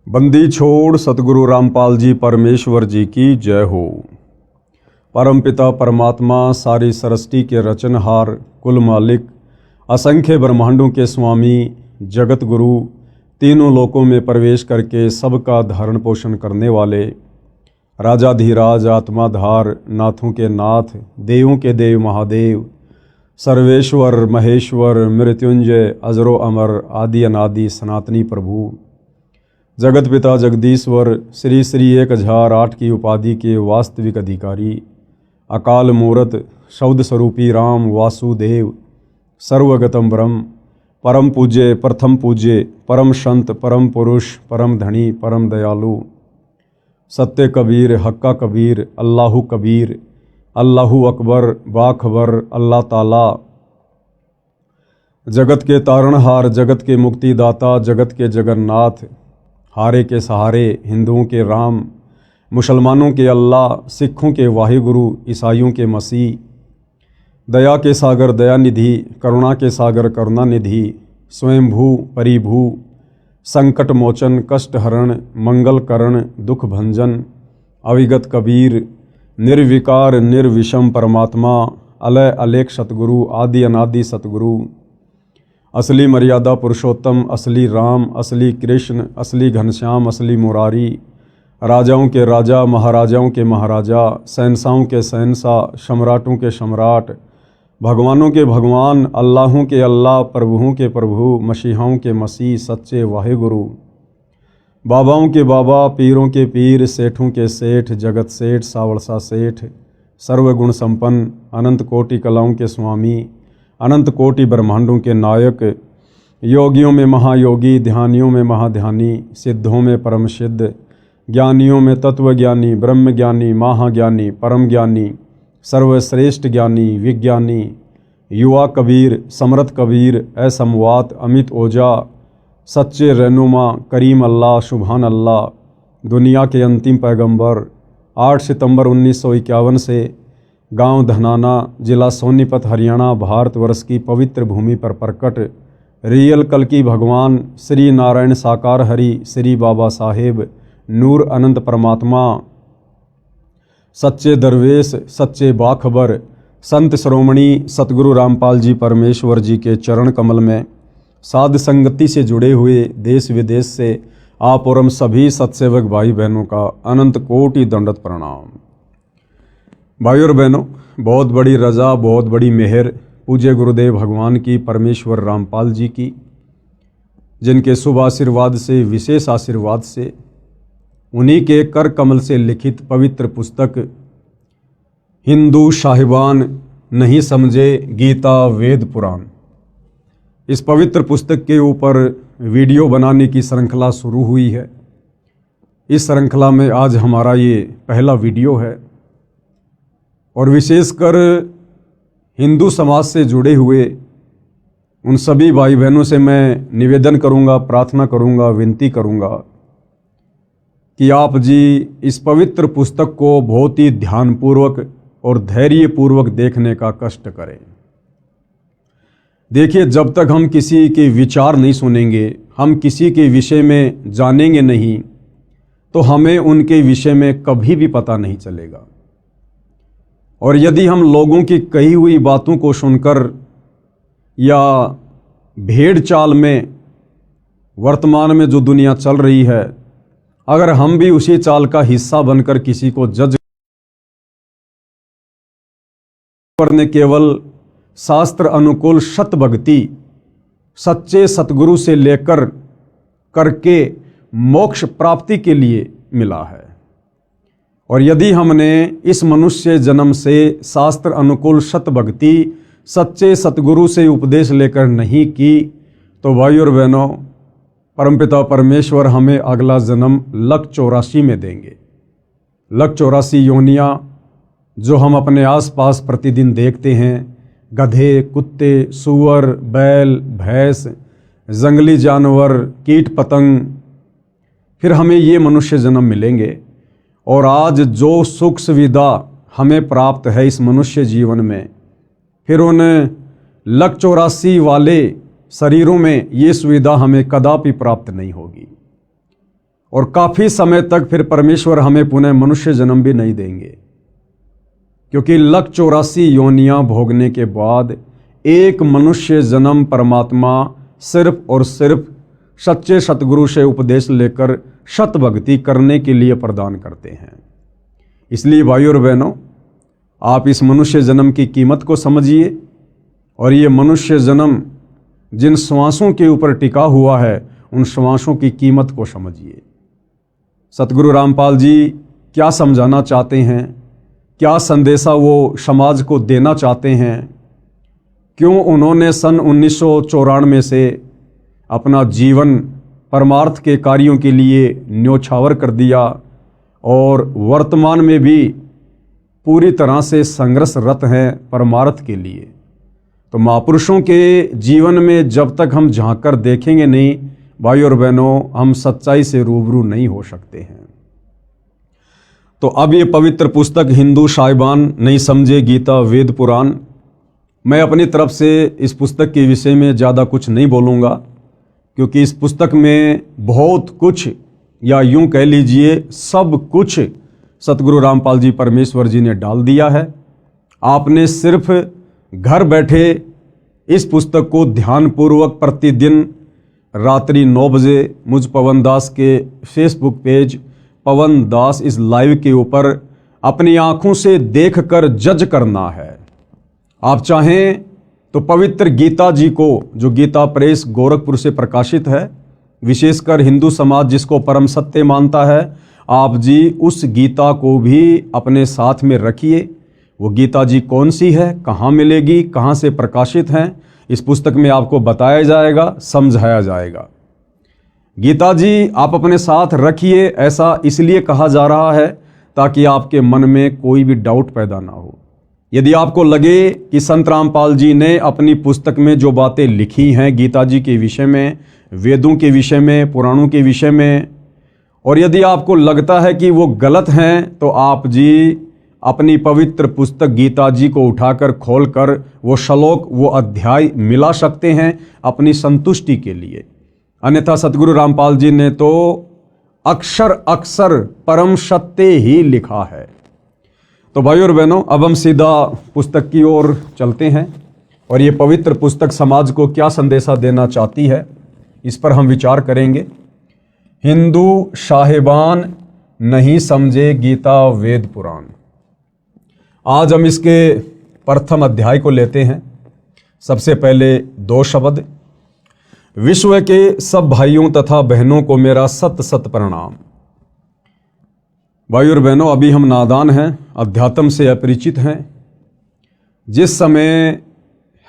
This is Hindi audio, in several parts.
बंदी छोड़ सतगुरु रामपाल जी परमेश्वर जी की जय हो। परमपिता परमात्मा सारी सृष्टि के रचनहार, कुल मालिक, असंख्य ब्रह्मांडों के स्वामी, जगत गुरु, तीनों लोकों में प्रवेश करके सबका धारण पोषण करने वाले, राजाधिराज, आत्माधार, नाथों के नाथ, देवों के देव महादेव, सर्वेश्वर महेश्वर, मृत्युंजय, अजरो अमर, आदि अनादि सनातनी प्रभु, जगत पिता जगदीश्वर, श्री श्री 1008 की उपाधि के वास्तविक अधिकारी, अकाल मूरत, शब्द स्वरूपी राम वासुदेव, सर्वगतम ब्रह्म, परम पूज्य, प्रथम पूज्य, परम संत, परम पुरुष, परम धनी, परम दयालु, सत्य कबीर, हक्का कबीर, अल्लाहु कबीर, अल्लाहु अकबर, बाखबर, अल्लाह ताला, जगत के तारणहार, जगत के मुक्तिदाता, जगत के जगन्नाथ, हारे के सहारे, हिंदुओं के राम, मुसलमानों के अल्लाह, सिखों के वाहिगुरु, ईसाइयों के मसीह, दया के सागर दयानिधि, करुणा के सागर करुणानिधि, स्वयंभू परिभू, संकट मोचन, कष्ट हरण, मंगल करण, दुख भंजन, अविगत कबीर, निर्विकार निर्विषम परमात्मा, अलय अलेख सतगुरु, आदि अनादि सतगुरु, असली मर्यादा पुरुषोत्तम, असली राम, असली कृष्ण, असली घनश्याम, असली मुरारी, राजाओं के राजा, महाराजाओं के महाराजा, शहंशाहों के शहंशाह, सम्राटों के सम्राट, भगवानों के भगवान, अल्लाहों के अल्लाह, प्रभुओं के प्रभु, मसीहाओं के मसीह, सच्चे वाहिगुरु, बाबाओं के बाबा, पीरों के पीर, सेठों के सेठ, जगत सेठ, सावरसा सेठ, सर्वगुण संपन्न, अनंत कोटि कलाओं के स्वामी, अनंत कोटि ब्रह्मांडों के नायक, योगियों में महायोगी, ध्यानियों में महाध्यानी, सिद्धों में परम सिद्ध, ज्ञानियों में तत्वज्ञानी, ब्रह्म ज्ञानी, महाज्ञानी, परम ज्ञानी, सर्वश्रेष्ठ ज्ञानी, विज्ञानी, युवा कबीर, समर्थ कबीर, असमवात, अमित ओजा, सच्चे रहनुमा, करीम अल्लाह, सुभान अल्लाह, दुनिया के अंतिम पैगंबर, 8 सितंबर 1951 से गांव धनाना, जिला सोनीपत, हरियाणा, भारतवर्ष की पवित्र भूमि पर प्रकट रियल कल्कि भगवान श्री नारायण साकार हरि, श्री बाबा साहेब, नूर अनंत परमात्मा, सच्चे दरवेश, सच्चे बाखबर, संत श्रोमणी सतगुरु रामपाल जी परमेश्वर जी के चरण कमल में साध संगति से जुड़े हुए देश विदेश से आप और हम सभी सत्सेवक भाई बहनों का अनंत कोटि दंडवत प्रणाम। भाई और बहनों, बहुत बड़ी रजा, बहुत बड़ी मेहर पूज्य गुरुदेव भगवान की, परमेश्वर रामपाल जी की, जिनके शुभ आशीर्वाद से, विशेष आशीर्वाद से, उन्हीं के कर कमल से लिखित पवित्र पुस्तक हिंदू साहिबान नहीं समझे गीता वेद पुराण, इस पवित्र पुस्तक के ऊपर वीडियो बनाने की श्रृंखला शुरू हुई है। इस श्रृंखला में आज हमारा ये पहला वीडियो है और विशेषकर हिंदू समाज से जुड़े हुए उन सभी भाई बहनों से मैं निवेदन करूंगा, प्रार्थना करूंगा, विनती करूंगा कि आप जी इस पवित्र पुस्तक को बहुत ही ध्यानपूर्वक और धैर्यपूर्वक देखने का कष्ट करें। देखिए, जब तक हम किसी के विचार नहीं सुनेंगे, हम किसी के विषय में जानेंगे नहीं, तो हमें उनके विषय में कभी भी पता नहीं चलेगा। और यदि हम लोगों की कही हुई बातों को सुनकर या भेड़ चाल में वर्तमान में जो दुनिया चल रही है, अगर हम भी उसी चाल का हिस्सा बनकर किसी को जज करने, केवल शास्त्र अनुकूल सत भक्ति सच्चे सतगुरु से लेकर करके मोक्ष प्राप्ति के लिए मिला है। और यदि हमने इस मनुष्य जन्म से शास्त्र अनुकूल सत भक्ति सच्चे सतगुरु से उपदेश लेकर नहीं की, तो भाई और बहनों, परमपिता परमेश्वर हमें अगला जन्म लक 84 में देंगे। लक 84 योनियाँ जो हम अपने आसपास प्रतिदिन देखते हैं, गधे, कुत्ते, सूअर, बैल, भैंस, जंगली जानवर, कीट पतंग, फिर हमें ये मनुष्य जन्म मिलेंगे। और आज जो सुख सुविधा हमें प्राप्त है इस मनुष्य जीवन में, फिर उन लक 84 वाले शरीरों में ये सुविधा हमें कदापि प्राप्त नहीं होगी। और काफ़ी समय तक फिर परमेश्वर हमें पुनः मनुष्य जन्म भी नहीं देंगे, क्योंकि 184 योनियां भोगने के बाद एक मनुष्य जन्म परमात्मा सिर्फ और सिर्फ सच्चे सतगुरु से उपदेश लेकर सत भक्ति करने के लिए प्रदान करते हैं। इसलिए भाइयों और बहनों, आप इस मनुष्य जन्म की कीमत को समझिए और ये मनुष्य जन्म जिन श्वासों के ऊपर टिका हुआ है उन श्वासों की कीमत को समझिए। सतगुरु रामपाल जी क्या समझाना चाहते हैं, क्या संदेशा वो समाज को देना चाहते हैं, क्यों उन्होंने सन 1994 से अपना जीवन परमार्थ के कार्यों के लिए न्योछावर कर दिया और वर्तमान में भी पूरी तरह से संघर्षरत हैं परमार्थ के लिए। तो महापुरुषों के जीवन में जब तक हम झांक कर देखेंगे नहीं भाई और बहनों, हम सच्चाई से रूबरू नहीं हो सकते हैं। तो अब ये पवित्र पुस्तक हिंदू साहिबान नहीं समझे गीता वेद पुराण, मैं अपनी तरफ से इस पुस्तक के विषय में ज़्यादा कुछ नहीं बोलूँगा, क्योंकि इस पुस्तक में बहुत कुछ, या यूं कह लीजिए सब कुछ सतगुरु रामपाल जी परमेश्वर जी ने डाल दिया है। आपने सिर्फ घर बैठे इस पुस्तक को ध्यानपूर्वक प्रतिदिन रात्रि 9 बजे मुझ पवन दास के फेसबुक पेज पवन दास इस लाइव के ऊपर अपनी आंखों से देखकर जज करना है। आप चाहें तो पवित्र गीता जी को, जो गीता प्रेस गोरखपुर से प्रकाशित है, विशेषकर हिंदू समाज जिसको परम सत्य मानता है, आप जी उस गीता को भी अपने साथ में रखिए। वो गीता जी कौन सी है, कहाँ मिलेगी, कहाँ से प्रकाशित हैं, इस पुस्तक में आपको बताया जाएगा, समझाया जाएगा। गीता जी आप अपने साथ रखिए, ऐसा इसलिए कहा जा रहा है ताकि आपके मन में कोई भी डाउट पैदा ना हो। यदि आपको लगे कि संत रामपाल जी ने अपनी पुस्तक में जो बातें लिखी हैं गीता जी के विषय में, वेदों के विषय में, पुराणों के विषय में, और यदि आपको लगता है कि वो गलत हैं, तो आप जी अपनी पवित्र पुस्तक गीता जी को उठाकर खोलकर वो श्लोक, वो अध्याय मिला सकते हैं अपनी संतुष्टि के लिए। अन्यथा सतगुरु रामपाल जी ने तो अक्षर अक्षर परम सत्य ही लिखा है। तो भाइयों और बहनों, अब हम सीधा पुस्तक की ओर चलते हैं और ये पवित्र पुस्तक समाज को क्या संदेशा देना चाहती है, इस पर हम विचार करेंगे। हिंदू साहिबान नहीं समझे गीता वेद पुराण। आज हम इसके प्रथम अध्याय को लेते हैं। सबसे पहले 2 शब्द। विश्व के सब भाइयों तथा बहनों को मेरा सत सत प्रणाम। भाई और बहनों, अभी हम नादान हैं, अध्यात्म से अपरिचित हैं। जिस समय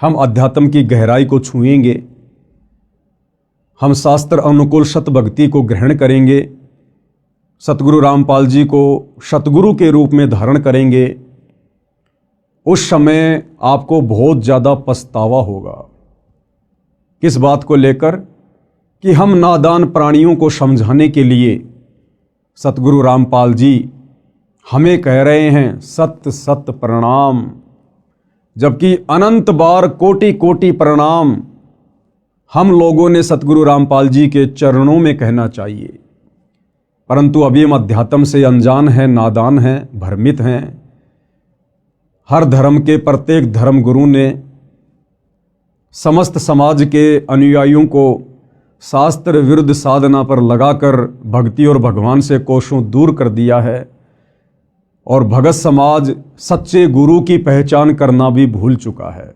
हम अध्यात्म की गहराई को छुएंगे, हम शास्त्र अनुकूल सत भक्ति को ग्रहण करेंगे, सतगुरु रामपाल जी को सतगुरु के रूप में धारण करेंगे, उस समय आपको बहुत ज़्यादा पछतावा होगा। किस बात को लेकर? कि हम नादान प्राणियों को समझाने के लिए सतगुरु रामपाल जी हमें कह रहे हैं सत सत प्रणाम, जबकि अनंत बार कोटि कोटि प्रणाम हम लोगों ने सतगुरु रामपाल जी के चरणों में कहना चाहिए। परंतु अभी हम अध्यात्म से अनजान हैं, नादान हैं, भ्रमित हैं। हर धर्म के प्रत्येक धर्म गुरु ने समस्त समाज के अनुयायियों को शास्त्र विरुद्ध साधना पर लगाकर भक्ति और भगवान से कोसों दूर कर दिया है, और भगत समाज सच्चे गुरु की पहचान करना भी भूल चुका है।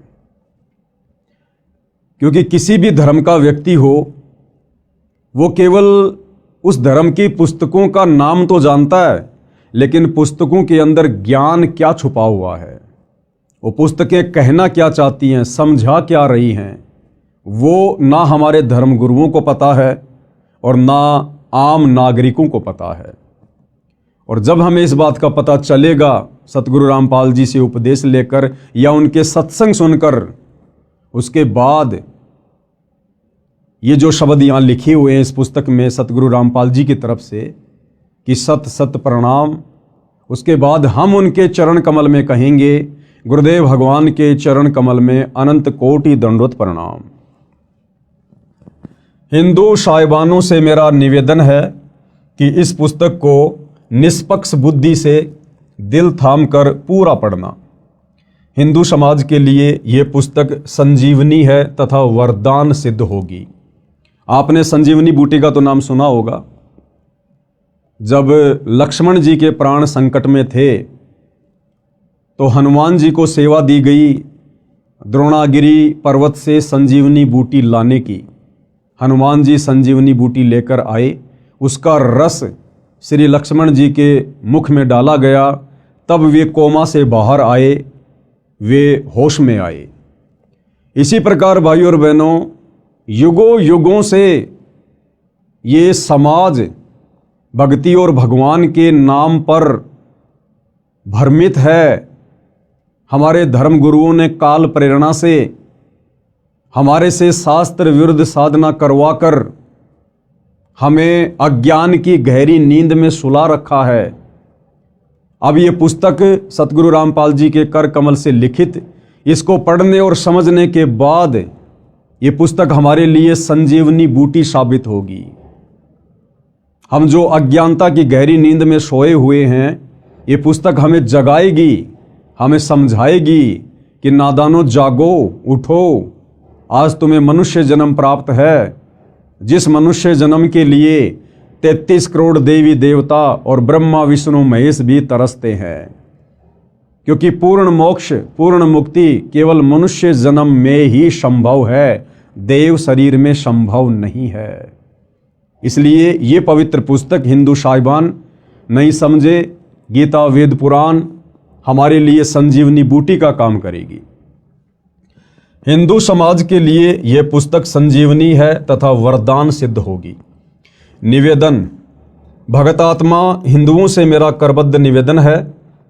क्योंकि किसी भी धर्म का व्यक्ति हो, वो केवल उस धर्म की पुस्तकों का नाम तो जानता है, लेकिन पुस्तकों के अंदर ज्ञान क्या छुपा हुआ है, वो पुस्तकें कहना क्या चाहती हैं, समझा क्या रही हैं, वो ना हमारे धर्म गुरुओं को पता है और ना आम नागरिकों को पता है। और जब हमें इस बात का पता चलेगा सतगुरु रामपाल जी से उपदेश लेकर या उनके सत्संग सुनकर, उसके बाद ये जो शब्द यहाँ लिखे हुए हैं इस पुस्तक में सतगुरु रामपाल जी की तरफ से कि सत सत प्रणाम, उसके बाद हम उनके चरण कमल में कहेंगे गुरुदेव भगवान के चरण कमल में अनंत कोटि दंडवत प्रणाम। हिंदू साहिबानों से मेरा निवेदन है कि इस पुस्तक को निष्पक्ष बुद्धि से दिल थाम कर पूरा पढ़ना। हिंदू समाज के लिए यह पुस्तक संजीवनी है तथा वरदान सिद्ध होगी। आपने संजीवनी बूटी का तो नाम सुना होगा। जब लक्ष्मण जी के प्राण संकट में थे तो हनुमान जी को सेवा दी गई द्रोणागिरी पर्वत से संजीवनी बूटी लाने की। हनुमान जी संजीवनी बूटी लेकर आए, उसका रस श्री लक्ष्मण जी के मुख में डाला गया, तब वे कोमा से बाहर आए, वे होश में आए। इसी प्रकार भाइयों और बहनों, युगों युगों से ये समाज भक्ति और भगवान के नाम पर भ्रमित है। हमारे धर्म गुरुओं ने काल प्रेरणा से हमारे से शास्त्र विरुद्ध साधना करवाकर हमें अज्ञान की गहरी नींद में सुला रखा है। अब ये पुस्तक सतगुरु रामपाल जी के कर कमल से लिखित, इसको पढ़ने और समझने के बाद ये पुस्तक हमारे लिए संजीवनी बूटी साबित होगी। हम जो अज्ञानता की गहरी नींद में सोए हुए हैं, ये पुस्तक हमें जगाएगी, हमें समझाएगी कि नादानों जागो, उठो, आज तुम्हें मनुष्य जन्म प्राप्त है, जिस मनुष्य जन्म के लिए 33 करोड़ देवी देवता और ब्रह्मा विष्णु महेश भी तरसते हैं। क्योंकि पूर्ण मोक्ष, पूर्ण मुक्ति केवल मनुष्य जन्म में ही संभव है, देव शरीर में संभव नहीं है। इसलिए ये पवित्र पुस्तक हिंदू साहिबान नहीं समझे, गीता वेद पुराण हमारे लिए संजीवनी बूटी का काम करेगी। हिंदू समाज के लिए यह पुस्तक संजीवनी है तथा वरदान सिद्ध होगी। निवेदन, भगतात्मा हिंदुओं से मेरा करबद्ध निवेदन है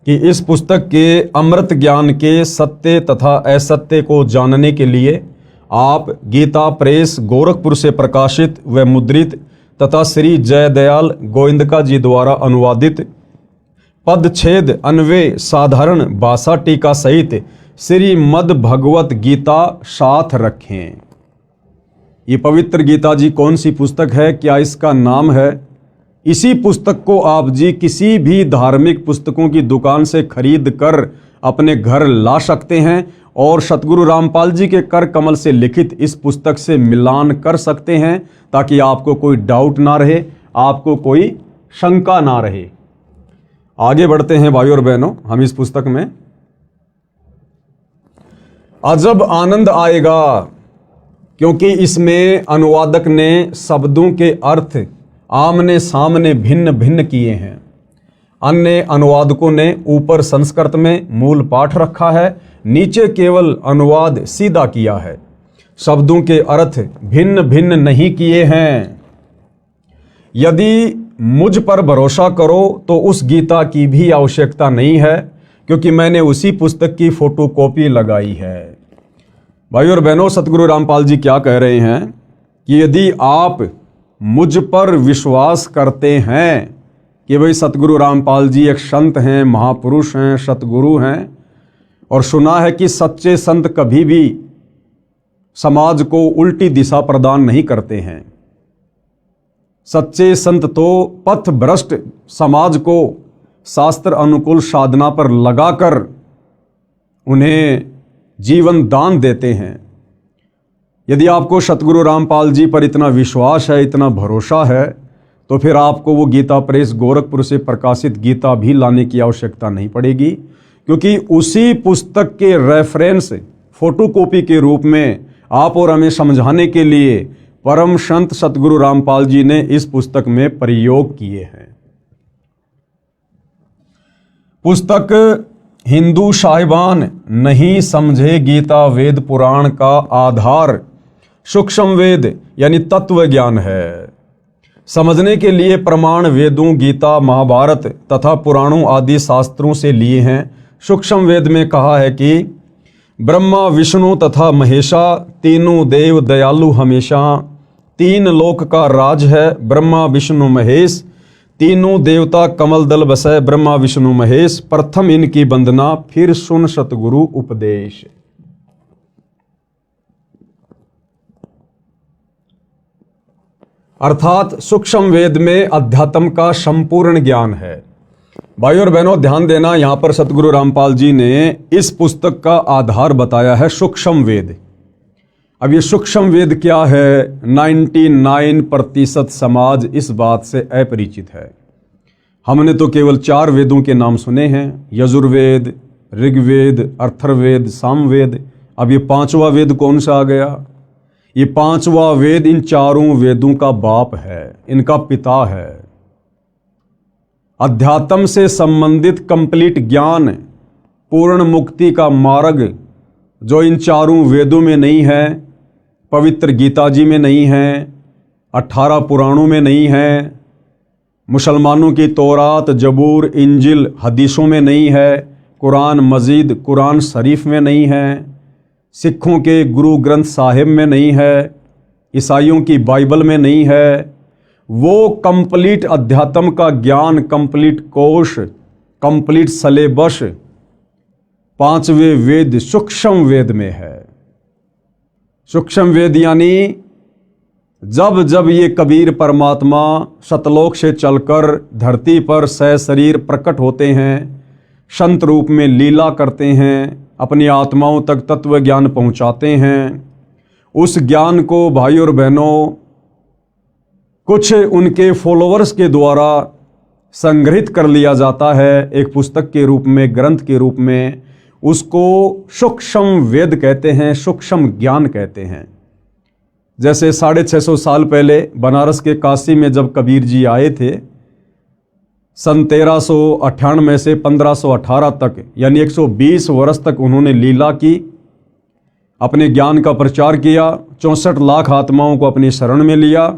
कि इस पुस्तक के अमृत ज्ञान के सत्य तथा असत्य को जानने के लिए आप गीता प्रेस गोरखपुर से प्रकाशित व मुद्रित तथा श्री जयदयाल गोविंदका जी द्वारा अनुवादित पदछेद अन्वय साधारण भाषा टीका सहित श्रीमद् भगवत गीता साथ रखें। ये पवित्र गीता जी कौन सी पुस्तक है, क्या इसका नाम है? इसी पुस्तक को आप जी किसी भी धार्मिक पुस्तकों की दुकान से खरीद कर अपने घर ला सकते हैं और सतगुरु रामपाल जी के कर कमल से लिखित इस पुस्तक से मिलान कर सकते हैं, ताकि आपको कोई डाउट ना रहे, आपको कोई शंका ना रहे। आगे बढ़ते हैं भाइयों और बहनों, हम इस पुस्तक में अजब आनंद आएगा, क्योंकि इसमें अनुवादक ने शब्दों के अर्थ आमने सामने भिन्न भिन्न किए हैं। अन्य अनुवादकों ने ऊपर संस्कृत में मूल पाठ रखा है, नीचे केवल अनुवाद सीधा किया है, शब्दों के अर्थ भिन्न भिन्न नहीं किए हैं। यदि मुझ पर भरोसा करो तो उस गीता की भी आवश्यकता नहीं है, क्योंकि मैंने उसी पुस्तक की फोटोकॉपी लगाई है। भाइयों और बहनों, सतगुरु रामपाल जी क्या कह रहे हैं कि यदि आप मुझ पर विश्वास करते हैं कि भाई सतगुरु रामपाल जी एक संत हैं, महापुरुष हैं, सतगुरु हैं, और सुना है कि सच्चे संत कभी भी समाज को उल्टी दिशा प्रदान नहीं करते हैं। सच्चे संत तो पथ भ्रष्ट समाज को शास्त्र अनुकूल साधना पर लगाकर उन्हें जीवन दान देते हैं। यदि आपको सतगुरु रामपाल जी पर इतना विश्वास है, इतना भरोसा है, तो फिर आपको वो गीता प्रेस गोरखपुर से प्रकाशित गीता भी लाने की आवश्यकता नहीं पड़ेगी, क्योंकि उसी पुस्तक के रेफरेंस फोटोकॉपी के रूप में आप और हमें समझाने के लिए परम संत सतगुरु रामपाल जी ने इस पुस्तक में प्रयोग किए हैं। पुस्तक हिंदू साहिबान नहीं समझे गीता वेद पुराण का आधार सूक्ष्म वेद यानी तत्व ज्ञान है। समझने के लिए प्रमाण वेदों, गीता, महाभारत तथा पुराणों आदि शास्त्रों से लिए हैं। सूक्ष्म वेद में कहा है कि ब्रह्मा विष्णु तथा महेशा तीनों देव दयालु हमेशा, तीन लोक का राज है ब्रह्मा विष्णु महेश, तीनों देवता कमल दल बसै ब्रह्मा विष्णु महेश, प्रथम इनकी वंदना फिर सुन सतगुरु उपदेश। अर्थात सूक्ष्म वेद में अध्यात्म का संपूर्ण ज्ञान है। भाइयों और बहनों, ध्यान देना, यहाँ पर सतगुरु रामपाल जी ने इस पुस्तक का आधार बताया है सूक्ष्म वेद। अब ये सूक्ष्म वेद क्या है, 99% समाज इस बात से अपरिचित है। हमने तो केवल 4 वेदों के नाम सुने हैं, यजुर्वेद, ऋग्वेद, अथर्ववेद, सामवेद। अब ये 5वां वेद कौन सा आ गया? ये 5वां वेद इन 4 वेदों का बाप है, इनका पिता है। अध्यात्म से संबंधित कंप्लीट ज्ञान, पूर्ण मुक्ति का मार्ग जो इन 4 वेदों में नहीं है, पवित्र गीता जी में नहीं है, 18 पुराणों में नहीं है, मुसलमानों की तौरात, जबूर, इंजिल, हदीसों में नहीं है, कुरान मजीद, कुरान शरीफ में नहीं है, सिखों के गुरु ग्रंथ साहिब में नहीं है, ईसाइयों की बाइबल में नहीं है, वो कंप्लीट अध्यात्म का ज्ञान, कंप्लीट कोश, कंप्लीट सलेबस 5वें वेद सूक्ष्म वेद में है। सूक्ष्म वेद यानी जब जब ये कबीर परमात्मा सतलोक से चलकर धरती पर सशरीर प्रकट होते हैं, संत रूप में लीला करते हैं, अपनी आत्माओं तक तत्व ज्ञान पहुंचाते हैं, उस ज्ञान को भाइयों और बहनों कुछ उनके फॉलोअर्स के द्वारा संग्रहित कर लिया जाता है एक पुस्तक के रूप में, ग्रंथ के रूप में। उसको सूक्ष्म वेद कहते हैं, सूक्ष्म ज्ञान कहते हैं। जैसे 650 साल पहले बनारस के काशी में जब कबीर जी आए थे, सन 1398 से 1518 तक, यानी 120 वर्ष तक उन्होंने लीला की, अपने ज्ञान का प्रचार किया, 64 लाख आत्माओं को अपनी शरण में लिया।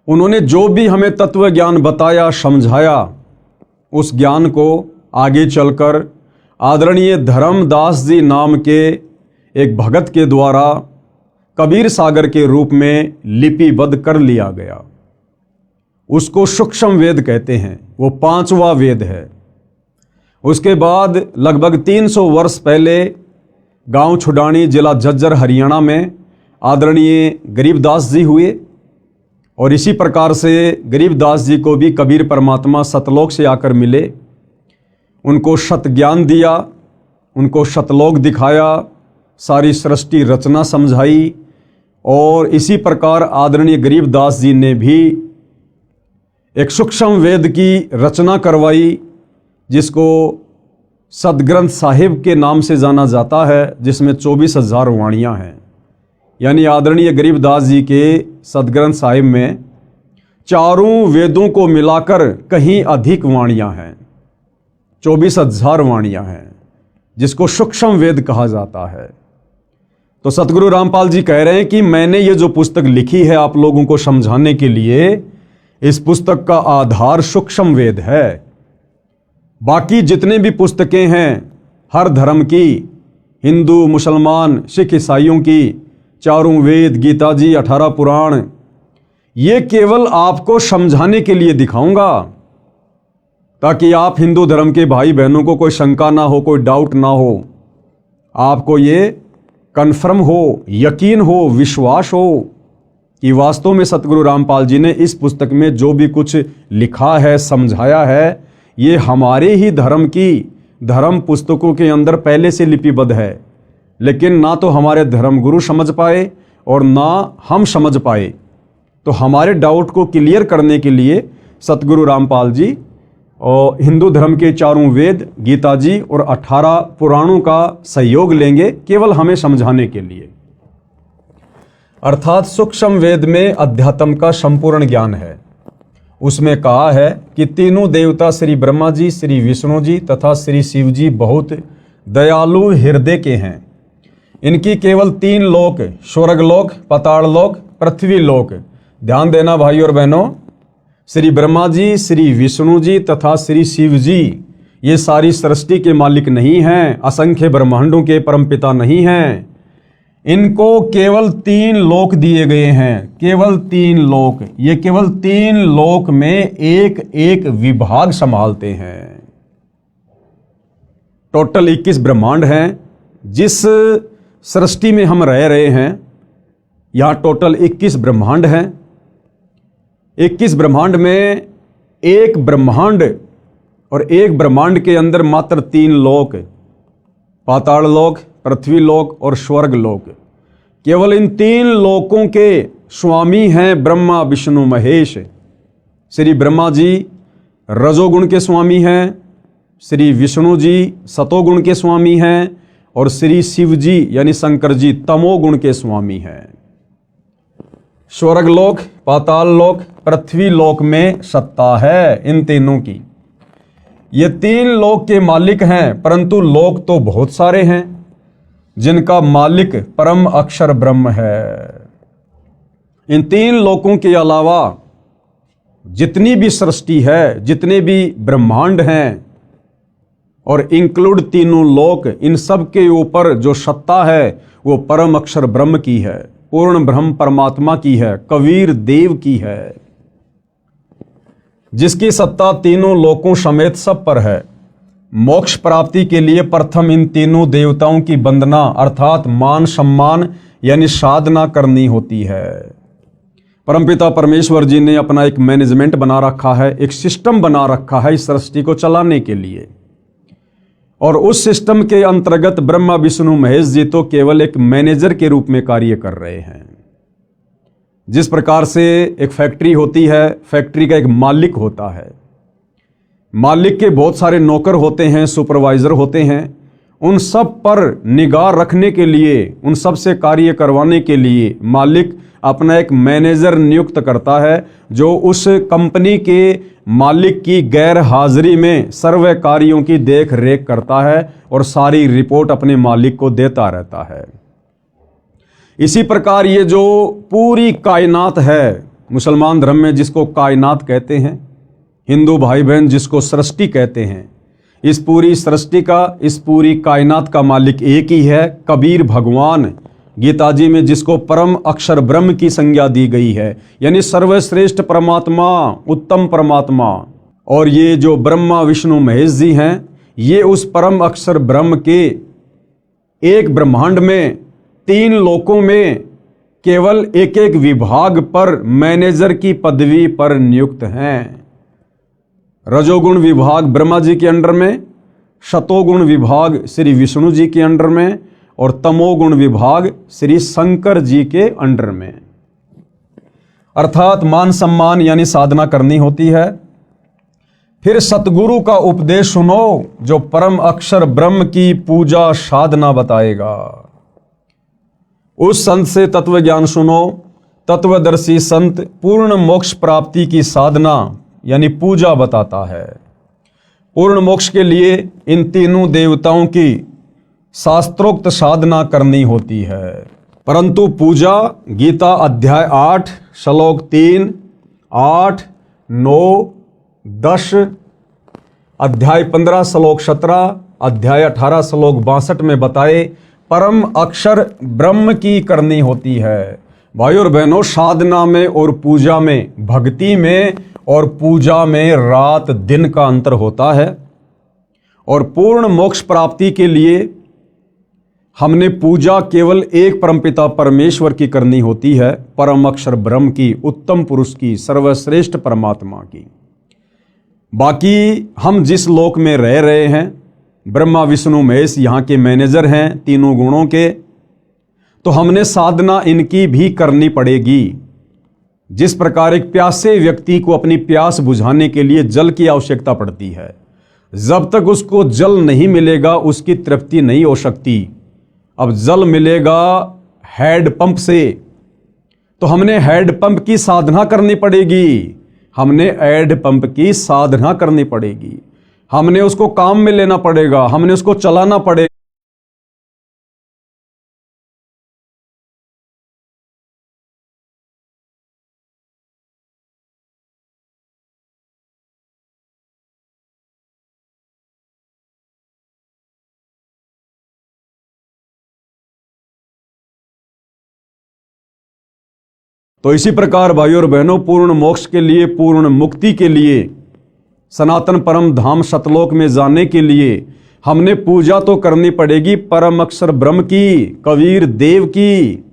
उन्होंने जो भी हमें तत्व ज्ञान बताया, समझाया, उस ज्ञान को आगे चलकर आदरणीय धर्मदास जी नाम के एक भगत के द्वारा कबीर सागर के रूप में लिपिबद्ध कर लिया गया। उसको सूक्ष्म वेद कहते हैं, वो 5वां वेद है। उसके बाद लगभग 300 वर्ष पहले गांव छुडानी, जिला झज्जर, हरियाणा में आदरणीय गरीबदास जी हुए, और इसी प्रकार से गरीबदास जी को भी कबीर परमात्मा सतलोक से आकर मिले, उनको सत ज्ञान दिया, उनको सतलोक दिखाया, सारी सृष्टि रचना समझाई, और इसी प्रकार आदरणीय गरीबदास जी ने भी एक सूक्ष्म वेद की रचना करवाई, जिसको सदग्रंथ साहिब के नाम से जाना जाता है, जिसमें 24,000 वाणियाँ हैं। यानी आदरणीय गरीबदास जी के सदग्रंथ साहिब में 4 वेदों को मिलाकर कहीं अधिक वाणियाँ हैं, 24,000 वाणियाँ हैं, जिसको सूक्ष्म वेद कहा जाता है। तो सतगुरु रामपाल जी कह रहे हैं कि मैंने ये जो पुस्तक लिखी है आप लोगों को समझाने के लिए, इस पुस्तक का आधार सूक्ष्म वेद है। बाकी जितने भी पुस्तकें हैं हर धर्म की, हिंदू, मुसलमान, सिख, ईसाइयों की, 4 वेद, गीता जी, 18 पुराण, ये केवल आपको समझाने के लिए दिखाऊंगा, ताकि आप हिंदू धर्म के भाई बहनों को कोई शंका ना हो, कोई डाउट ना हो, आपको ये कन्फर्म हो, यकीन हो, विश्वास हो कि वास्तव में सतगुरु रामपाल जी ने इस पुस्तक में जो भी कुछ लिखा है, समझाया है, ये हमारे ही धर्म की धर्म पुस्तकों के अंदर पहले से लिपिबद्ध है। लेकिन ना तो हमारे धर्म गुरु समझ पाए और ना हम समझ पाए। तो हमारे डाउट को क्लियर करने के लिए सतगुरु रामपाल जी और हिंदू धर्म के 4 वेद, गीता जी और 18 पुराणों का सहयोग लेंगे, केवल हमें समझाने के लिए। अर्थात सूक्ष्म वेद में अध्यात्म का संपूर्ण ज्ञान है। उसमें कहा है कि तीनों देवता श्री ब्रह्मा जी, श्री विष्णु जी तथा श्री शिव जी बहुत दयालु हृदय के हैं। इनकी केवल 3 लोक, स्वर्गलोक, पाताललोक, पृथ्वी लोक। ध्यान देना भाइयों और बहनों, श्री ब्रह्मा जी, श्री विष्णु जी तथा श्री शिव जी ये सारी सृष्टि के मालिक नहीं हैं, असंख्य ब्रह्मांडों के परमपिता नहीं हैं। इनको केवल 3 लोक दिए गए हैं, केवल 3 लोक। ये केवल 3 लोक में एक एक विभाग संभालते हैं। टोटल 21 ब्रह्मांड हैं। जिस सृष्टि में हम रह रहे हैं, यहाँ टोटल 21 ब्रह्मांड हैं। 21 ब्रह्मांड में एक ब्रह्मांड और एक ब्रह्मांड के अंदर मात्र 3 लोक, पाताल लोक, पृथ्वी लोक और स्वर्ग लोक। केवल इन 3 लोकों के स्वामी हैं ब्रह्मा विष्णु महेश। श्री ब्रह्मा जी रजोगुण के स्वामी हैं, श्री विष्णु जी सतोगुण के स्वामी हैं और श्री शिव जी यानी शंकर जी तमोगुण के स्वामी हैं। स्वर्ग लोक, पाताल लोक, पृथ्वी लोक में सत्ता है इन तीनों की। ये 3 लोक के मालिक हैं, परंतु लोक तो बहुत सारे हैं जिनका मालिक परम अक्षर ब्रह्म है। इन 3 लोकों के अलावा जितनी भी सृष्टि है, जितने भी ब्रह्मांड हैं और इंक्लूड तीनों लोक, इन सब के ऊपर जो सत्ता है वो परम अक्षर ब्रह्म की है, पूर्ण ब्रह्म परमात्मा की है, कबीर देव की है, जिसकी सत्ता तीनों लोकों समेत सब पर है। मोक्ष प्राप्ति के लिए प्रथम इन तीनों देवताओं की वंदना अर्थात मान सम्मान यानी साधना करनी होती है। परमपिता परमेश्वर जी ने अपना एक मैनेजमेंट बना रखा है, एक सिस्टम बना रखा है इस सृष्टि को चलाने के लिए, और उस सिस्टम के अंतर्गत ब्रह्मा विष्णु महेश जी तो केवल एक मैनेजर के रूप में कार्य कर रहे हैं। जिस प्रकार से एक फैक्ट्री होती है, फैक्ट्री का एक मालिक होता है, मालिक के बहुत सारे नौकर होते हैं, सुपरवाइजर होते हैं, उन सब पर निगाह रखने के लिए, उन सब से कार्य करवाने के लिए मालिक अपना एक मैनेजर नियुक्त करता है, जो उस कंपनी के मालिक की गैर हाजिरी में सर्व कार्यों की देख रेख करता है और सारी रिपोर्ट अपने मालिक को देता रहता है। इसी प्रकार ये जो पूरी कायनात है, मुसलमान धर्म में जिसको कायनात कहते हैं, हिंदू भाई बहन जिसको सृष्टि कहते हैं, इस पूरी सृष्टि का, इस पूरी कायनात का मालिक एक ही है, कबीर भगवान। गीता जी में जिसको परम अक्षर ब्रह्म की संज्ञा दी गई है, यानी सर्वश्रेष्ठ परमात्मा, उत्तम परमात्मा। और ये जो ब्रह्मा विष्णु महेश जी हैं, ये उस परम अक्षर ब्रह्म के एक ब्रह्मांड में 3 लोकों में केवल एक एक विभाग पर मैनेजर की पदवी पर नियुक्त हैं। रजोगुण विभाग ब्रह्मा जी के अंडर में, शतोगुण विभाग श्री विष्णु जी के अंडर में और तमोगुण विभाग श्री शंकर जी के अंडर में। अर्थात मान सम्मान यानी साधना करनी होती है। फिर सतगुरु का उपदेश सुनो जो परम अक्षर ब्रह्म की पूजा साधना बताएगा। उस संत से तत्व ज्ञान सुनो। तत्वदर्शी संत पूर्ण मोक्ष प्राप्ति की साधना यानी पूजा बताता है। पूर्ण मोक्ष के लिए इन तीनों देवताओं की शास्त्रोक्त साधना करनी होती है। परंतु पूजा गीता अध्याय 8 श्लोक 3, 8, 9, 10, अध्याय 15 श्लोक 17, अध्याय 18 श्लोक 62 में बताए परम अक्षर ब्रह्म की करनी होती है। भाई और बहनों, साधना में और पूजा में, भक्ति में और पूजा में रात दिन का अंतर होता है। और पूर्ण मोक्ष प्राप्ति के लिए हमने पूजा केवल एक परमपिता परमेश्वर की करनी होती है, परम अक्षर ब्रह्म की, उत्तम पुरुष की, सर्वश्रेष्ठ परमात्मा की। बाकी हम जिस लोक में रह रहे हैं, ब्रह्मा विष्णु महेश यहाँ के मैनेजर हैं तीनों गुणों के, तो हमने साधना इनकी भी करनी पड़ेगी। जिस प्रकार एक प्यासे व्यक्ति को अपनी प्यास बुझाने के लिए जल की आवश्यकता पड़ती है, जब तक उसको जल नहीं मिलेगा उसकी तृप्ति नहीं हो सकती। अब जल मिलेगा हैंड पंप से, तो हमने हैंड पंप की साधना करनी पड़ेगी। हमने हैंड पंप की साधना करनी पड़ेगी। हमने उसको काम में लेना पड़ेगा, हमने उसको चलाना पड़ेगा। तो इसी प्रकार भाइयों और बहनों, पूर्ण मोक्ष के लिए, पूर्ण मुक्ति के लिए, सनातन परम धाम सतलोक में जाने के लिए हमने पूजा तो करनी पड़ेगी परम अक्षर ब्रह्म की, कबीर देव की।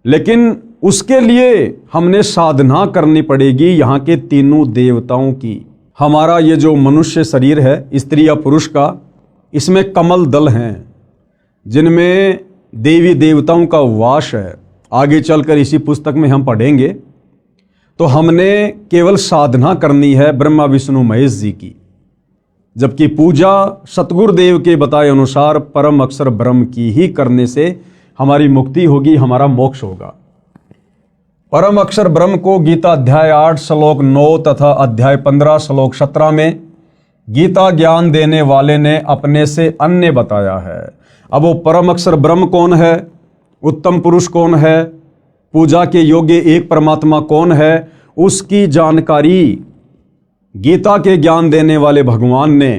लेकिन उसके लिए हमने साधना करनी पड़ेगी यहाँ के तीनों देवताओं की। हमारा ये जो मनुष्य शरीर है, स्त्री या पुरुष का, इसमें कमल दल हैं जिनमें देवी देवताओं का वास है। आगे चलकर इसी पुस्तक में हम पढ़ेंगे। तो हमने केवल साधना करनी है ब्रह्मा विष्णु महेश जी की, जबकि पूजा सतगुरुदेव के बताए अनुसार परम अक्षर ब्रह्म की ही करने से हमारी मुक्ति होगी, हमारा मोक्ष होगा। परम अक्षर ब्रह्म को गीता अध्याय 8 श्लोक 9 तथा अध्याय 15 श्लोक 17 में गीता ज्ञान देने वाले ने अपने से अन्य बताया है। अब वो परम अक्षर ब्रह्म कौन है, उत्तम पुरुष कौन है, पूजा के योग्य एक परमात्मा कौन है, उसकी जानकारी गीता के ज्ञान देने वाले भगवान ने।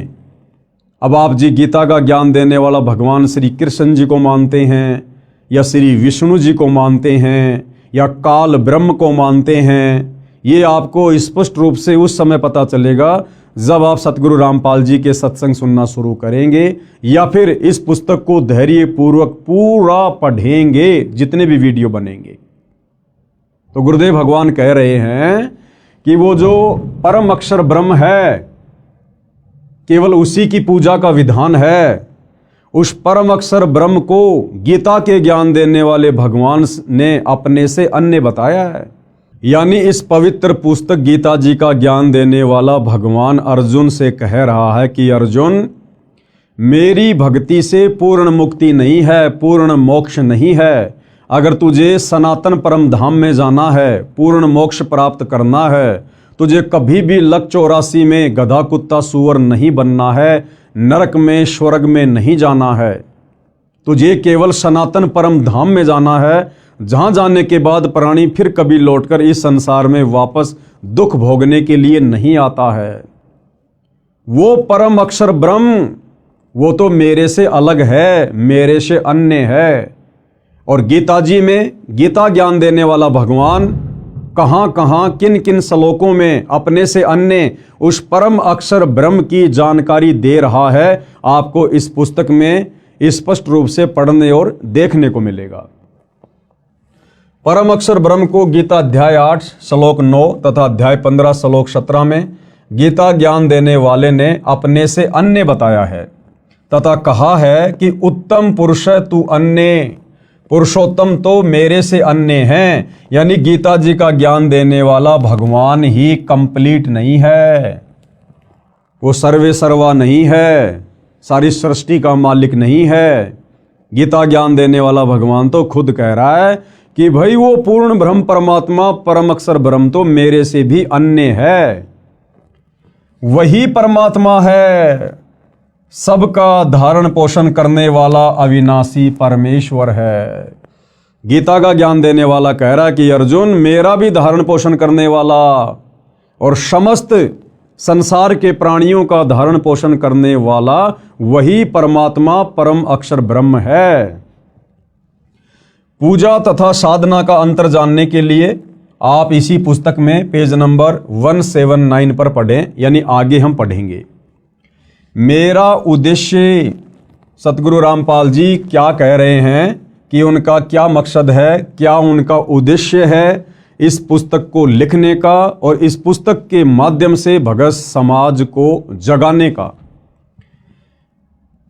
अब आप जी गीता का ज्ञान देने वाला भगवान श्री कृष्ण जी को मानते हैं या श्री विष्णु जी को मानते हैं या काल ब्रह्म को मानते हैं, ये आपको स्पष्ट रूप से उस समय पता चलेगा जब आप सतगुरु रामपाल जी के सत्संग सुनना शुरू करेंगे या फिर इस पुस्तक को धैर्यपूर्वक पूरा पढ़ेंगे, जितने भी वीडियो बनेंगे। तो गुरुदेव भगवान कह रहे हैं कि वो जो परम अक्षर ब्रह्म है, केवल उसी की पूजा का विधान है। उस परम अक्षर ब्रह्म को गीता के ज्ञान देने वाले भगवान ने अपने से अन्य बताया है। यानी इस पवित्र पुस्तक गीता जी का ज्ञान देने वाला भगवान अर्जुन से कह रहा है कि अर्जुन, मेरी भक्ति से पूर्ण मुक्ति नहीं है, पूर्ण मोक्ष नहीं है। अगर तुझे सनातन परम धाम में जाना है, पूर्ण मोक्ष प्राप्त करना है, तुझे कभी भी लक 84 में गधा कुत्ता सूअर नहीं बनना है, नरक में स्वर्ग में नहीं जाना है। तुझे केवल सनातन परम धाम में जाना है, जहां जाने के बाद प्राणी फिर कभी लौटकर इस संसार में वापस दुख भोगने के लिए नहीं आता है। वो परम अक्षर ब्रह्म, वो तो मेरे से अलग है, मेरे से अन्य है। और गीता जी में गीता ज्ञान देने वाला भगवान कहां कहां किन किन श्लोकों में अपने से अन्य उस परम अक्षर ब्रह्म की जानकारी दे रहा है, आपको इस पुस्तक में स्पष्ट रूप से पढ़ने और देखने को मिलेगा। परम अक्षर ब्रह्म को गीता अध्याय 8 श्लोक 9 तथा अध्याय 15 श्लोक 17 में गीता ज्ञान देने वाले ने अपने से अन्य बताया है तथा कहा है कि उत्तम पुरुष तू अन्य, पुरुषोत्तम तो मेरे से अन्य हैं। यानी गीता जी का ज्ञान देने वाला भगवान ही कंप्लीट नहीं है, वो सर्वे सर्वा नहीं है, सारी सृष्टि का मालिक नहीं है। गीता ज्ञान देने वाला भगवान तो खुद कह रहा है कि भाई वो पूर्ण ब्रह्म परमात्मा परम अक्षर ब्रह्म तो मेरे से भी अन्य है। वही परमात्मा है, सबका धारण पोषण करने वाला अविनाशी परमेश्वर है। गीता का ज्ञान देने वाला कह रहा है कि अर्जुन, मेरा भी धारण पोषण करने वाला और समस्त संसार के प्राणियों का धारण पोषण करने वाला वही परमात्मा परम अक्षर ब्रह्म है। पूजा तथा साधना का अंतर जानने के लिए आप इसी पुस्तक में पेज नंबर 179 पर पढ़ें, यानी आगे हम पढ़ेंगे। मेरा उद्देश्य, सतगुरु रामपाल जी क्या कह रहे हैं कि उनका क्या मकसद है, क्या उनका उद्देश्य है इस पुस्तक को लिखने का और इस पुस्तक के माध्यम से भगत समाज को जगाने का।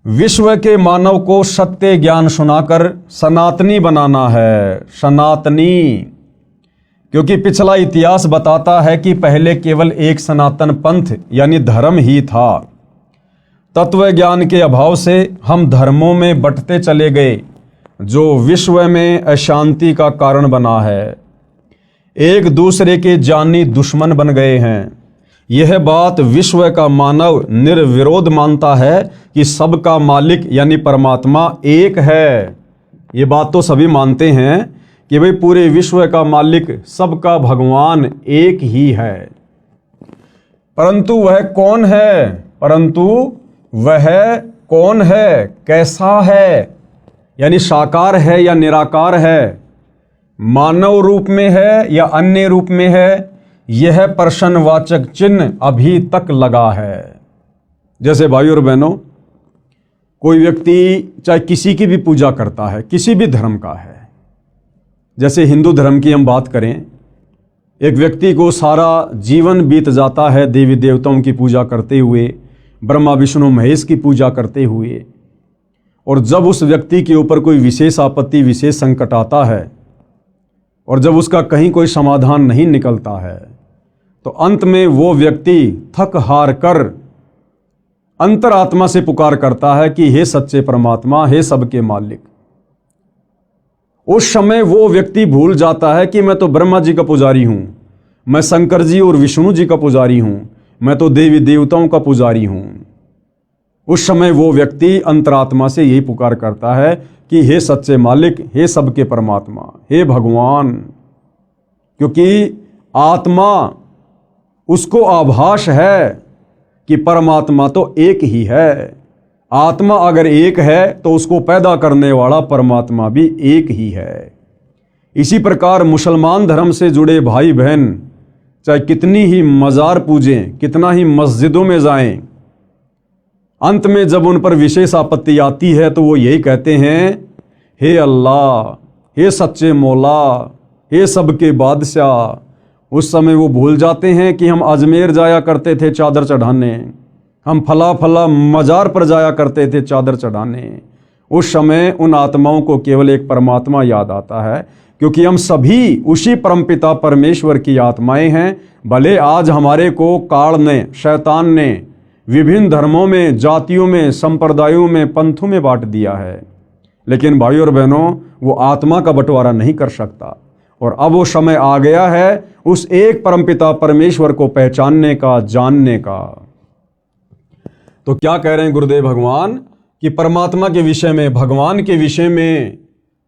विश्व के मानव को सत्य ज्ञान सुनाकर सनातनी बनाना है, सनातनी। क्योंकि पिछला इतिहास बताता है कि पहले केवल एक सनातन पंथ यानी धर्म ही था। तत्व ज्ञान के अभाव से हम धर्मों में बंटते चले गए, जो विश्व में अशांति का कारण बना है। एक दूसरे के जानी दुश्मन बन गए हैं। यह बात विश्व का मानव निर्विरोध मानता है कि सबका मालिक यानी परमात्मा एक है। ये बात तो सभी मानते हैं कि भाई पूरे विश्व का मालिक सबका भगवान एक ही है। परंतु वह कौन है, कैसा है, यानी साकार है या निराकार है, मानव रूप में है या अन्य रूप में है, यह प्रश्नवाचक चिन्ह अभी तक लगा है। जैसे भाइयों और बहनों, कोई व्यक्ति चाहे किसी की भी पूजा करता है, किसी भी धर्म का है, जैसे हिंदू धर्म की हम बात करें, एक व्यक्ति को सारा जीवन बीत जाता है देवी देवताओं की पूजा करते हुए, ब्रह्मा विष्णु महेश की पूजा करते हुए, और जब उस व्यक्ति के ऊपर कोई विशेष आपत्ति, विशेष संकट आता है और जब उसका कहीं कोई समाधान नहीं निकलता है, तो अंत में वो व्यक्ति थक हार कर अंतरात्मा से पुकार करता है कि हे सच्चे परमात्मा, हे सबके मालिक। उस समय वो व्यक्ति भूल जाता है कि मैं तो ब्रह्मा जी का पुजारी हूं, मैं शंकर जी और विष्णु जी का पुजारी हूं, मैं तो देवी देवताओं का पुजारी हूं। उस समय वो व्यक्ति अंतरात्मा से यही पुकार करता है कि हे सच्चे मालिक, हे सबके परमात्मा, हे भगवान। क्योंकि आत्मा उसको आभास है कि परमात्मा तो एक ही है। आत्मा अगर एक है तो उसको पैदा करने वाला परमात्मा भी एक ही है। इसी प्रकार मुसलमान धर्म से जुड़े भाई बहन चाहे कितनी ही मज़ार पूजें, कितना ही मस्जिदों में जाएं, अंत में जब उन पर विशेष आपत्ति आती है तो वो यही कहते हैं, हे अल्लाह, हे सच्चे मौला, हे सबके बादशाह। उस समय वो भूल जाते हैं कि हम अजमेर जाया करते थे चादर चढ़ाने, हम फला फला मज़ार पर जाया करते थे चादर चढ़ाने। उस समय उन आत्माओं को केवल एक परमात्मा याद आता है, क्योंकि हम सभी उसी परमपिता परमेश्वर की आत्माएं हैं। भले आज हमारे को काल ने, शैतान ने विभिन्न धर्मों में, जातियों में, संप्रदायों में, पंथों में बांट दिया है, लेकिन भाइयों और बहनों, वो आत्मा का बंटवारा नहीं कर सकता। और अब वो समय आ गया है उस एक परमपिता परमेश्वर को पहचानने का, जानने का। तो क्या कह रहे हैं गुरुदेव भगवान कि परमात्मा के विषय में, भगवान के विषय में,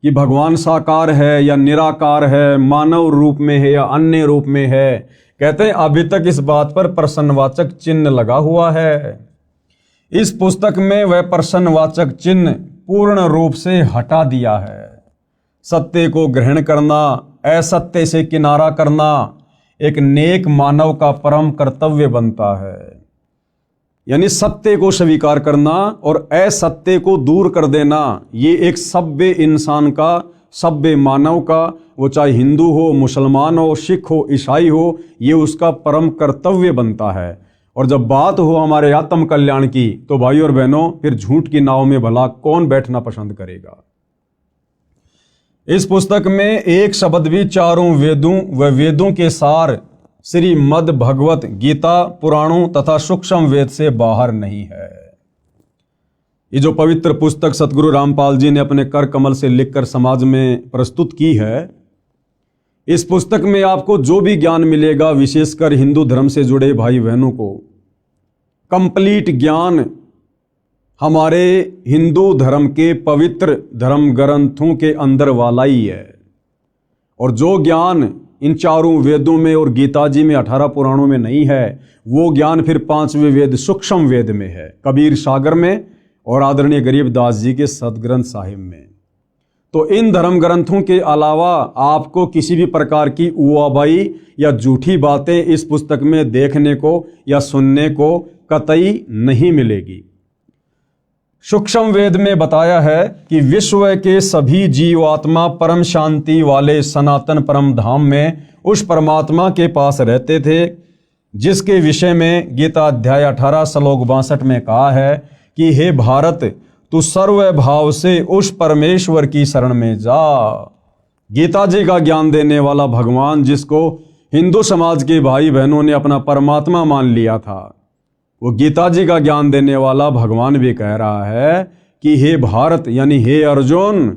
कि भगवान साकार है या निराकार है, मानव रूप में है या अन्य रूप में है। कहते हैं अभी तक इस बात पर प्रश्नवाचक चिन्ह लगा हुआ है। इस पुस्तक में वह प्रश्नवाचक चिन्ह पूर्ण रूप से हटा दिया है। सत्य को ग्रहण करना, असत्य से किनारा करना एक नेक मानव का परम कर्तव्य बनता है। यानी सत्य को स्वीकार करना और असत्य को दूर कर देना, ये एक सभ्य इंसान का, सभ्य मानव का, वो चाहे हिंदू हो, मुसलमान हो, सिख हो, ईसाई हो, ये उसका परम कर्तव्य बनता है। और जब बात हो हमारे आत्म कल्याण की, तो भाइयों और बहनों, फिर झूठ की नाव में भला कौन बैठना पसंद करेगा। इस पुस्तक में एक शब्द भी चारों वेदों व वेदों के सार श्रीमद् भगवत गीता, पुराणों तथा सूक्ष्म वेद से बाहर नहीं है। ये जो पवित्र पुस्तक सतगुरु रामपाल जी ने अपने कर कमल से लिखकर समाज में प्रस्तुत की है, इस पुस्तक में आपको जो भी ज्ञान मिलेगा, विशेषकर हिंदू धर्म से जुड़े भाई बहनों को कंप्लीट ज्ञान हमारे हिंदू धर्म के पवित्र धर्म ग्रंथों के अंदर वाला ही है। और जो ज्ञान इन चारों वेदों में और गीता जी में 18 पुराणों में नहीं है, वो ज्ञान फिर 5वें वेद सूक्ष्म वेद में है, कबीर सागर में और आदरणीय गरीबदास जी के सदग्रंथ साहिब में। तो इन धर्म ग्रंथों के अलावा आपको किसी भी प्रकार की उवाबाई या झूठी बातें इस पुस्तक में देखने को या सुनने को कतई नहीं मिलेगी। सूक्ष्म वेद में बताया है कि विश्व के सभी जीवात्मा परम शांति वाले सनातन परम धाम में उस परमात्मा के पास रहते थे, जिसके विषय में गीता अध्याय 18 श्लोक 62 में कहा है कि हे भारत, तू सर्व भाव से उस परमेश्वर की शरण में जा। गीता जी का ज्ञान देने वाला भगवान, जिसको हिंदू समाज के भाई बहनों ने अपना परमात्मा मान लिया था, वो गीता जी का ज्ञान देने वाला भगवान भी कह रहा है कि हे भारत, यानी हे अर्जुन,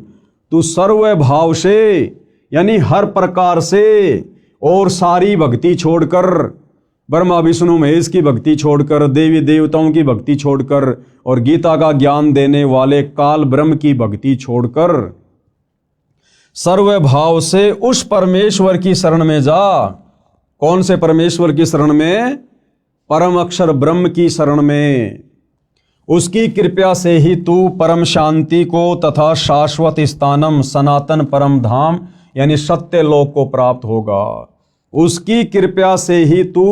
तू सर्व भाव से, यानी हर प्रकार से, और सारी भक्ति छोड़कर, ब्रह्मा विष्णु महेश की भक्ति छोड़कर, देवी देवताओं की भक्ति छोड़कर, और गीता का ज्ञान देने वाले काल ब्रह्म की भक्ति छोड़कर सर्व भाव से उस परमेश्वर की शरण में जा। कौन से परमेश्वर की शरण में? परम अक्षर ब्रह्म की शरण में। उसकी कृपया से ही तू परम शांति को तथा शाश्वत स्थानम सनातन परम धाम यानी सत्य लोक को प्राप्त होगा। उसकी कृपया से ही तू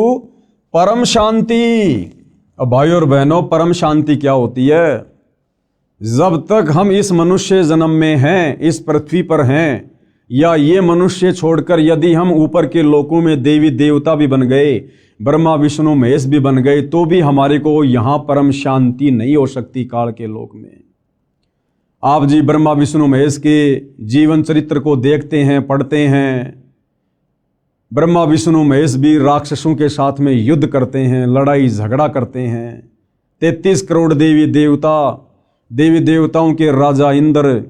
परम शांति। अब भाइयों और बहनों, परम शांति क्या होती है? जब तक हम इस मनुष्य जन्म में हैं, इस पृथ्वी पर हैं, या ये मनुष्य छोड़कर यदि हम ऊपर के लोकों में देवी देवता भी बन गए, ब्रह्मा विष्णु महेश भी बन गए, तो भी हमारे को यहाँ परम शांति नहीं हो सकती काल के लोक में। आप जी ब्रह्मा विष्णु महेश के जीवन चरित्र को देखते हैं, पढ़ते हैं। ब्रह्मा विष्णु महेश भी राक्षसों के साथ में युद्ध करते हैं, लड़ाई झगड़ा करते हैं। 33 करोड़ देवी देवताओं के राजा इंद्र,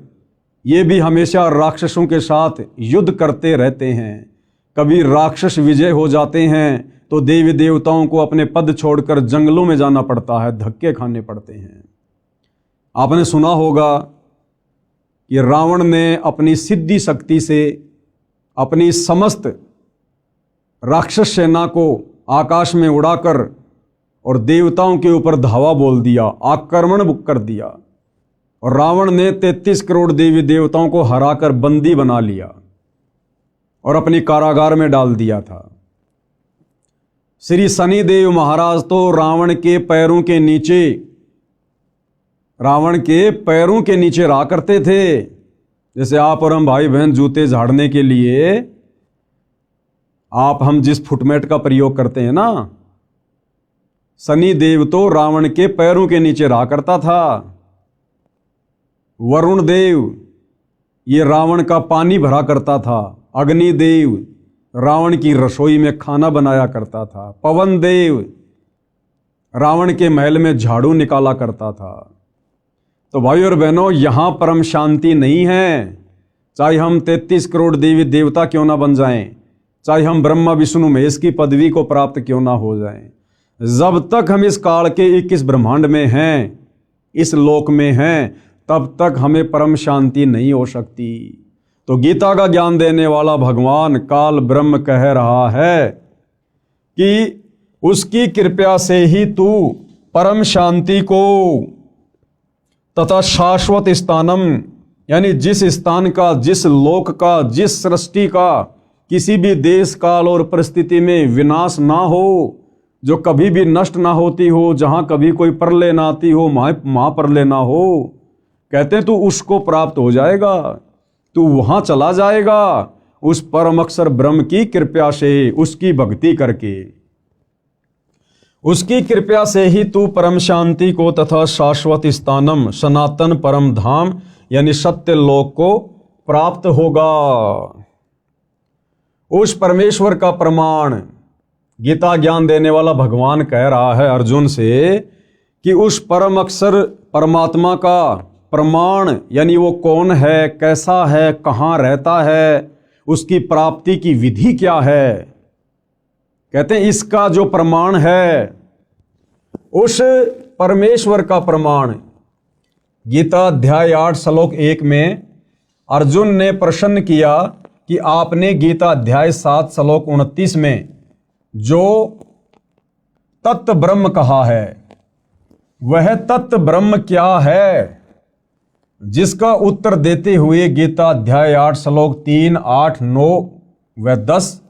ये भी हमेशा राक्षसों के साथ युद्ध करते रहते हैं। कभी राक्षस विजय हो जाते हैं तो देवी देवताओं को अपने पद छोड़कर जंगलों में जाना पड़ता है, धक्के खाने पड़ते हैं। आपने सुना होगा कि रावण ने अपनी सिद्धि शक्ति से अपनी समस्त राक्षस सेना को आकाश में उड़ाकर और देवताओं के ऊपर धावा बोल दिया, आक्रमण कर दिया, और रावण ने 33 करोड़ देवी देवताओं को हराकर बंदी बना लिया और अपनी कारागार में डाल दिया था। श्री शनिदेव महाराज तो रावण के पैरों के नीचे रहा करते थे। जैसे आप और हम भाई बहन जूते झाड़ने के लिए हम जिस फुटमेट का प्रयोग करते हैं ना, शनिदेव तो रावण के पैरों के नीचे रहा करता था। वरुण देव ये रावण का पानी भरा करता था। अग्निदेव रावण की रसोई में खाना बनाया करता था। पवन देव रावण के महल में झाड़ू निकाला करता था। तो भाई और बहनों, यहां परम शांति नहीं है। चाहे हम 33 करोड़ देवी देवता क्यों ना बन जाएं, चाहे हम ब्रह्मा विष्णु महेश की पदवी को प्राप्त क्यों ना हो जाएं, जब तक हम इस काल के 21 ब्रह्मांड में हैं, इस लोक में हैं, तब तक हमें परम शांति नहीं हो सकती। तो गीता का ज्ञान देने वाला भगवान काल ब्रह्म कह रहा है कि उसकी कृपा से ही तू परम शांति को तथा शाश्वत स्थानम, यानी जिस स्थान का, जिस लोक का, जिस सृष्टि का किसी भी देश काल और परिस्थिति में विनाश ना हो, जो कभी भी नष्ट ना होती हो, जहां कभी कोई प्रलय ना आती हो, महाप्रलय ना हो, कहते हैं तू उसको प्राप्त हो जाएगा, तू वहां चला जाएगा उस परम अक्षर ब्रह्म की कृपा से, उसकी भक्ति करके। उसकी कृपा से ही तू परम शांति को तथा शाश्वत स्थानम, सनातन परम धाम यानी सत्य लोक को प्राप्त होगा। उस परमेश्वर का प्रमाण गीता ज्ञान देने वाला भगवान कह रहा है अर्जुन से कि उस परम अक्षर परमात्मा का प्रमाण, यानी वो कौन है, कैसा है, कहाँ रहता है, उसकी प्राप्ति की विधि क्या है। कहते हैं इसका जो प्रमाण है, उस परमेश्वर का प्रमाण, गीता अध्याय 8 श्लोक 1 में अर्जुन ने प्रश्न किया कि आपने गीता अध्याय 7 श्लोक 29 में जो तत्व ब्रह्म कहा है, वह तत्व ब्रह्म क्या है, जिसका उत्तर देते हुए गीता अध्याय 8 श्लोक 3, 8, 9 व 10,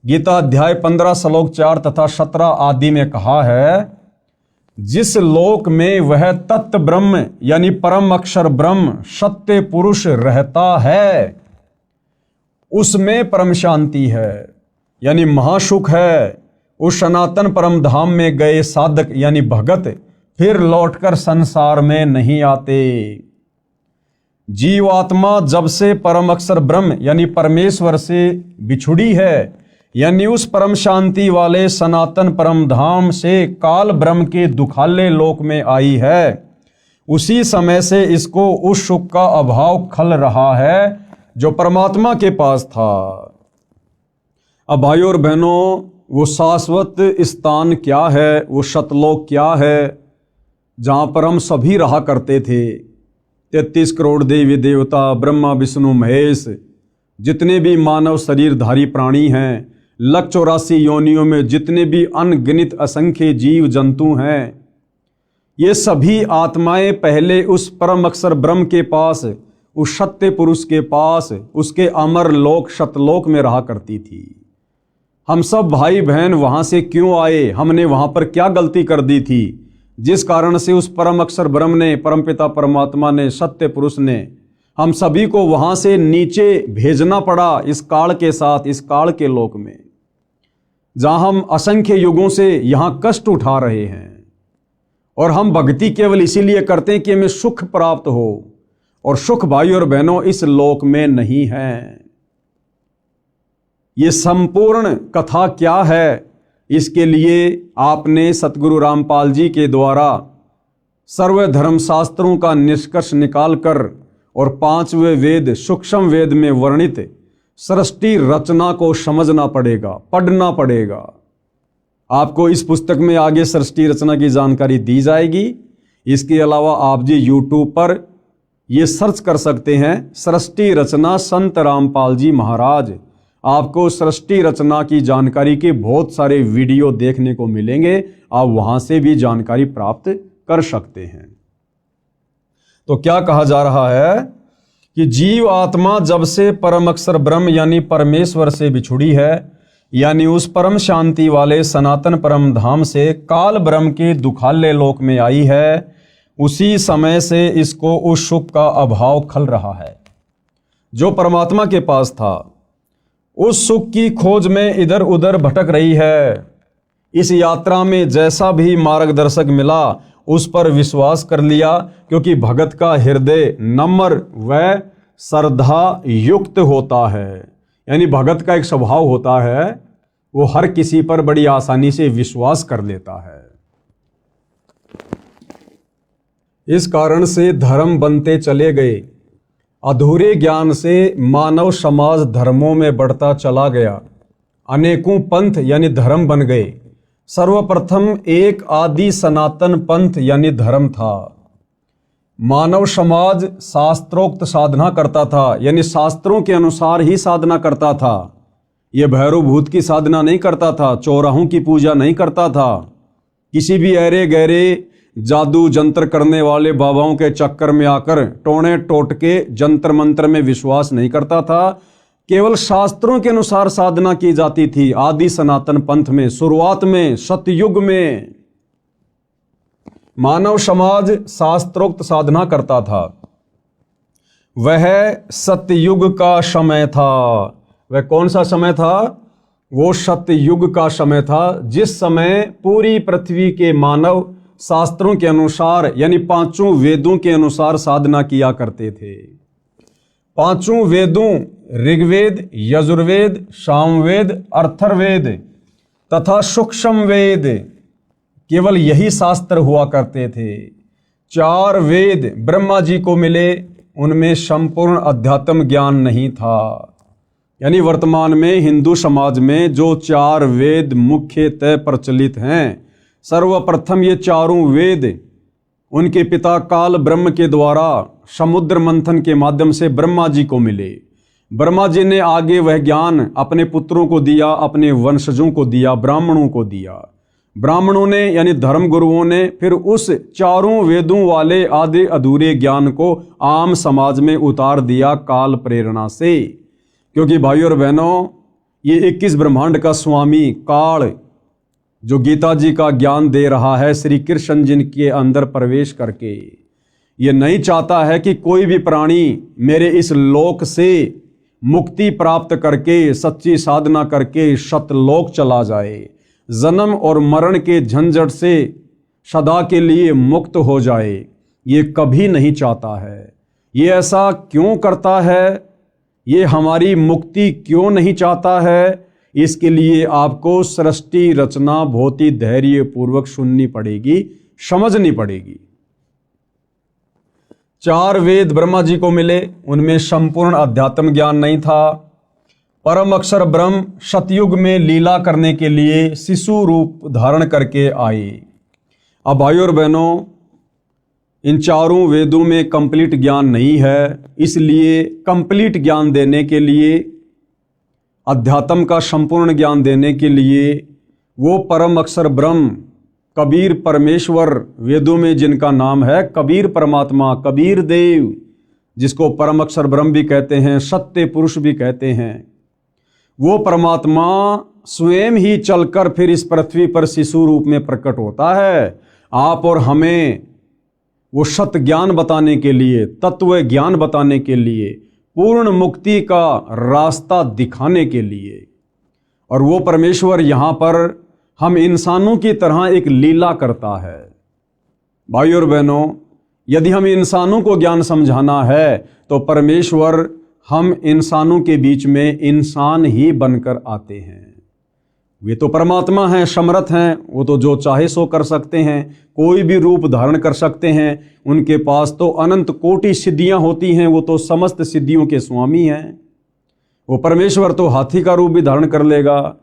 गीता अध्याय 15 श्लोक 4 तथा 17 आदि में कहा है, जिस लोक में वह तत्व ब्रह्म यानी परम अक्षर ब्रह्म सत्य पुरुष रहता है, उसमें परम शांति है, यानी महासुख है। उस सनातन परम धाम में गए साधक यानी भगत फिर लौटकर संसार में नहीं आते। जीवात्मा जब से परम अक्षर ब्रह्म यानी परमेश्वर से बिछुड़ी है, यानी उस परम शांति वाले सनातन परम धाम से काल ब्रह्म के दुखाले लोक में आई है, उसी समय से इसको उस सुख का अभाव खल रहा है जो परमात्मा के पास था। अब भाइयों और बहनों, वो शाश्वत स्थान क्या है, वो सतलोक क्या है, जहाँ पर हम सभी रहा करते थे। 33 करोड़ देवी देवता, ब्रह्मा विष्णु महेश, जितने भी मानव शरीरधारी प्राणी हैं, 184 योनियों में जितने भी अनगिनत असंख्य जीव जंतु हैं, ये सभी आत्माएं पहले उस परम अक्षर ब्रह्म के पास, उस सत्य पुरुष के पास, उसके अमर लोक सतलोक में रहा करती थी। हम सब भाई बहन वहां से क्यों आए, हमने वहां पर क्या गलती कर दी थी, जिस कारण से उस परम अक्षर ब्रह्म ने, परमपिता परमात्मा ने, सत्य पुरुष ने हम सभी को वहां से नीचे भेजना पड़ा इस काल के साथ, इस काल के लोक में, जहां हम असंख्य युगों से यहां कष्ट उठा रहे हैं। और हम भक्ति केवल इसीलिए करते हैं कि हमें सुख प्राप्त हो, और सुख भाई और बहनों इस लोक में नहीं है। ये संपूर्ण कथा क्या है, इसके लिए आपने सतगुरु रामपाल जी के द्वारा सर्व धर्म शास्त्रों का निष्कर्ष निकालकर और 5वें वेद सूक्ष्म वेद में वर्णित सृष्टि रचना को समझना पड़ेगा, पढ़ना पड़ेगा। आपको इस पुस्तक में आगे सृष्टि रचना की जानकारी दी जाएगी। इसके अलावा आप जी YouTube पर ये सर्च कर सकते हैं, सृष्टि रचना संत रामपाल जी महाराज। आपको सृष्टि रचना की जानकारी के बहुत सारे वीडियो देखने को मिलेंगे, आप वहां से भी जानकारी प्राप्त कर सकते हैं। तो क्या कहा जा रहा है कि जीव आत्मा जब से परम अक्षर ब्रह्म यानी परमेश्वर से बिछुड़ी है, यानी उस परम शांति वाले सनातन परम धाम से काल ब्रह्म के दुखाले लोक में आई है, उसी समय से इसको उस सुख का अभाव खल रहा है जो परमात्मा के पास था। उस सुख की खोज में इधर उधर भटक रही है। इस यात्रा में जैसा भी मार्गदर्शक मिला उस पर विश्वास कर लिया, क्योंकि भगत का हृदय नम्र व श्रद्धा युक्त होता है। यानी भगत का एक स्वभाव होता है, वो हर किसी पर बड़ी आसानी से विश्वास कर लेता है। इस कारण से धर्म बनते चले गए। अधूरे ज्ञान से मानव समाज धर्मों में बढ़ता चला गया। अनेकों पंथ यानी धर्म बन गए। सर्वप्रथम एक आदि सनातन पंथ यानी धर्म था। मानव समाज शास्त्रोक्त साधना करता था, यानी शास्त्रों के अनुसार ही साधना करता था। यह भैरव भूत की साधना नहीं करता था, चौराहों की पूजा नहीं करता था, किसी भी ऐरे गहरे जादू जंत्र करने वाले बाबाओं के चक्कर में आकर टोने टोटके जंत्र मंत्र में विश्वास नहीं करता था। केवल शास्त्रों के अनुसार साधना की जाती थी। आदि सनातन पंथ में शुरुआत में सतयुग में मानव समाज शास्त्रोक्त साधना करता था। वह सतयुग का समय था। वह कौन सा समय था? वो सतयुग का समय था, जिस समय पूरी पृथ्वी के मानव शास्त्रों के अनुसार यानी पांचों वेदों के अनुसार साधना किया करते थे। पांचों वेदों ऋग्वेद, यजुर्वेद, सामवेद, अथर्ववेद तथा सूक्ष्म वेद, केवल यही शास्त्र हुआ करते थे। 4 वेद ब्रह्मा जी को मिले, उनमें संपूर्ण अध्यात्म ज्ञान नहीं था। यानी वर्तमान में हिंदू समाज में जो 4 वेद मुख्यतः प्रचलित हैं, सर्वप्रथम ये चारों वेद उनके पिता काल ब्रह्म के द्वारा समुद्र मंथन के माध्यम से ब्रह्मा जी को मिले। ब्रह्मा जी ने आगे वह ज्ञान अपने पुत्रों को दिया, अपने वंशजों को दिया, ब्राह्मणों को दिया। ब्राह्मणों ने यानी धर्म गुरुओं ने फिर उस चारों वेदों वाले आधे अधूरे ज्ञान को आम समाज में उतार दिया काल प्रेरणा से। क्योंकि भाइयों और बहनों, ये 21 ब्रह्मांड का स्वामी काल जो गीता जी का ज्ञान दे रहा है श्री कृष्ण जी के अंदर प्रवेश करके, ये नहीं चाहता है कि कोई भी प्राणी मेरे इस लोक से मुक्ति प्राप्त करके सच्ची साधना करके सतलोक चला जाए, जन्म और मरण के झंझट से सदा के लिए मुक्त हो जाए। ये कभी नहीं चाहता है। ये ऐसा क्यों करता है? ये हमारी मुक्ति क्यों नहीं चाहता है? इसके लिए आपको सृष्टि रचना बहुत ही धैर्य पूर्वक सुननी पड़ेगी, समझनी पड़ेगी। 4 वेद ब्रह्मा जी को मिले, उनमें संपूर्ण अध्यात्म ज्ञान नहीं था। परम अक्षर ब्रह्म सतयुग में लीला करने के लिए शिशु रूप धारण करके आए। अब भाइयों और बहनों, इन चारों वेदों में कंप्लीट ज्ञान नहीं है, इसलिए कंप्लीट ज्ञान देने के लिए, अध्यात्म का संपूर्ण ज्ञान देने के लिए वो परम अक्षर ब्रह्म कबीर परमेश्वर, वेदों में जिनका नाम है कबीर परमात्मा, कबीर देव, जिसको परम अक्षर ब्रह्म भी कहते हैं, सत्य पुरुष भी कहते हैं, वो परमात्मा स्वयं ही चलकर फिर इस पृथ्वी पर शिशु रूप में प्रकट होता है। आप और हमें वो सत्य ज्ञान बताने के लिए, तत्व ज्ञान बताने के लिए, पूर्ण मुक्ति का रास्ता दिखाने के लिए। और वो परमेश्वर यहाँ पर हम इंसानों की तरह एक लीला करता है। भाइयों और बहनों, यदि हम इंसानों को ज्ञान समझाना है तो परमेश्वर हम इंसानों के बीच में इंसान ही बनकर आते हैं। वे तो परमात्मा हैं, समर्थ हैं, वो तो जो चाहे सो कर सकते हैं, कोई भी रूप धारण कर सकते हैं। उनके पास तो अनंत कोटि सिद्धियां होती हैं, वो तो समस्त सिद्धियों के स्वामी हैं। वो परमेश्वर तो हाथी का रूप भी धारण कर लेगा,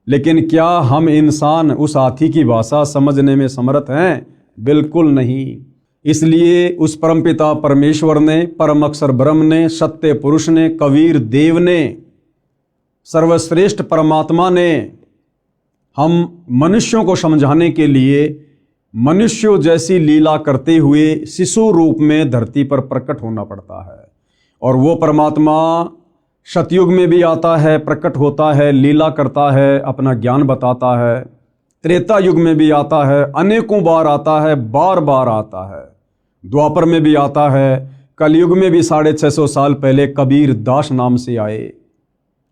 लेकिन क्या हम इंसान उस हाथी की भाषा समझने में समर्थ हैं? बिल्कुल नहीं। इसलिए उस परमपिता परमेश्वर ने, परम अक्षर ब्रह्म ने, सत्य पुरुष ने, कबीर देव ने, सर्वश्रेष्ठ परमात्मा ने हम मनुष्यों को समझाने के लिए मनुष्यों जैसी लीला करते हुए शिशु रूप में धरती पर प्रकट होना पड़ता है। और वो परमात्मा सतयुग में भी आता है, प्रकट होता है, लीला करता है, अपना ज्ञान बताता है। त्रेता युग में भी आता है, अनेकों बार आता है, बार बार आता है। द्वापर में भी आता है, कलयुग में भी 650 साल पहले कबीर दास नाम से आए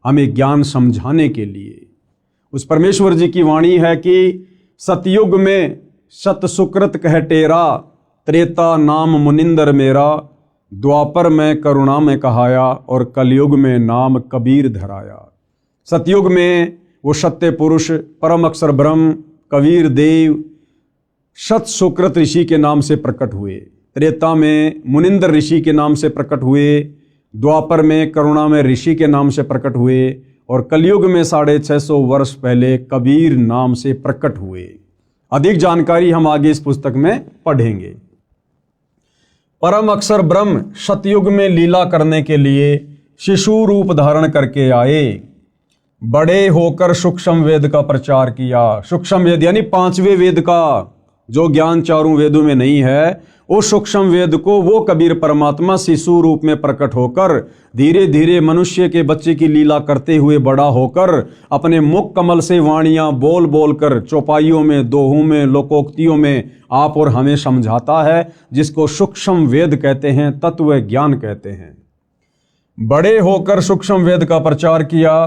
हमें ज्ञान समझाने के लिए। उस परमेश्वर जी की वाणी है कि सतयुग में सत सुकृत कह टेरा, त्रेता नाम मुनिंदर मेरा, द्वापर में करुणा में कहाया और कलयुग में नाम कबीर धराया। सतयुग में वो सत्य पुरुष परम अक्षर ब्रह्म कबीर देव सत सुकृत ऋषि के नाम से प्रकट हुए, त्रेता में मुनिंदर ऋषि के नाम से प्रकट हुए, द्वापर में करुणा में ऋषि के नाम से प्रकट हुए और कलयुग में 650 वर्ष पहले कबीर नाम से प्रकट हुए। अधिक जानकारी हम आगे इस पुस्तक में पढ़ेंगे। परम अक्षर ब्रह्म सतयुग में लीला करने के लिए शिशु रूप धारण करके आए, बड़े होकर सूक्ष्म वेद का प्रचार किया। सूक्ष्म वेद यानी 5वें वेद का जो ज्ञान चारों वेदों में नहीं है, उस सूक्ष्म वेद को वो कबीर परमात्मा शिशु रूप में प्रकट होकर धीरे धीरे मनुष्य के बच्चे की लीला करते हुए बड़ा होकर अपने मुख कमल से वाणियां बोल बोल कर चौपाइयों में, दोहों में, लोकोक्तियों में आप और हमें समझाता है, जिसको सूक्ष्म वेद कहते हैं, तत्व ज्ञान कहते हैं। बड़े होकर सूक्ष्म वेद का प्रचार किया।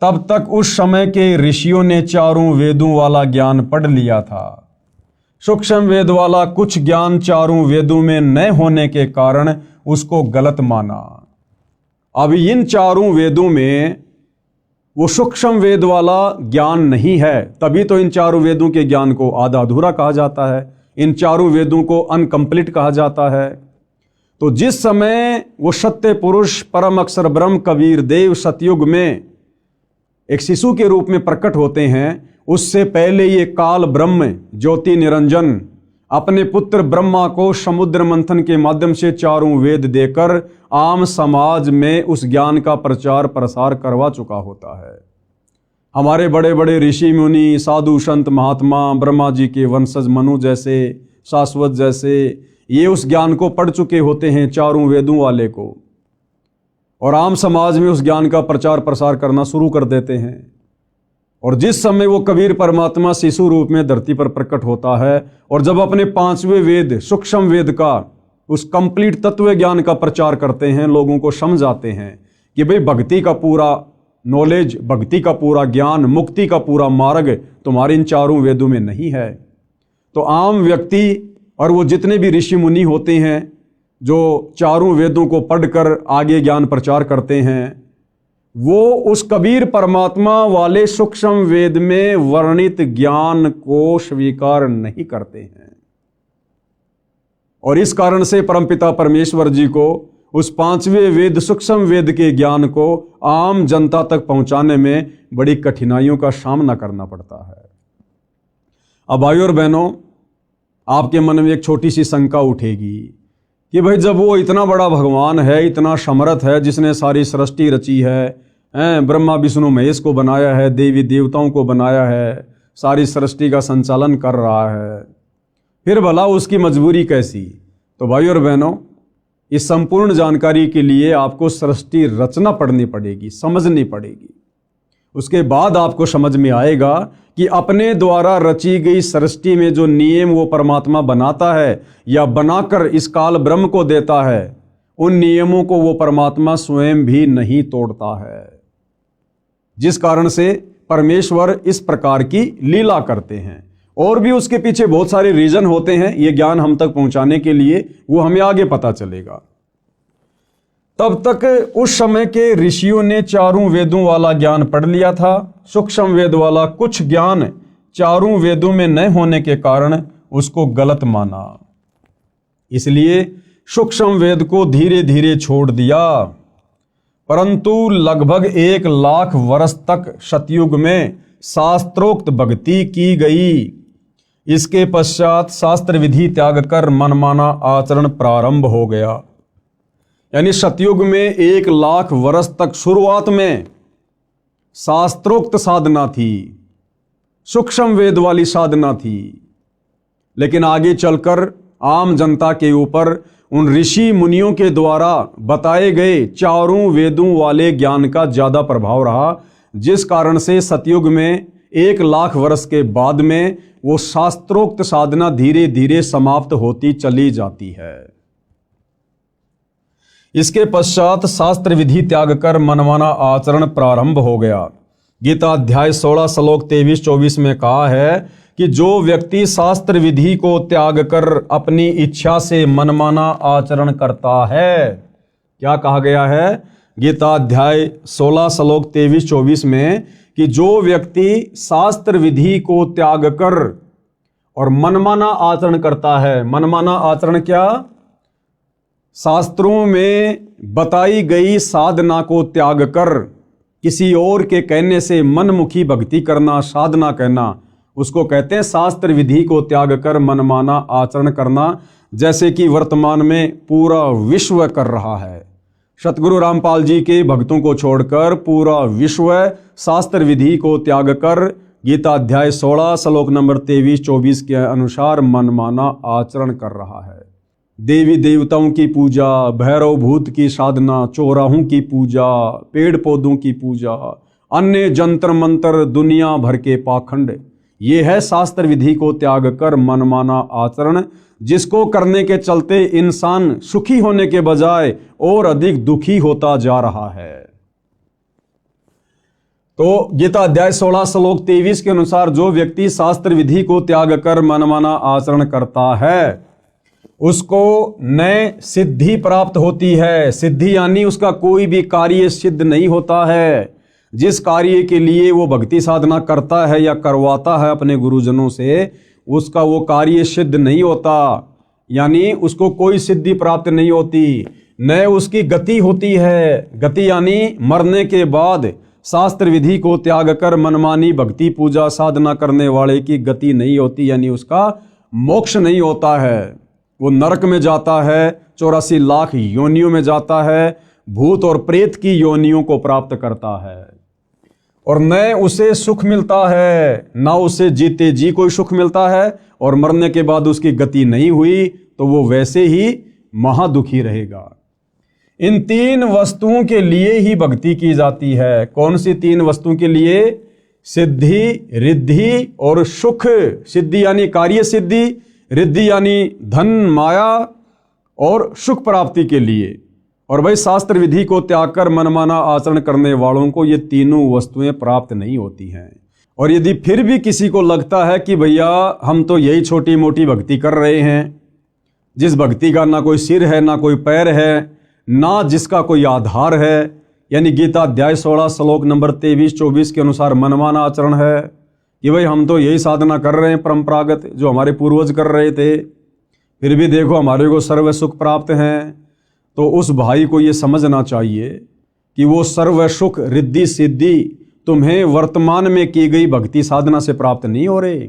तब तक उस समय के ऋषियों ने चारों वेदों वाला ज्ञान पढ़ लिया था। सूक्ष्म वेद वाला कुछ ज्ञान चारों वेदों में न होने के कारण उसको गलत माना। अब इन चारों वेदों में वो सूक्ष्म वेद वाला ज्ञान नहीं है, तभी तो इन चारों वेदों के ज्ञान को आधा अधूरा कहा जाता है, इन चारों वेदों को अनकंप्लीट कहा जाता है। तो जिस समय वो सत्य पुरुष परम अक्षर ब्रह्म कबीर देव सतयुग में एक शिशु के रूप में प्रकट होते हैं, उससे पहले ये काल ब्रह्म ज्योति निरंजन अपने पुत्र ब्रह्मा को समुद्र मंथन के माध्यम से चारों वेद देकर आम समाज में उस ज्ञान का प्रचार प्रसार करवा चुका होता है। हमारे बड़े बड़े ऋषि मुनि, साधु संत महात्मा, ब्रह्मा जी के वंशज मनु जैसे, शाश्वत जैसे, ये उस ज्ञान को पढ़ चुके होते हैं, चारों वेदों वाले को, और आम समाज में उस ज्ञान का प्रचार प्रसार करना शुरू कर देते हैं। और जिस समय वो कबीर परमात्मा शिशु रूप में धरती पर प्रकट होता है और जब अपने 5वें वेद सूक्ष्म वेद का उस कंप्लीट तत्व ज्ञान का प्रचार करते हैं, लोगों को समझाते हैं कि भाई भक्ति का पूरा नॉलेज, भक्ति का पूरा ज्ञान, मुक्ति का पूरा मार्ग तुम्हारे इन चारों वेदों में नहीं है। तो आम व्यक्ति और वो जितने भी ऋषि मुनि होते हैं जो चारों वेदों को पढ़कर आगे ज्ञान प्रचार करते हैं, वो उस कबीर परमात्मा वाले सूक्ष्म वेद में वर्णित ज्ञान को स्वीकार नहीं करते हैं। और इस कारण से परमपिता परमेश्वर जी को उस 5वें वेद सूक्ष्म वेद के ज्ञान को आम जनता तक पहुंचाने में बड़ी कठिनाइयों का सामना करना पड़ता है। अब भाइयों और बहनों, आपके मन में एक छोटी सी शंका उठेगी कि भाई जब वो इतना बड़ा भगवान है, इतना समर्थ है, जिसने सारी सृष्टि रची है, ब्रह्मा विष्णु महेश को बनाया है, देवी देवताओं को बनाया है, सारी सृष्टि का संचालन कर रहा है, फिर भला उसकी मजबूरी कैसी? तो भाइयों और बहनों, इस संपूर्ण जानकारी के लिए आपको सृष्टि रचना पढ़नी पड़ेगी, समझनी पड़ेगी। उसके बाद आपको समझ में आएगा कि अपने द्वारा रची गई सृष्टि में जो नियम वो परमात्मा बनाता है या बनाकर इस काल ब्रह्म को देता है, उन नियमों को वो परमात्मा स्वयं भी नहीं तोड़ता है, जिस कारण से परमेश्वर इस प्रकार की लीला करते हैं। और भी उसके पीछे बहुत सारे रीजन होते हैं, ये ज्ञान हम तक पहुंचाने के लिए, वो हमें आगे पता चलेगा। तब तक उस समय के ऋषियों ने चारों वेदों वाला ज्ञान पढ़ लिया था। सूक्ष्म वेद वाला कुछ ज्ञान चारों वेदों में न होने के कारण उसको गलत माना, इसलिए सूक्ष्म वेद को धीरे धीरे छोड़ दिया। परंतु लगभग 1 लाख वर्ष तक सतयुग में शास्त्रोक्त भक्ति की गई। इसके पश्चात शास्त्र विधि त्याग कर मनमाना आचरण प्रारंभ हो गया। यानी सतयुग में 1 लाख वर्ष तक शुरुआत में शास्त्रोक्त साधना थी, सूक्ष्म वेद वाली साधना थी, लेकिन आगे चलकर आम जनता के ऊपर उन ऋषि मुनियों के द्वारा बताए गए चारों वेदों वाले ज्ञान का ज्यादा प्रभाव रहा, जिस कारण से सतयुग में 1 लाख वर्ष के बाद में वो शास्त्रोक्त साधना धीरे धीरे समाप्त होती चली जाती है। इसके पश्चात शास्त्र विधि त्याग कर मनमाना आचरण प्रारंभ हो गया। गीता अध्याय 16 श्लोक 23-24 में कहा है कि जो व्यक्ति शास्त्र विधि को त्याग कर अपनी इच्छा से मनमाना आचरण करता है, क्या कहा गया है गीता अध्याय 16 श्लोक 23-24 में, कि जो व्यक्ति शास्त्र विधि को त्याग कर और मनमाना आचरण करता है। मनमाना आचरण क्या? शास्त्रों में बताई गई साधना को त्याग कर किसी और के कहने से मनमुखी भक्ति करना, साधना कहना, उसको कहते हैं शास्त्र विधि को त्याग कर मनमाना आचरण करना, जैसे कि वर्तमान में पूरा विश्व कर रहा है। सतगुरु रामपाल जी के भक्तों को छोड़कर पूरा विश्व शास्त्र विधि को त्याग कर गीता अध्याय 16 श्लोक नंबर 23-24 के अनुसार मनमाना आचरण कर रहा है। देवी देवताओं की पूजा, भैरव भूत की साधना, चौराहों की पूजा, पेड़ पौधों की पूजा, अन्य जंतर मंत्र, दुनिया भर के पाखंड, ये है शास्त्र विधि को त्याग कर मनमाना आचरण, जिसको करने के चलते इंसान सुखी होने के बजाय और अधिक दुखी होता जा रहा है। तो गीता अध्याय 16 श्लोक 23 के अनुसार जो व्यक्ति शास्त्र विधि को त्याग कर मनमाना आचरण करता है, उसको नए सिद्धि प्राप्त होती है। सिद्धि यानी उसका कोई भी कार्य सिद्ध नहीं होता है। जिस कार्य के लिए वो भक्ति साधना करता है या करवाता है अपने गुरुजनों से, उसका वो कार्य सिद्ध नहीं होता, यानी उसको कोई सिद्धि प्राप्त नहीं होती, न उसकी गति होती है। गति यानी मरने के बाद शास्त्र विधि को त्याग कर मनमानी भक्ति पूजा साधना करने वाले की गति नहीं होती, यानी उसका मोक्ष नहीं होता है। वो नरक में जाता है, 84 लाख योनियों में जाता है, भूत और प्रेत की योनियों को प्राप्त करता है, और न उसे सुख मिलता है, ना उसे जीते जी कोई सुख मिलता है, और मरने के बाद उसकी गति नहीं हुई तो वो वैसे ही महादुखी रहेगा। इन 3 वस्तुओं के लिए ही भक्ति की जाती है। कौन सी 3 वस्तुओं के लिए? सिद्धि, रिद्धि और सुख। सिद्धि यानी कार्य सिद्धि, रिद्धि यानी धन माया और सुख प्राप्ति के लिए। और भाई शास्त्र विधि को त्याग कर मनमाना आचरण करने वालों को ये तीनों वस्तुएं प्राप्त नहीं होती हैं। और यदि फिर भी किसी को लगता है कि भैया हम तो यही छोटी मोटी भक्ति कर रहे हैं, जिस भक्ति का ना कोई सिर है, ना कोई पैर है, ना जिसका कोई आधार है, यानी गीता अध्याय 16 श्लोक नंबर 23-24 के अनुसार मनमाना आचरण है कि भाई हम तो यही साधना कर रहे हैं परंपरागत जो हमारे पूर्वज कर रहे थे, फिर भी देखो हमारे को सर्व सुख प्राप्त हैं, तो उस भाई को ये समझना चाहिए कि वो सर्व सुख रिद्धि सिद्धि तुम्हें वर्तमान में की गई भक्ति साधना से प्राप्त नहीं हो रहे।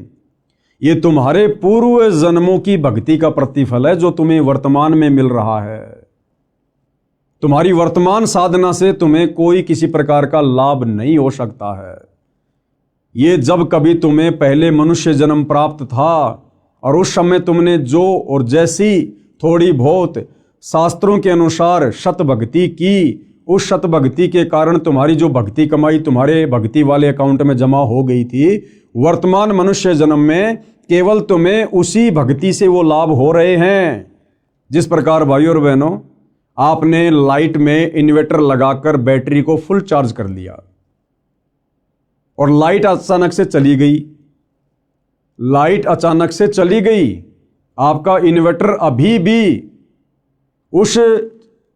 ये तुम्हारे पूर्व जन्मों की भक्ति का प्रतिफल है जो तुम्हें वर्तमान में मिल रहा है। तुम्हारी वर्तमान साधना से तुम्हें कोई किसी प्रकार का लाभ नहीं हो सकता है। ये जब कभी तुम्हें पहले मनुष्य जन्म प्राप्त था और उस समय तुमने जो और जैसी थोड़ी बहुत शास्त्रों के अनुसार सत भक्ति की, उस सत भक्ति के कारण तुम्हारी जो भक्ति कमाई तुम्हारे भक्ति वाले अकाउंट में जमा हो गई थी, वर्तमान मनुष्य जन्म में केवल तुम्हें उसी भक्ति से वो लाभ हो रहे हैं। जिस प्रकार भाइयों और बहनों, आपने लाइट में इन्वर्टर लगाकर बैटरी को फुल चार्ज कर लिया और लाइट अचानक से चली गई, लाइट अचानक से चली गई, आपका इन्वर्टर अभी भी उस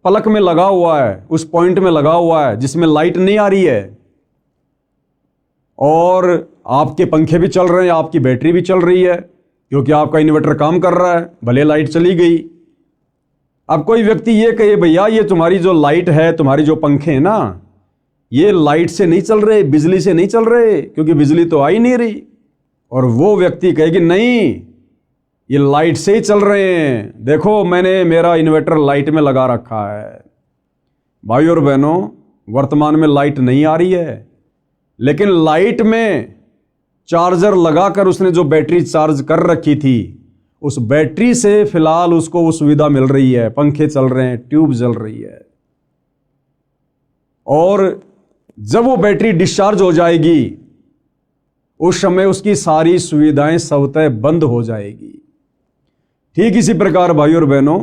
पलक में लगा हुआ है, उस पॉइंट में लगा हुआ है जिसमें लाइट नहीं आ रही है, और आपके पंखे भी चल रहे हैं, आपकी बैटरी भी चल रही है, क्योंकि आपका इन्वर्टर काम कर रहा है, भले लाइट चली गई। अब कोई व्यक्ति ये कहे भैया ये तुम्हारी जो लाइट है, तुम्हारी जो पंखे हैं ना, ये लाइट से नहीं चल रहे, बिजली से नहीं चल रहे, क्योंकि बिजली तो आ ही नहीं रही। और वो व्यक्ति कहेगी नहीं, ये लाइट से ही चल रहे हैं, देखो मैंने मेरा इन्वर्टर लाइट में लगा रखा है। भाइयों और बहनों, वर्तमान में लाइट नहीं आ रही है, लेकिन लाइट में चार्जर लगाकर उसने जो बैटरी चार्ज कर रखी थी, उस बैटरी से फिलहाल उसको वो सुविधा मिल रही है, पंखे चल रहे हैं, ट्यूब जल रही है। और जब वो बैटरी डिस्चार्ज हो जाएगी, उस समय उसकी सारी सुविधाएं स्वतः बंद हो जाएगी। ठीक इसी प्रकार भाइयों और बहनों,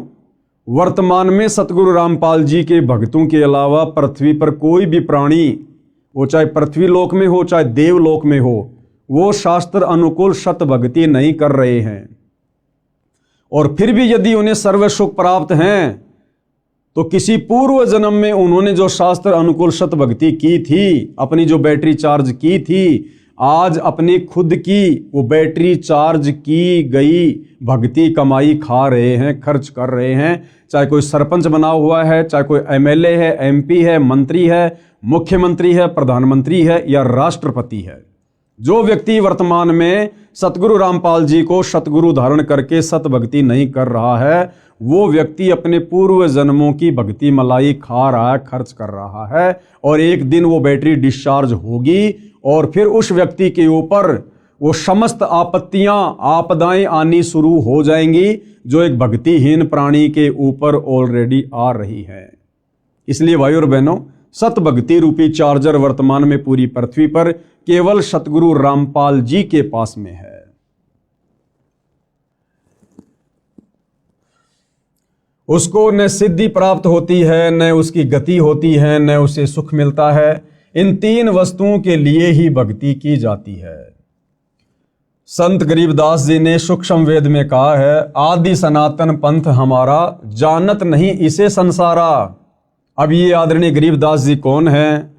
वर्तमान में सतगुरु रामपाल जी के भक्तों के अलावा पृथ्वी पर कोई भी प्राणी, वो चाहे पृथ्वी लोक में हो चाहे देवलोक में हो, वो शास्त्र अनुकूल सत भक्ति नहीं कर रहे हैं। और फिर भी यदि उन्हें सर्व सुख प्राप्त हैं, तो किसी पूर्व जन्म में उन्होंने जो शास्त्र अनुकूल सत भक्ति की थी, अपनी जो बैटरी चार्ज की थी, आज अपनी खुद की वो बैटरी चार्ज की गई भक्ति कमाई खा रहे हैं, खर्च कर रहे हैं। चाहे कोई सरपंच बना हुआ है, चाहे कोई एमएलए है, एमपी है, मंत्री है, मुख्यमंत्री है, प्रधानमंत्री है या राष्ट्रपति है, जो व्यक्ति वर्तमान में सतगुरु रामपाल जी को सतगुरु धारण करके सत भक्ति नहीं कर रहा है, वो व्यक्ति अपने पूर्व जन्मों की भक्ति मलाई खा रहा है, खर्च कर रहा है। और एक दिन वो बैटरी डिस्चार्ज होगी और फिर उस व्यक्ति के ऊपर वो समस्त आपत्तियां, आपदाएं आनी शुरू हो जाएंगी, जो एक भक्तिहीन प्राणी के ऊपर ऑलरेडी आ रही है। इसलिए भाइयों और बहनों, सत भक्ति रूपी चार्जर वर्तमान में पूरी पृथ्वी पर केवल सतगुरु रामपाल जी के पास में है। उसको न सिद्धि प्राप्त होती है, न उसकी गति होती है, न उसे सुख मिलता है। इन तीन वस्तुओं के लिए ही भक्ति की जाती है। संत गरीबदास जी ने सूक्ष्म वेद में कहा है, आदि सनातन पंथ हमारा, जानत नहीं इसे संसारा। अब ये आदरणीय गरीबदास जी कौन है,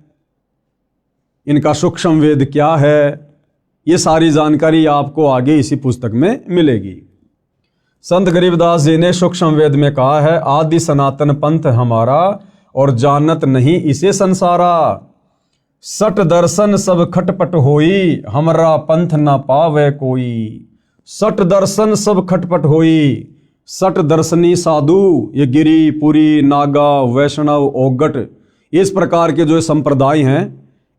इनका सूक्ष्म वेद क्या है, ये सारी जानकारी आपको आगे इसी पुस्तक में मिलेगी। संत गरीबदास जी ने सूक्ष्म वेद में कहा है, आदि सनातन पंथ हमारा और जानत नहीं इसे संसारा। सट दर्शन सब खटपट होई, हमरा पंथ ना पावे कोई। सट दर्शन सब खटपट होई, सट दर्शनी साधु, ये गिरी, पुरी, नागा, वैष्णव, ओगट, इस प्रकार के जो संप्रदाय हैं,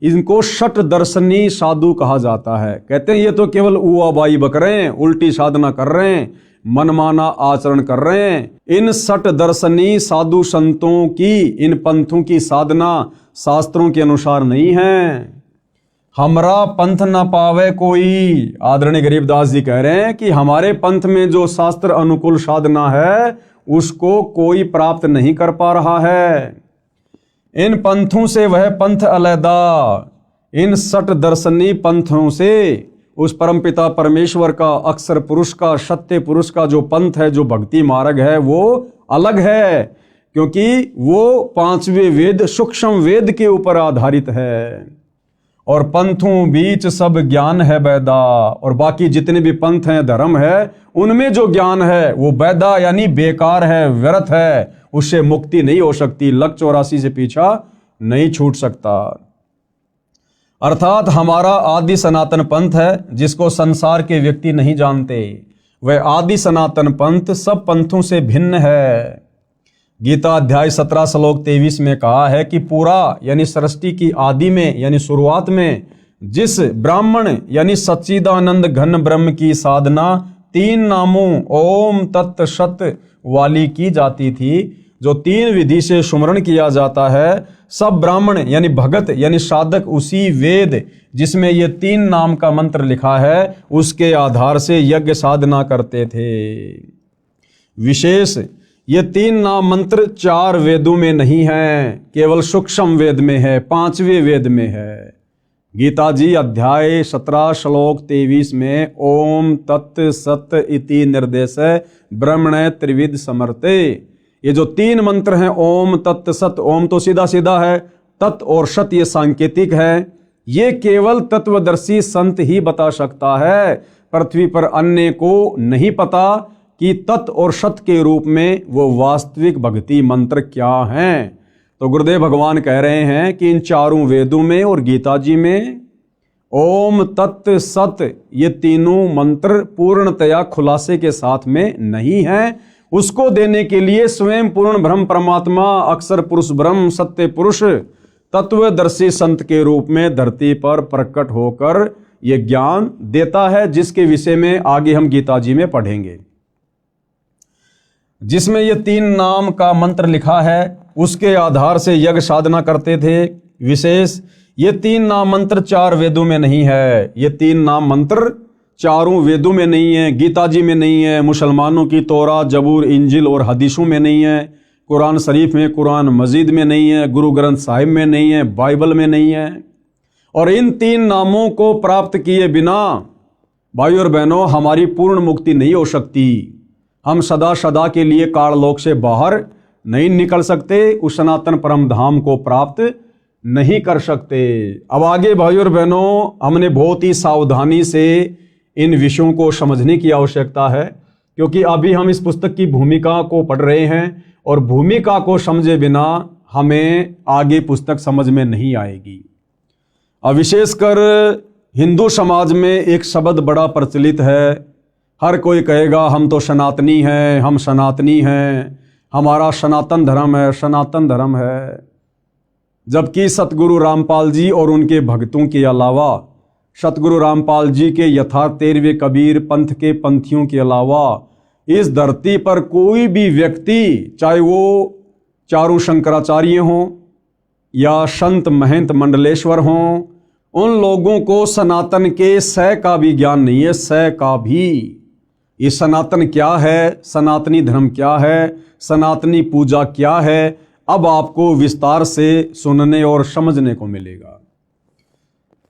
इनको सट दर्शनी साधु कहा जाता है। कहते हैं ये तो केवल उआबाई बक रहे हैं, उल्टी साधना कर रहे हैं, मनमाना आचरण कर रहे हैं। इन सट दर्शनी साधु संतों की, इन पंथों की साधना शास्त्रों के अनुसार नहीं है। हमरा पंथ ना पावे कोई। आदरणीय गरीबदास जी कह रहे हैं कि हमारे पंथ में जो शास्त्र अनुकूल साधना है, उसको कोई प्राप्त नहीं कर पा रहा है। इन पंथों से वह पंथ अलैदा, इन सट दर्शनी पंथों से उस परमपिता परमेश्वर का, अक्षर पुरुष का, सत्य पुरुष का जो पंथ है, जो भक्ति मार्ग है, वो अलग है, क्योंकि वो पांचवें वेद सूक्ष्म वेद के ऊपर आधारित है। और पंथों बीच सब ज्ञान है बैदा, और बाकी जितने भी पंथ हैं, धर्म है, उनमें जो ज्ञान है वो बैदा यानी बेकार है, व्यर्थ है, उससे मुक्ति नहीं हो सकती, लक 84 से पीछा नहीं छूट सकता। अर्थात हमारा आदि सनातन पंथ है, जिसको संसार के व्यक्ति नहीं जानते। वह आदि सनातन पंथ सब पंथों से भिन्न है। गीता अध्याय 17 श्लोक 23 में कहा है कि पूरा यानी सृष्टि की आदि में यानी शुरुआत में जिस ब्राह्मण यानी सच्चिदानंद घन ब्रह्म की साधना 3 नामों ओम तत् सत वाली की जाती थी, जो 3 विधि से सुमरण किया जाता है, सब ब्राह्मण यानी भगत यानी साधक उसी वेद जिसमें ये 3 नाम का मंत्र लिखा है उसके आधार से यज्ञ साधना करते थे। विशेष ये 3 नाम मंत्र 4 वेदों में नहीं है, केवल सूक्ष्म वेद में है, 5वें वेद में है। गीता जी अध्याय 17 श्लोक 23 में ओम तत् सत इति निर्देश ब्रह्मण त्रिविध समर्थे, ये जो 3 मंत्र हैं ओम तत् सत, ओम तो सीधा सीधा है, तत् और सत ये सांकेतिक है। ये केवल तत्वदर्शी संत ही बता सकता है, पृथ्वी पर अन्य को नहीं पता कि तत् और सत के रूप में वो वास्तविक भक्ति मंत्र क्या हैं। तो गुरुदेव भगवान कह रहे हैं कि इन 4 वेदों में और गीता जी में ओम तत् सत ये तीनों मंत्र पूर्णतया खुलासे के साथ में नहीं है। उसको देने के लिए स्वयं पूर्ण ब्रह्म परमात्मा अक्षर पुरुष ब्रह्म सत्य पुरुष तत्वदर्शी संत के रूप में धरती पर प्रकट होकर ये ज्ञान देता है, जिसके विषय में आगे हम गीता जी में पढ़ेंगे। जिसमें ये 3 नाम का मंत्र लिखा है उसके आधार से यज्ञ साधना करते थे। विशेष ये 3 नाम मंत्र 4 वेदों में नहीं है, ये 3 नाम मंत्र 4 वेदों में नहीं है, गीता जी में नहीं है, मुसलमानों की तौरा जबूर इंजिल और हदीसों में नहीं है, कुरान शरीफ में, कुरान मजीद में नहीं है, गुरु ग्रंथ साहिब में नहीं है, बाइबल में नहीं है। और इन 3 नामों को प्राप्त किए बिना भाई और बहनों हमारी पूर्ण मुक्ति नहीं हो सकती। हम सदा सदा के लिए काललोक से बाहर नहीं निकल सकते, उस सनातन परम धाम को प्राप्त नहीं कर सकते। अब आगे भाई और बहनों हमने बहुत ही सावधानी से इन विषयों को समझने की आवश्यकता है, क्योंकि अभी हम इस पुस्तक की भूमिका को पढ़ रहे हैं और भूमिका को समझे बिना हमें आगे पुस्तक समझ में नहीं आएगी। अब विशेषकर हिंदू समाज में एक शब्द बड़ा प्रचलित है, हर कोई कहेगा हम तो सनातनी हैं, हम सनातनी हैं, हमारा सनातन धर्म है, सनातन धर्म है। जबकि सतगुरु रामपाल जी और उनके भक्तों के अलावा, सतगुरु रामपाल जी के यथार्थ 13वें कबीर पंथ के पंथियों के अलावा इस धरती पर कोई भी व्यक्ति, चाहे वो चारों शंकराचार्य हों या संत महंत मंडलेश्वर हों, उन लोगों को सनातन के स का भी ज्ञान नहीं है, स का भी। ये सनातन क्या है, सनातनी धर्म क्या है, सनातनी पूजा क्या है, अब आपको विस्तार से सुनने और समझने को मिलेगा।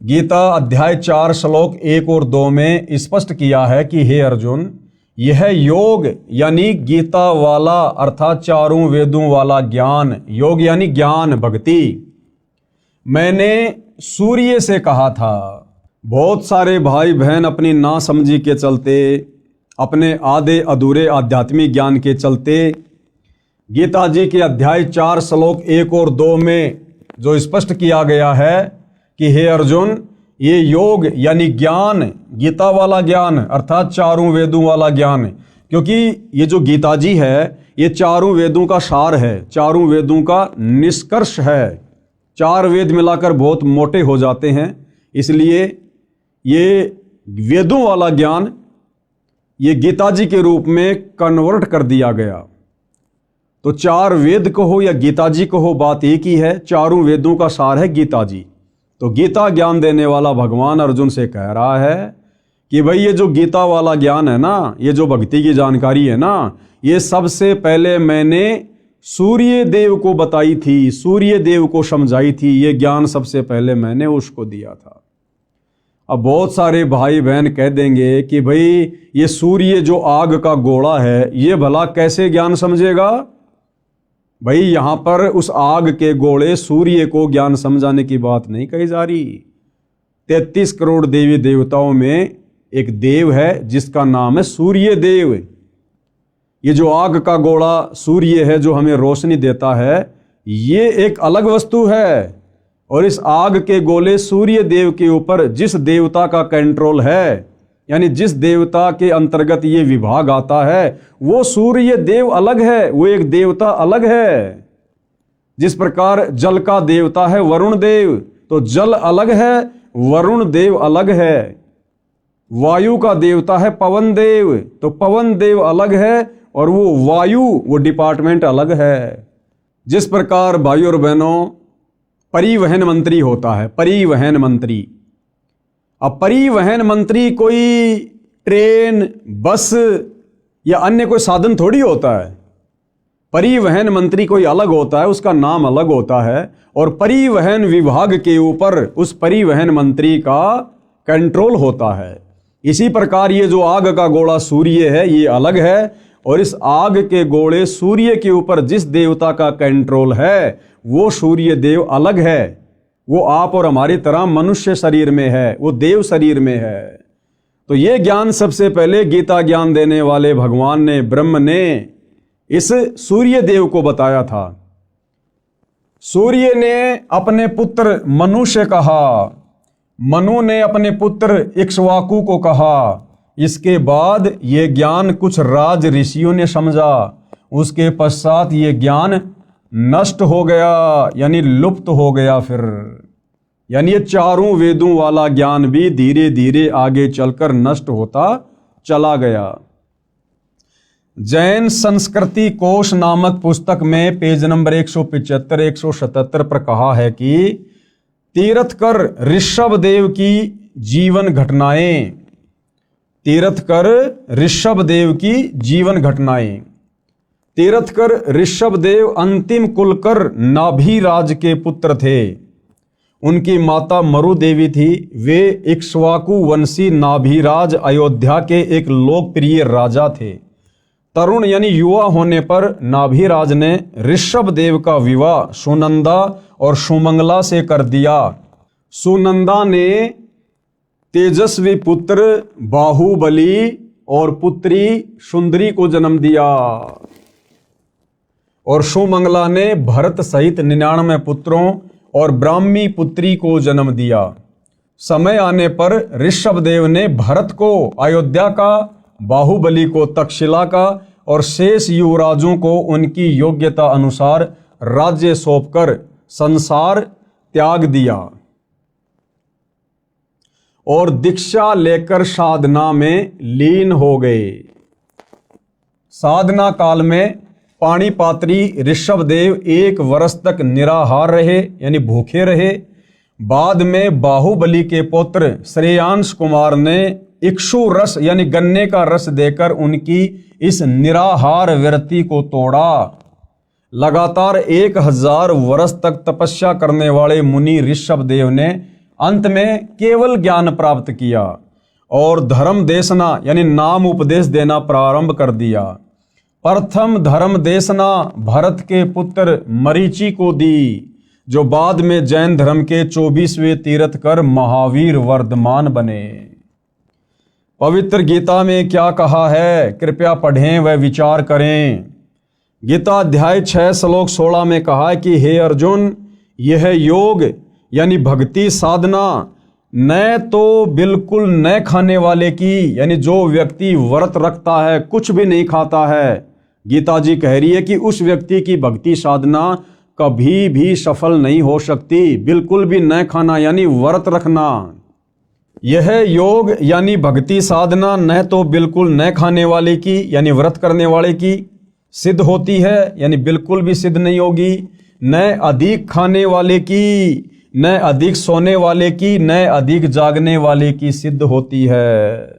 गीता अध्याय 4 श्लोक 1 और 2 में स्पष्ट किया है कि हे अर्जुन, यह योग यानी गीता वाला अर्थात 4 वेदों वाला ज्ञान, योग यानी ज्ञान भक्ति, मैंने सूर्य से कहा था। बहुत सारे भाई बहन अपनी नासमझी के चलते, अपने आधे अधूरे आध्यात्मिक ज्ञान के चलते गीता जी के अध्याय 4 श्लोक 1 और 2 में जो स्पष्ट किया गया है कि हे अर्जुन, ये योग यानी ज्ञान, गीता वाला ज्ञान अर्थात 4 वेदों वाला ज्ञान, क्योंकि ये जो गीता जी है ये 4 वेदों का सार है, 4 वेदों का निष्कर्ष है। 4 वेद मिलाकर बहुत मोटे हो जाते हैं, इसलिए ये वेदों वाला ज्ञान ये गीता जी के रूप में कन्वर्ट कर दिया गया। तो 4 वेद कहो या गीता जी कहो, बात एक ही है, 4 वेदों का सार है गीता जी। तो गीता ज्ञान देने वाला भगवान अर्जुन से कह रहा है कि भाई ये जो गीता वाला ज्ञान है ना, ये जो भक्ति की जानकारी है ना, ये सबसे पहले मैंने सूर्य देव को बताई थी, सूर्य देव को समझाई थी, ये ज्ञान सबसे पहले मैंने उसको दिया था। अब बहुत सारे भाई बहन कह देंगे कि भाई ये सूर्य जो आग का गोला है ये भला कैसे ज्ञान समझेगा। भाई यहां पर उस आग के गोले सूर्य को ज्ञान समझाने की बात नहीं कही जा रही। 33 करोड़ देवी देवताओं में एक देव है जिसका नाम है सूर्य देव। ये जो आग का गोला सूर्य है जो हमें रोशनी देता है, ये एक अलग वस्तु है। और इस आग के गोले सूर्य देव के ऊपर जिस देवता का कंट्रोल है, यानी जिस देवता के अंतर्गत ये विभाग आता है, वो सूर्य देव अलग है, वो एक देवता अलग है। जिस प्रकार जल का देवता है वरुण देव, तो जल अलग है, वरुण देव अलग है। वायु का देवता है पवन देव, तो पवन देव अलग है और वो वायु, वो डिपार्टमेंट अलग है। जिस प्रकार भाई और बहनों परिवहन मंत्री होता है, परिवहन मंत्री, अब परिवहन मंत्री कोई ट्रेन, बस या अन्य कोई साधन थोड़ी होता है। परिवहन मंत्री कोई अलग होता है, उसका नाम अलग होता है, और परिवहन विभाग के ऊपर उस परिवहन मंत्री का कंट्रोल होता है। इसी प्रकार ये जो आग का गोला सूर्य है, ये अलग है, और इस आग के गोले सूर्य के ऊपर जिस देवता का कंट्रोल है वो सूर्य देव अलग है। वो आप और हमारी तरह मनुष्य शरीर में है, वो देव शरीर में है। तो ये ज्ञान सबसे पहले गीता ज्ञान देने वाले भगवान ने, ब्रह्म ने इस सूर्य देव को बताया था। सूर्य ने अपने पुत्र मनु से कहा, मनु ने अपने पुत्र इक्ष्वाकु को कहा। इसके बाद ये ज्ञान कुछ राज ऋषियों ने समझा, उसके पश्चात ये ज्ञान नष्ट हो गया, यानी लुप्त हो गया। फिर यानी ये चारों वेदों वाला ज्ञान भी धीरे धीरे आगे चलकर नष्ट होता चला गया। जैन संस्कृति कोश नामक पुस्तक में पेज नंबर 175 177 पर कहा है कि तीर्थकर ऋषभ देव की जीवन घटनाएं, तीर्थकर ऋषभ देव की जीवन घटनाएं। तीर्थकर ऋषभ देव अंतिम कुलकर नाभिराज के पुत्र थे। उनकी माता मरु देवी थी। वे इक्ष्वाकु वंशी नाभिराज अयोध्या के एक लोकप्रिय राजा थे। तरुण यानी युवा होने पर नाभिराज ने ऋषभ देव का विवाह सुनंदा और सुमंगला से कर दिया। सुनंदा ने तेजस्वी पुत्र बाहुबली और पुत्री सुंदरी को जन्म दिया, और सुमंगला ने भरत सहित 99 पुत्रों और ब्राह्मी पुत्री को जन्म दिया। समय आने पर ऋषभ देव ने भरत को अयोध्या का, बाहुबली को तक्षशिला का और शेष युवराजों को उनकी योग्यता अनुसार राज्य सौंपकर संसार त्याग दिया और दीक्षा लेकर साधना में लीन हो गए। साधना काल में पाणिपात्री ऋषभ देव 1 वर्ष तक निराहार रहे, यानी भूखे रहे। बाद में बाहुबली के पुत्र श्रेयांश कुमार ने इक्षु रस यानी गन्ने का रस देकर उनकी इस निराहार व्रति को तोड़ा। लगातार 1000 वर्ष तक तपस्या करने वाले मुनि ऋषभ देव ने अंत में केवल ज्ञान प्राप्त किया और धर्म देशना यानी नाम उपदेश देना प्रारंभ कर दिया। प्रथम धर्म देशना भरत के पुत्र मरीचि को दी, जो बाद में जैन धर्म के 24वें तीर्थकर महावीर वर्धमान बने। पवित्र गीता में क्या कहा है, कृपया पढ़ें व विचार करें। गीता अध्याय 6 श्लोक 16 में कहा है कि हे अर्जुन, यह योग यानी भक्ति साधना न तो बिल्कुल न खाने वाले की, यानी जो व्यक्ति व्रत रखता है, कुछ भी नहीं खाता है, गीता जी कह रही है कि उस व्यक्ति की भक्ति साधना कभी भी सफल नहीं हो सकती। बिल्कुल भी न खाना यानी व्रत रखना। यह योग यानी भक्ति साधना न तो बिल्कुल न खाने वाले की यानी व्रत करने वाले की सिद्ध होती है, यानी बिल्कुल भी सिद्ध नहीं होगी, न अधिक खाने वाले की, न अधिक सोने वाले की, न अधिक जागने वाले की सिद्ध होती है।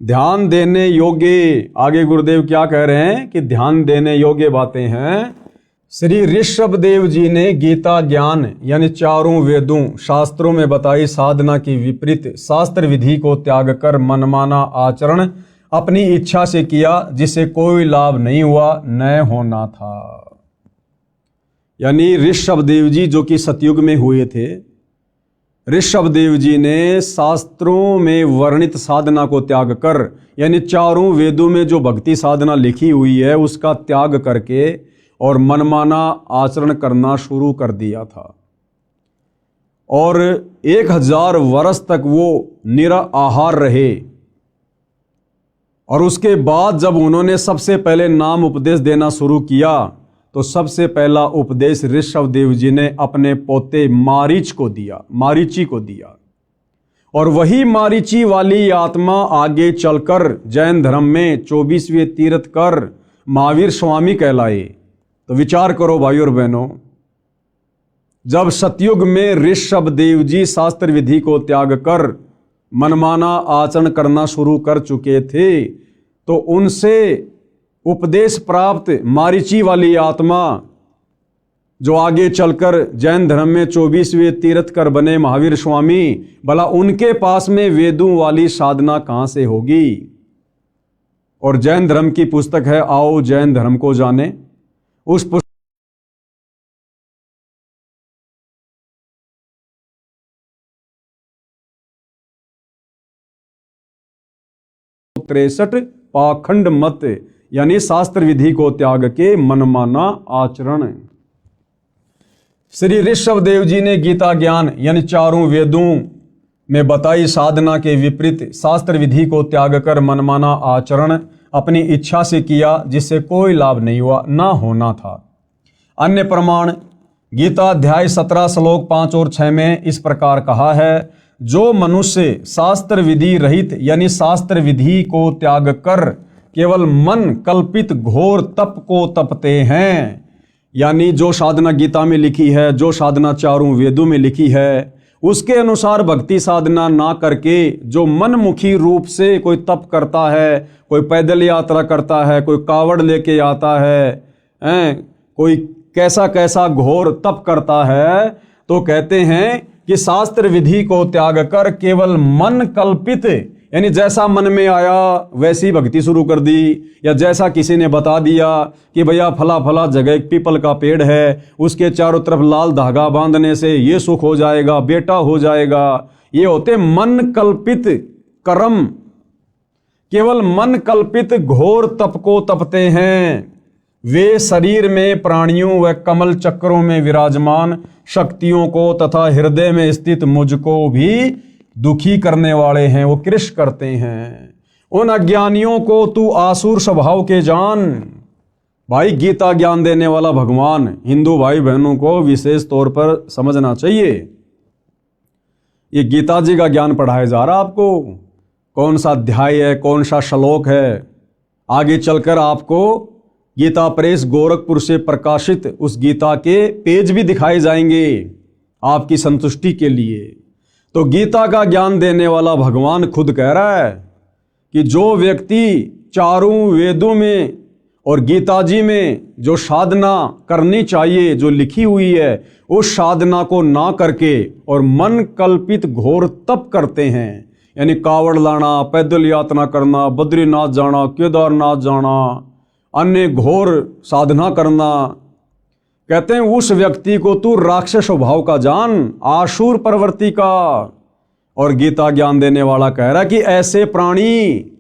ध्यान देने योग्य, आगे गुरुदेव क्या कह रहे हैं कि ध्यान देने योग्य बातें हैं। श्री ऋषभ देव जी ने गीता ज्ञान यानी चारों वेदों शास्त्रों में बताई साधना की विपरीत शास्त्र विधि को त्याग कर मनमाना आचरण अपनी इच्छा से किया, जिसे कोई लाभ नहीं हुआ, न होना था। यानी ऋषभ देव जी जो कि सतयुग में हुए थे, ऋषभ देव जी ने शास्त्रों में वर्णित साधना को त्याग कर, यानी चारों वेदों में जो भक्ति साधना लिखी हुई है उसका त्याग करके और मनमाना आचरण करना शुरू कर दिया था। और 1000 वर्ष तक वो निराहार रहे। और उसके बाद जब उन्होंने सबसे पहले नाम उपदेश देना शुरू किया तो सबसे पहला उपदेश ऋषभ देव जी ने अपने पोते मारीच को दिया, मारीची को दिया। और वही मारीची वाली आत्मा आगे चलकर जैन धर्म में 24वें तीर्थकर महावीर स्वामी कहलाए। तो विचार करो भाई और बहनों, जब सतयुग में ऋषभ देव जी शास्त्र विधि को त्याग कर मनमाना आचरण करना शुरू कर चुके थे, तो उनसे उपदेश प्राप्त मारीची वाली आत्मा जो आगे चलकर जैन धर्म में 24वें तीर्थकर बने महावीर स्वामी, भला उनके पास में वेदों वाली साधना कहां से होगी। और जैन धर्म की पुस्तक है आओ जैन धर्म को जाने, उस पुस्तक 63 पाखंड मत यानी शास्त्र विधि को त्याग के मनमाना आचरण। श्री ऋषभ देव जी ने गीता ज्ञान यानी चारों वेदों में बताई साधना के विपरीत शास्त्र विधि को त्याग कर मनमाना आचरण अपनी इच्छा से किया, जिससे कोई लाभ नहीं हुआ, ना होना था। अन्य प्रमाण गीता अध्याय 17 श्लोक 5 और 6 में इस प्रकार कहा है, जो मनुष्य शास्त्र विधि रहित यानी शास्त्र विधि को त्याग कर केवल मन कल्पित घोर तप को तपते हैं, यानी जो साधना गीता में लिखी है, जो साधना चारों वेदों में लिखी है, उसके अनुसार भक्ति साधना ना करके जो मनमुखी रूप से कोई तप करता है, कोई पैदल यात्रा करता है, कोई कावड़ लेके आता है, कोई कैसा कैसा घोर तप करता है, तो कहते हैं कि शास्त्र विधि को त्याग कर केवल मन कल्पित यानी जैसा मन में आया वैसी भक्ति शुरू कर दी, या जैसा किसी ने बता दिया कि भैया फला फला जगह एक पीपल का पेड़ है, उसके चारों तरफ लाल धागा बांधने से ये सुख हो जाएगा, बेटा हो जाएगा। ये होते मन कल्पित कर्म, केवल मन कल्पित घोर तप को तपते हैं। वे शरीर में प्राणियों व कमल चक्रों में विराजमान शक्तियों को तथा हृदय में स्थित मुझको भी दुखी करने वाले हैं, वो कृष करते हैं। उन अज्ञानियों को तू आसुर स्वभाव के जान। भाई गीता ज्ञान देने वाला भगवान हिंदू भाई बहनों को विशेष तौर पर समझना चाहिए। ये गीता जी का ज्ञान पढ़ाया जा रहा आपको, कौन सा अध्याय है, कौन सा श्लोक है। आगे चलकर आपको गीता प्रेस गोरखपुर से प्रकाशित उस गीता के पेज भी दिखाए जाएंगे आपकी संतुष्टि के लिए। तो गीता का ज्ञान देने वाला भगवान खुद कह रहा है कि जो व्यक्ति चारों वेदों में और गीता जी में जो साधना करनी चाहिए, जो लिखी हुई है, उस साधना को ना करके और मन कल्पित घोर तप करते हैं, यानी कावड़ लाना, पैदल यात्रा करना, बद्रीनाथ जाना, केदारनाथ जाना, अन्य घोर साधना करना, कहते हैं उस व्यक्ति को तू राक्षस स्वभाव का जान, आसुर प्रवृत्ति का। और गीता ज्ञान देने वाला कह रहा है कि ऐसे प्राणी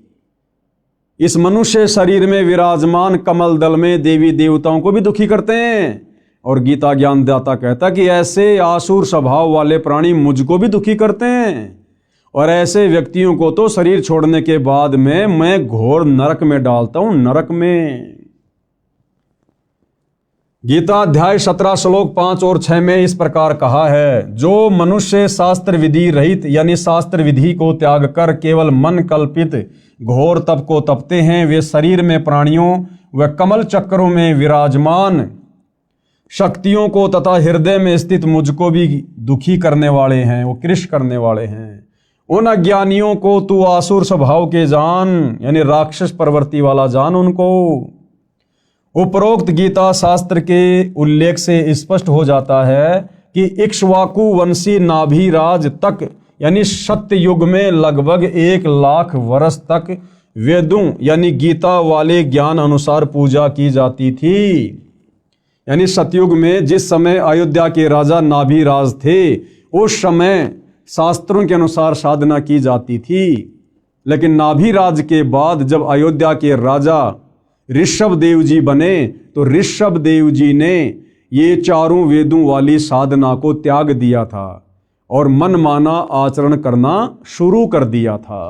इस मनुष्य शरीर में विराजमान कमल दल में देवी देवताओं को भी दुखी करते हैं। और गीता ज्ञान दाता कहता कि ऐसे आसुर स्वभाव वाले प्राणी मुझको भी दुखी करते हैं, और ऐसे व्यक्तियों को तो शरीर छोड़ने के बाद में मैं घोर नरक में डालता हूं, नरक में। गीता अध्याय 17 श्लोक 5 और 6 में इस प्रकार कहा है, जो मनुष्य शास्त्र विधि रहित यानी शास्त्र विधि को त्याग कर केवल मन कल्पित घोर तप को तपते हैं, वे शरीर में प्राणियों व कमल चक्रों में विराजमान शक्तियों को तथा हृदय में स्थित मुझको भी दुखी करने वाले हैं, वो कृष करने वाले हैं। उन अज्ञानियों को तू आसुर स्वभाव के जान, यानी राक्षस प्रवृत्ति वाला जान उनको। उपरोक्त गीता शास्त्र के उल्लेख से स्पष्ट हो जाता है कि इक्ष्वाकु वंशी नाभिराज तक यानी सत्य युग में लगभग 1,00,000 वर्ष तक वेदों यानी गीता वाले ज्ञान अनुसार पूजा की जाती थी। यानी सतयुग में जिस समय अयोध्या के राजा नाभिराज थे, उस समय शास्त्रों के अनुसार साधना की जाती थी। लेकिन नाभिराज के बाद जब अयोध्या के राजा ऋषभ देव जी बने, तो ऋषभ देव जी ने ये चारों वेदों वाली साधना को त्याग दिया था और मनमाना आचरण करना शुरू कर दिया था।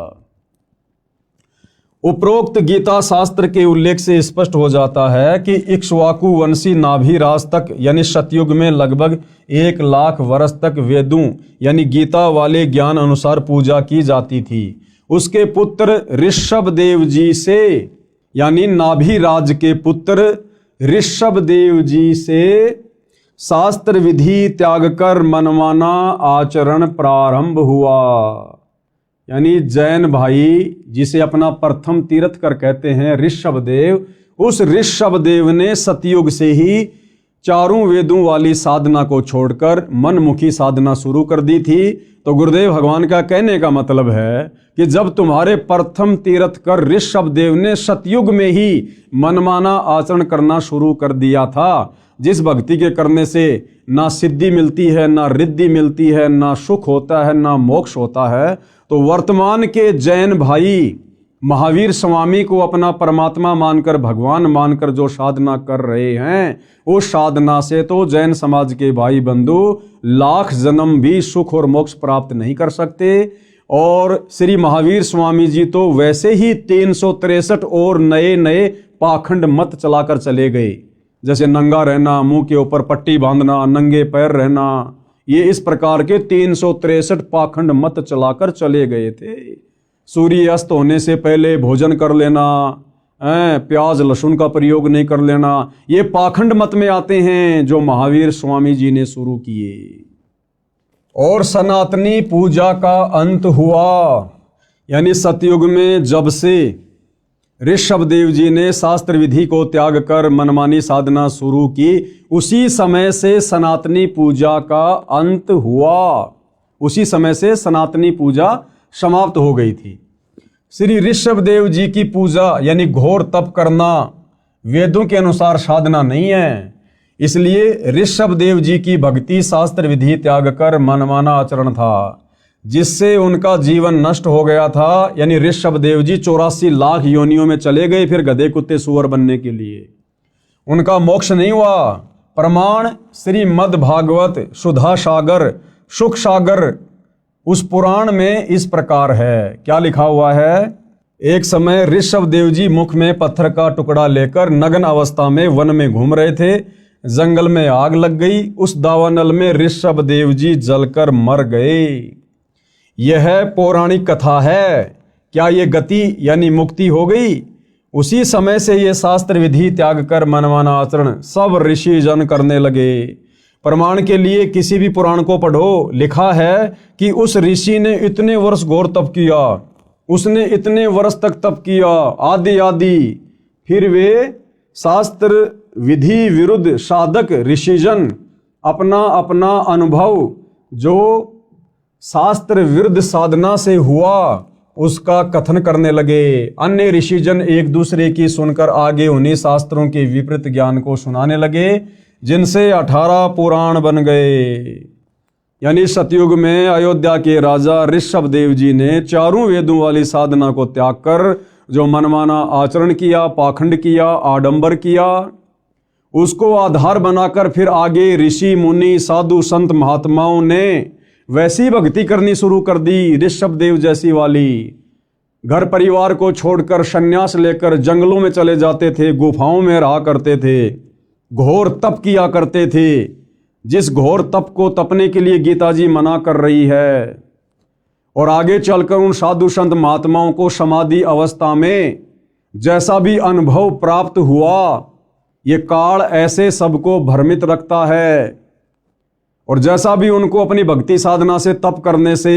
उपरोक्त गीता शास्त्र के उल्लेख से स्पष्ट हो जाता है कि इक्ष्वाकु वंशी नाभिराज तक यानी सतयुग में लगभग 1,00,000 वर्ष तक वेदों यानी गीता वाले ज्ञान अनुसार पूजा की जाती थी। उसके पुत्र ऋषभदेव जी से यानी नाभिराज के पुत्र ऋषभदेव जी से शास्त्र विधि त्याग कर मनमाना आचरण प्रारंभ हुआ। यानी जैन भाई जिसे अपना प्रथम तीर्थकर कहते हैं ऋषभदेव, उस ऋषभदेव ने सतयुग से ही चारों वेदों वाली साधना को छोड़कर मनमुखी साधना शुरू कर दी थी। तो गुरुदेव भगवान का कहने का मतलब है कि जब तुम्हारे प्रथम तीर्थकर ऋषभदेव ने सतयुग में ही मनमाना आचरण करना शुरू कर दिया था, जिस भक्ति के करने से ना सिद्धि मिलती है, ना रिद्धि मिलती है, ना सुख होता है, ना मोक्ष होता है, तो वर्तमान के जैन भाई महावीर स्वामी को अपना परमात्मा मानकर भगवान मानकर जो साधना कर रहे हैं, उस साधना से तो जैन समाज के भाई बंधु लाख जन्म भी सुख और मोक्ष प्राप्त नहीं कर सकते। और श्री महावीर स्वामी जी तो वैसे ही 363 और नए नए पाखंड मत चलाकर चले गए, जैसे नंगा रहना, मुंह के ऊपर पट्टी बांधना, नंगे पैर रहना, ये इस प्रकार के 363 पाखंड मत चलाकर चले गए थे। सूर्य अस्त होने से पहले भोजन कर लेना, प्याज लहसुन का प्रयोग नहीं कर लेना, ये पाखंड मत में आते हैं जो महावीर स्वामी जी ने शुरू किए। और सनातनी पूजा का अंत हुआ, यानी सतयुग में जब से ऋषभदेव जी ने शास्त्र विधि को त्याग कर मनमानी साधना शुरू की, उसी समय से सनातनी पूजा का अंत हुआ, उसी समय से सनातनी पूजा समाप्त हो गई थी। श्री ऋषभदेव जी की पूजा यानी घोर तप करना वेदों के अनुसार साधना नहीं है, इसलिए ऋषभदेव जी की भक्ति शास्त्र विधि त्याग कर मनमाना आचरण था, जिससे उनका जीवन नष्ट हो गया था। यानी ऋषभदेव जी 84 लाख योनियों में चले गए फिर गधे कुत्ते सुअर बनने के लिए, उनका मोक्ष नहीं हुआ। प्रमाण श्रीमद् भागवत सुधा सागर सुख सागर उस पुराण में इस प्रकार है। क्या लिखा हुआ है? एक समय ऋषभदेव जी मुख में पत्थर का टुकड़ा लेकर नग्न अवस्था में वन में घूम रहे थे। जंगल में आग लग गई, उस दावानल में ऋषभदेव जी जलकर मर गए। यह पौराणिक कथा है। क्या ये गति यानी मुक्ति हो गई? उसी समय से ये शास्त्र विधि त्याग कर मनमाना आचरण सब ऋषि जन करने लगे। प्रमाण के लिए किसी भी पुराण को पढ़ो, लिखा है कि उस ऋषि ने इतने वर्ष घोर तप किया, उसने इतने वर्ष तक तप किया आदि आदि, फिर वे शास्त्र विधि विरुद्ध साधक ऋषिजन अपना अपना अनुभव जो शास्त्र विरुद्ध साधना से हुआ उसका कथन करने लगे। अन्य ऋषिजन एक दूसरे की सुनकर आगे उन्हीं शास्त्रों के विपरीत ज्ञान को सुनाने लगे, जिनसे 18 पुराण बन गए। यानी सतयुग में अयोध्या के राजा ऋषभदेव जी ने चारों वेदों वाली साधना को त्याग कर जो मनमाना आचरण किया, पाखंड किया, आडंबर किया, उसको आधार बनाकर फिर आगे ऋषि मुनि साधु संत महात्माओं ने वैसी भक्ति करनी शुरू कर दी ऋषभदेव जैसी वाली। घर परिवार को छोड़कर संन्यास लेकर जंगलों में चले जाते थे, गुफाओं में रहा करते थे, घोर तप किया करते थे, जिस घोर तप को तपने के लिए गीता जी मना कर रही है। और आगे चलकर उन साधु संत महात्माओं को समाधि अवस्था में जैसा भी अनुभव प्राप्त हुआ, ये काल ऐसे सबको भ्रमित रखता है। और जैसा भी उनको अपनी भक्ति साधना से तप करने से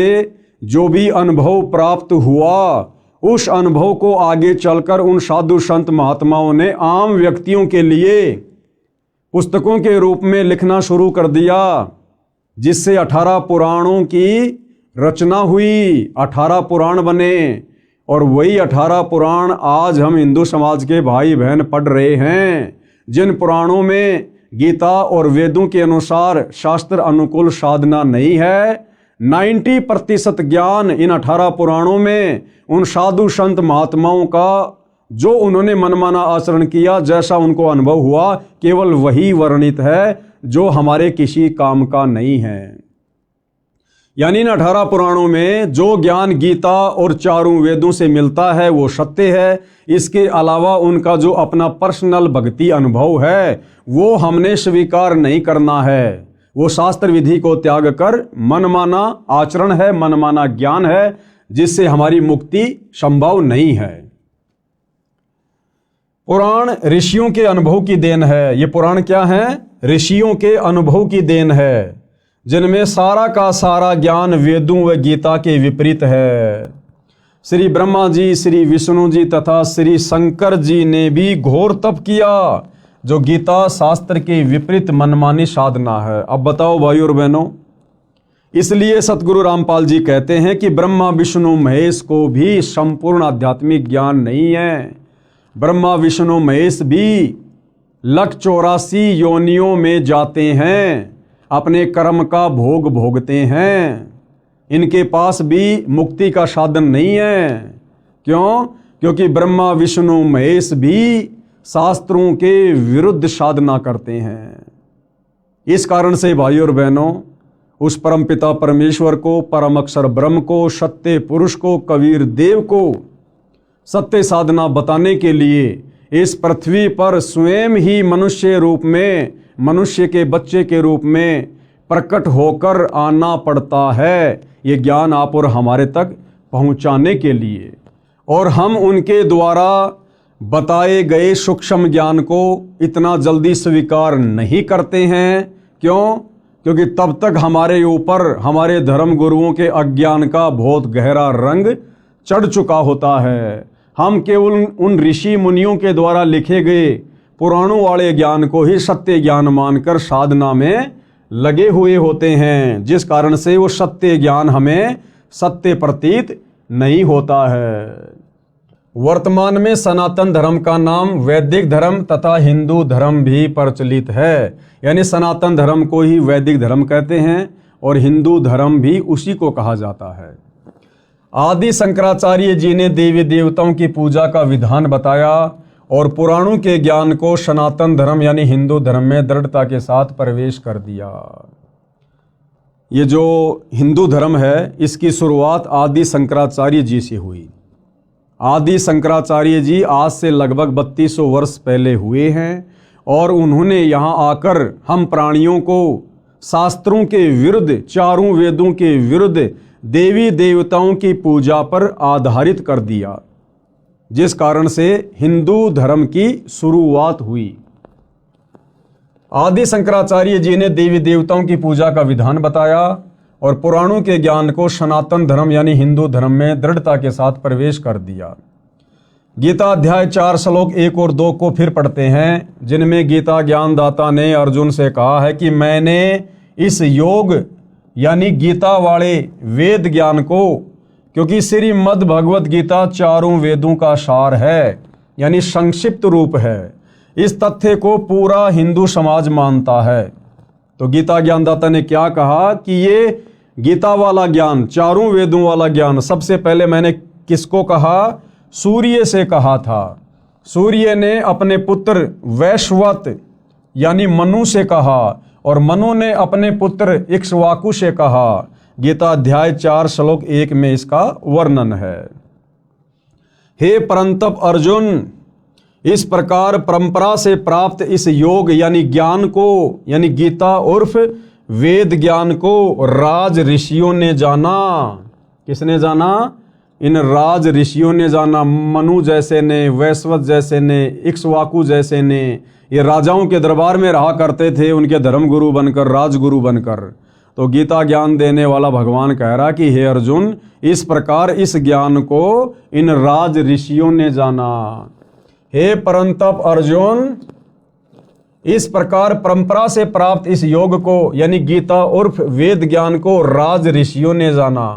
जो भी अनुभव प्राप्त हुआ, उस अनुभव को आगे चलकर उन साधु संत महात्माओं ने आम व्यक्तियों के लिए पुस्तकों के रूप में लिखना शुरू कर दिया, जिससे 18 पुराणों की रचना हुई, 18 पुराण बने। और वही 18 पुराण आज हम हिंदू समाज के भाई बहन पढ़ रहे हैं, जिन पुराणों में गीता और वेदों के अनुसार शास्त्र अनुकूल साधना नहीं है। 90% ज्ञान इन 18 पुराणों में उन साधु संत महात्माओं का जो उन्होंने मनमाना आचरण किया, जैसा उनको अनुभव हुआ, केवल वही वर्णित है जो हमारे किसी काम का नहीं है। यानी इन 18 पुराणों में जो ज्ञान गीता और चारों वेदों से मिलता है वो सत्य है। इसके अलावा उनका जो अपना पर्सनल भक्ति अनुभव है वो हमने स्वीकार नहीं करना है। वो शास्त्र विधि को त्याग कर मनमाना आचरण है, मनमाना ज्ञान है, जिससे हमारी मुक्ति संभव नहीं है। पुराण ऋषियों के अनुभव की देन है। ये पुराण क्या है? ऋषियों के अनुभव की देन है, जिनमें सारा का सारा ज्ञान वेदों व गीता के विपरीत है। श्री ब्रह्मा जी, श्री विष्णु जी तथा श्री शंकर जी ने भी घोर तप किया, जो गीता शास्त्र के विपरीत मनमानी साधना है। अब बताओ भाई और बहनों, इसलिए सतगुरु रामपाल जी कहते हैं कि ब्रह्मा विष्णु महेश को भी संपूर्ण आध्यात्मिक ज्ञान नहीं है। ब्रह्मा विष्णु महेश भी 184 योनियों में जाते हैं, अपने कर्म का भोग भोगते हैं। इनके पास भी मुक्ति का साधन नहीं है। क्यों? क्योंकि ब्रह्मा विष्णु महेश भी शास्त्रों के विरुद्ध साधना करते हैं। इस कारण से भाई और बहनों, उस परमपिता परमेश्वर को, परम अक्षर ब्रह्म को, सत्य पुरुष को, कबीर देव को सत्य साधना बताने के लिए इस पृथ्वी पर स्वयं ही मनुष्य रूप में, मनुष्य के बच्चे के रूप में प्रकट होकर आना पड़ता है, ये ज्ञान आप और हमारे तक पहुंचाने के लिए। और हम उनके द्वारा बताए गए सूक्ष्म ज्ञान को इतना जल्दी स्वीकार नहीं करते हैं। क्यों? क्योंकि तब तक हमारे ऊपर हमारे धर्म गुरुओं के अज्ञान का बहुत गहरा रंग चढ़ चुका होता है। हम केवल उन ऋषि मुनियों के द्वारा लिखे गए पुराणों वाले ज्ञान को ही सत्य ज्ञान मानकर साधना में लगे हुए होते हैं, जिस कारण से वो सत्य ज्ञान हमें सत्य प्रतीत नहीं होता है। वर्तमान में सनातन धर्म का नाम वैदिक धर्म तथा हिंदू धर्म भी प्रचलित है। यानी सनातन धर्म को ही वैदिक धर्म कहते हैं और हिंदू धर्म भी उसी को कहा जाता है। आदि शंकराचार्य जी ने देवी देवताओं की पूजा का विधान बताया और पुराणों के ज्ञान को सनातन धर्म यानी हिंदू धर्म में दृढ़ता के साथ प्रवेश कर दिया। ये जो हिंदू धर्म है, इसकी शुरुआत आदि शंकराचार्य जी से हुई। आदि शंकराचार्य जी आज से लगभग 3200 वर्ष पहले हुए हैं और उन्होंने यहाँ आकर हम प्राणियों को शास्त्रों के विरुद्ध, चारों वेदों के विरुद्ध देवी देवताओं की पूजा पर आधारित कर दिया, जिस कारण से हिंदू धर्म की शुरुआत हुई। आदि शंकराचार्य जी ने देवी देवताओं की पूजा का विधान बताया और पुराणों के ज्ञान को सनातन धर्म यानी हिंदू धर्म में दृढ़ता के साथ प्रवेश कर दिया। गीता अध्याय 4 श्लोक 1 और 2 को फिर पढ़ते हैं, जिनमें गीता ज्ञानदाता ने अर्जुन से कहा है कि मैंने इस योग यानी गीता वाले वेद ज्ञान को, क्योंकि श्रीमद् भगवत गीता चारों वेदों का सार है यानी संक्षिप्त रूप है, इस तथ्य को पूरा हिंदू समाज मानता है। तो गीता ज्ञानदाता ने क्या कहा कि ये गीता वाला ज्ञान, चारों वेदों वाला ज्ञान, सबसे पहले मैंने किसको कहा? सूर्य से कहा था। सूर्य ने अपने पुत्र वैश्वत यानी मनु से कहा और मनु ने अपने पुत्र इक्ष्वाकु से कहा। गीता अध्याय 4 श्लोक 1 में इसका वर्णन है। हे परंतप अर्जुन, इस प्रकार परंपरा से प्राप्त इस योग यानी ज्ञान को, यानी गीता उर्फ वेद ज्ञान को राज ऋषियों ने जाना। किसने जाना? इन राज ऋषियों ने जाना। मनु जैसे ने, वैश्वत जैसे ने, इक्ष्वाकु जैसे ने, ये राजाओं के दरबार में रहा करते थे, उनके धर्मगुरु बनकर, राजगुरु बनकर। तो गीता ज्ञान देने वाला भगवान कह रहा कि हे अर्जुन, इस प्रकार इस ज्ञान को इन राज ऋषियों ने जाना। हे परंतप अर्जुन, इस प्रकार परंपरा से प्राप्त इस योग को यानी गीता उर्फ वेद ज्ञान को राज ऋषियों ने जाना,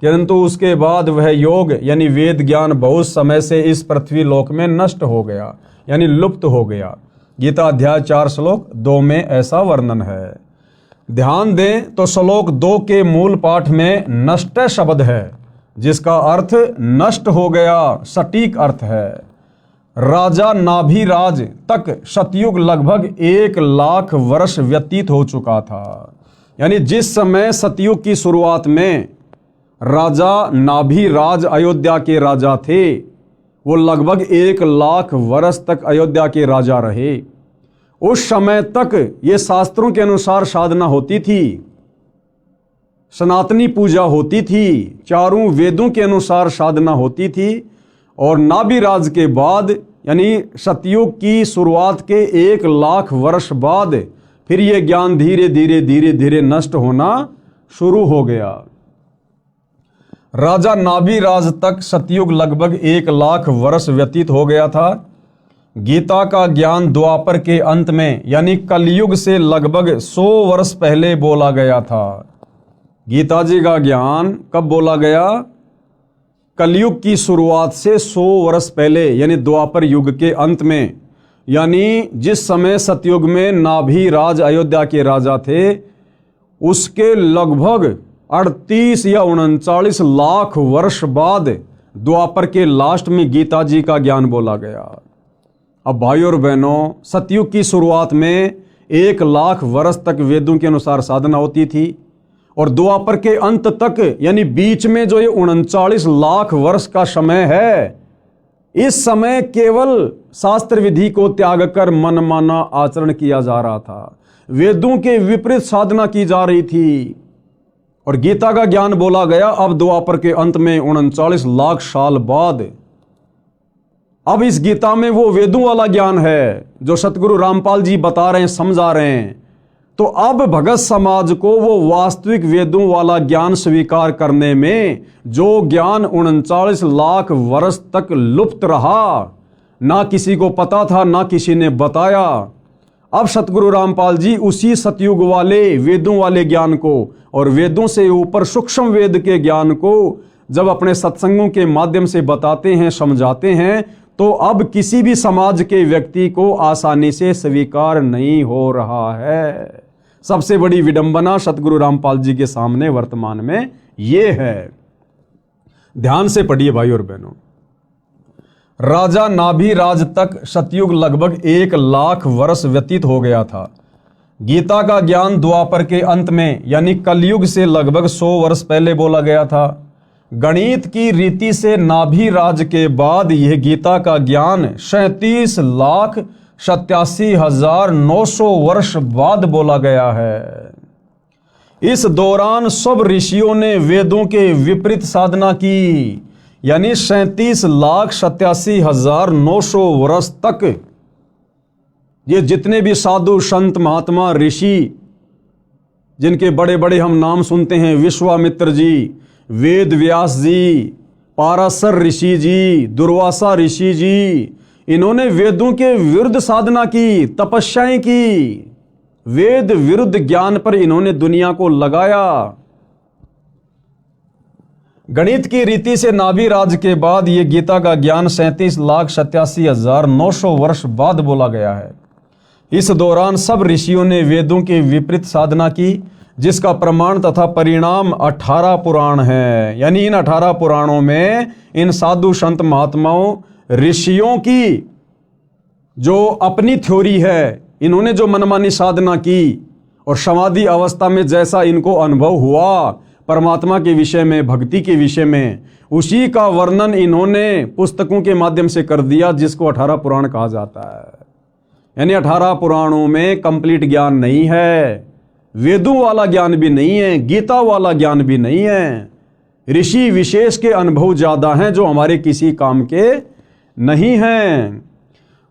किंतु उसके बाद वह योग यानी वेद ज्ञान बहुत समय से इस पृथ्वी लोक में नष्ट हो गया यानी लुप्त हो गया। गीता अध्याय 4 श्लोक 2 में ऐसा वर्णन है। ध्यान दें तो श्लोक 2 के मूल पाठ में नष्ट शब्द है, जिसका अर्थ नष्ट हो गया सटीक अर्थ है। राजा नाभिराज तक सतयुग लगभग 1 लाख वर्ष व्यतीत हो चुका था। यानी जिस समय सतयुग की शुरुआत में राजा नाभिराज अयोध्या के राजा थे, वो लगभग 1 लाख वर्ष तक अयोध्या के राजा रहे। उस समय तक ये शास्त्रों के अनुसार साधना होती थी, सनातनी पूजा होती थी, चारों वेदों के अनुसार साधना होती थी। और नाभिराज के बाद यानी सतयुग की शुरुआत के 1 लाख वर्ष बाद फिर ये ज्ञान धीरे धीरे नष्ट होना शुरू हो गया। राजा नाभिराज तक सतयुग लगभग 1 लाख वर्ष व्यतीत हो गया था। गीता का ज्ञान द्वापर के अंत में यानी कलयुग से लगभग 100 वर्ष पहले बोला गया था। गीता जी का ज्ञान कब बोला गया? कलयुग की शुरुआत से 100 वर्ष पहले यानी द्वापर युग के अंत में, यानी जिस समय सतयुग में नाभिराज अयोध्या के राजा थे उसके लगभग 38 या 39 लाख वर्ष बाद द्वापर के लास्ट में गीता जी का ज्ञान बोला गया। अब भाइयों और बहनों, सतयुग की शुरुआत में 1 लाख वर्ष तक वेदों के अनुसार साधना होती थी और द्वापर के अंत तक यानी बीच में जो ये 39 लाख वर्ष का समय है, इस समय केवल शास्त्र विधि को त्याग कर मनमाना आचरण किया जा रहा था, वेदों के विपरीत साधना की जा रही थी। और गीता का ज्ञान बोला गया अब द्वापर के अंत में 39 लाख साल बाद। अब इस गीता में वो वेदों वाला ज्ञान है जो सतगुरु रामपाल जी बता रहे हैं, समझा रहे हैं। तो अब भगत समाज को वो वास्तविक वेदों वाला ज्ञान स्वीकार करने में जो ज्ञान 39 लाख वर्ष तक लुप्त रहा, ना किसी को पता था ना किसी ने बताया, अब सतगुरु रामपाल जी उसी सतयुग वाले वेदों वाले ज्ञान को और वेदों से ऊपर सूक्ष्म वेद के ज्ञान को जब अपने सत्संगों के माध्यम से बताते हैं, समझाते हैं, तो अब किसी भी समाज के व्यक्ति को आसानी से स्वीकार नहीं हो रहा है। सबसे बड़ी विडंबना सतगुरु रामपाल जी के सामने वर्तमान में ये है। ध्यान से पढ़िए भाई और बहनों। राजा नाभिराज तक सतयुग लगभग 1 लाख वर्ष व्यतीत हो गया था। गीता का ज्ञान द्वापर के अंत में यानी कलयुग से लगभग 100 वर्ष पहले बोला गया था। गणित की रीति से नाभिराज के बाद यह गीता का ज्ञान 37,87,900 वर्ष बाद बोला गया है। इस दौरान सब ऋषियों ने वेदों के विपरीत साधना की, यानी 37,87,900 वर्ष तक ये जितने भी साधु संत महात्मा ऋषि जिनके बड़े बड़े हम नाम सुनते हैं, विश्वामित्र जी, वेद व्यास जी, पाराशर ऋषि जी, दुर्वासा ऋषि जी, इन्होंने वेदों के विरुद्ध साधना की, तपस्याएं की, वेद विरुद्ध ज्ञान पर इन्होंने दुनिया को लगाया। गणित की रीति से नाभिराज के बाद यह गीता का ज्ञान 37,87,900 वर्ष बाद बोला गया है। इस दौरान सब ऋषियों ने वेदों के विपरीत साधना की, जिसका प्रमाण तथा परिणाम 18 पुराण है। यानी इन 18 पुराणों में इन साधु संत महात्माओं ऋषियों की जो अपनी थ्योरी है, इन्होंने जो मनमानी साधना की और समाधि अवस्था में जैसा इनको अनुभव हुआ परमात्मा के विषय में, भक्ति के विषय में, उसी का वर्णन इन्होंने पुस्तकों के माध्यम से कर दिया, जिसको 18 पुराण कहा जाता है। यानी 18 पुराणों में कंप्लीट ज्ञान नहीं है, वेदों वाला ज्ञान भी नहीं है, गीता वाला ज्ञान भी नहीं है। ऋषि विशेष के अनुभव ज्यादा हैं जो हमारे किसी काम के नहीं हैं।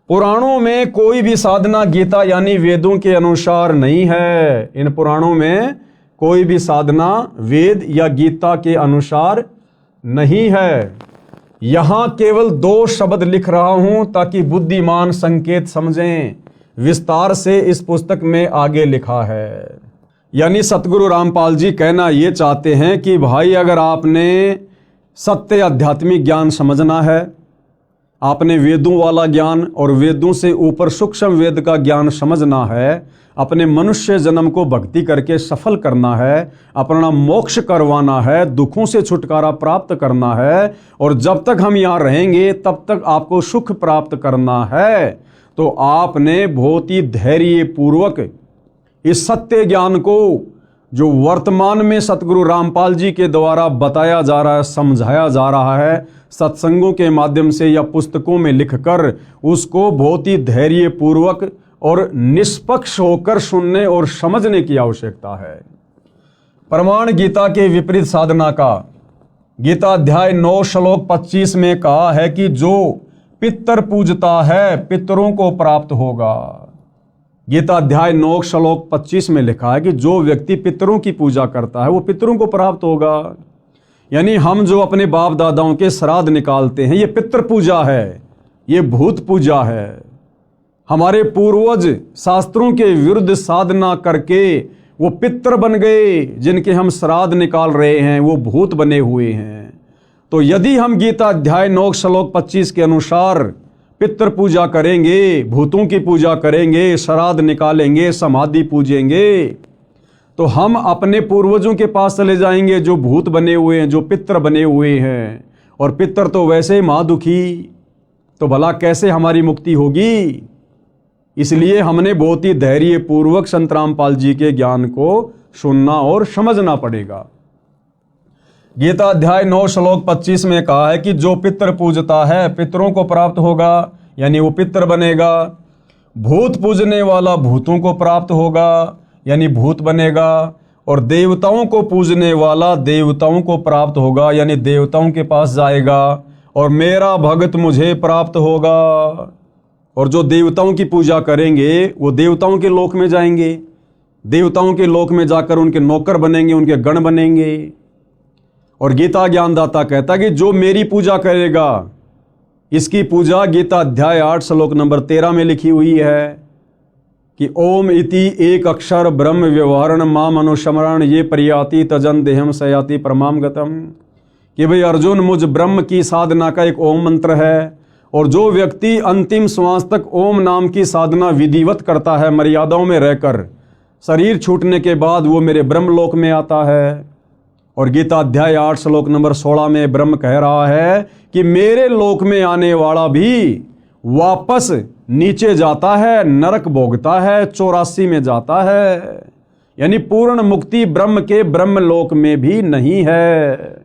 पुराणों में कोई भी साधना गीता यानी वेदों के अनुसार नहीं है। इन पुराणों में कोई भी साधना वेद या गीता के अनुसार नहीं है। यहां केवल 2 शब्द लिख रहा हूं ताकि बुद्धिमान संकेत समझें। विस्तार से इस पुस्तक में आगे लिखा है। यानी सतगुरु रामपाल जी कहना ये चाहते हैं कि भाई, अगर आपने सत्य आध्यात्मिक ज्ञान समझना है, आपने वेदों वाला ज्ञान और वेदों से ऊपर सूक्ष्म वेद का ज्ञान समझना है, अपने मनुष्य जन्म को भक्ति करके सफल करना है, अपना मोक्ष करवाना है, दुखों से छुटकारा प्राप्त करना है, और जब तक हम यहाँ रहेंगे तब तक आपको सुख प्राप्त करना है, तो आपने बहुत ही धैर्य पूर्वक इस सत्य ज्ञान को जो वर्तमान में सतगुरु रामपाल जी के द्वारा बताया जा रहा है, समझाया जा रहा है सत्संगों के माध्यम से या पुस्तकों में लिखकर, उसको बहुत ही धैर्यपूर्वक और निष्पक्ष होकर सुनने और समझने की आवश्यकता है। प्रमाण गीता के विपरीत साधना का गीता अध्याय 9 श्लोक 25 में कहा है कि जो पितर पूजता है पितरों को प्राप्त होगा। गीता अध्याय 9 श्लोक 25 में लिखा है कि जो व्यक्ति पितरों की पूजा करता है वो पितरों को प्राप्त होगा। यानी हम जो अपने बाप दादाओं के श्राद्ध निकालते हैं, ये पितृ पूजा है, ये भूत पूजा है। हमारे पूर्वज शास्त्रों के विरुद्ध साधना करके वो पितृ बन गए, जिनके हम श्राद्ध निकाल रहे हैं वो भूत बने हुए हैं। तो यदि हम गीता अध्याय 9 श्लोक 25 के अनुसार पितृ पूजा करेंगे, भूतों की पूजा करेंगे, श्राद्ध निकालेंगे, समाधि पूजेंगे, तो हम अपने पूर्वजों के पास चले जाएंगे जो भूत बने हुए हैं, जो पितृ बने हुए हैं। और पितृ तो वैसे महादुखी, तो भला कैसे हमारी मुक्ति होगी। इसलिए हमने बहुत ही धैर्यपूर्वक संत रामपाल जी के ज्ञान को सुनना और समझना पड़ेगा। गीता अध्याय 9 श्लोक 25 में कहा है कि जो पितृ पूजता है पितरों को प्राप्त होगा, यानी वो पितृ बनेगा। भूत पूजने वाला भूतों को प्राप्त होगा, यानी भूत बनेगा। और देवताओं को पूजने वाला देवताओं को प्राप्त होगा, यानी देवताओं के पास जाएगा। और मेरा भगत मुझे प्राप्त होगा। और जो देवताओं की पूजा करेंगे वो देवताओं के लोक में जाएंगे, देवताओं के लोक में जाकर उनके नौकर बनेंगे, उनके गण बनेंगे। और गीता ज्ञानदाता कहता है कि जो मेरी पूजा करेगा, इसकी पूजा गीता अध्याय 8 श्लोक नंबर 13 में लिखी हुई है कि ओम इति एक अक्षर ब्रह्म व्यवहारण माम अनुस्मरण ये प्रयाति तजन देहम सयाति परमाम गतम। कि भाई अर्जुन, मुझ ब्रह्म की साधना का एक ओम मंत्र है, और जो व्यक्ति अंतिम श्वास तक ओम नाम की साधना विधिवत करता है मर्यादाओं में रहकर, शरीर छूटने के बाद वो मेरे ब्रह्मलोक में आता है। और गीता अध्याय 8 श्लोक नंबर 16 में ब्रह्म कह रहा है कि मेरे लोक में आने वाला भी वापस नीचे जाता है, नरक भोगता है, 84 में जाता है। यानी पूर्ण मुक्ति ब्रह्म के ब्रह्मलोक में भी नहीं है।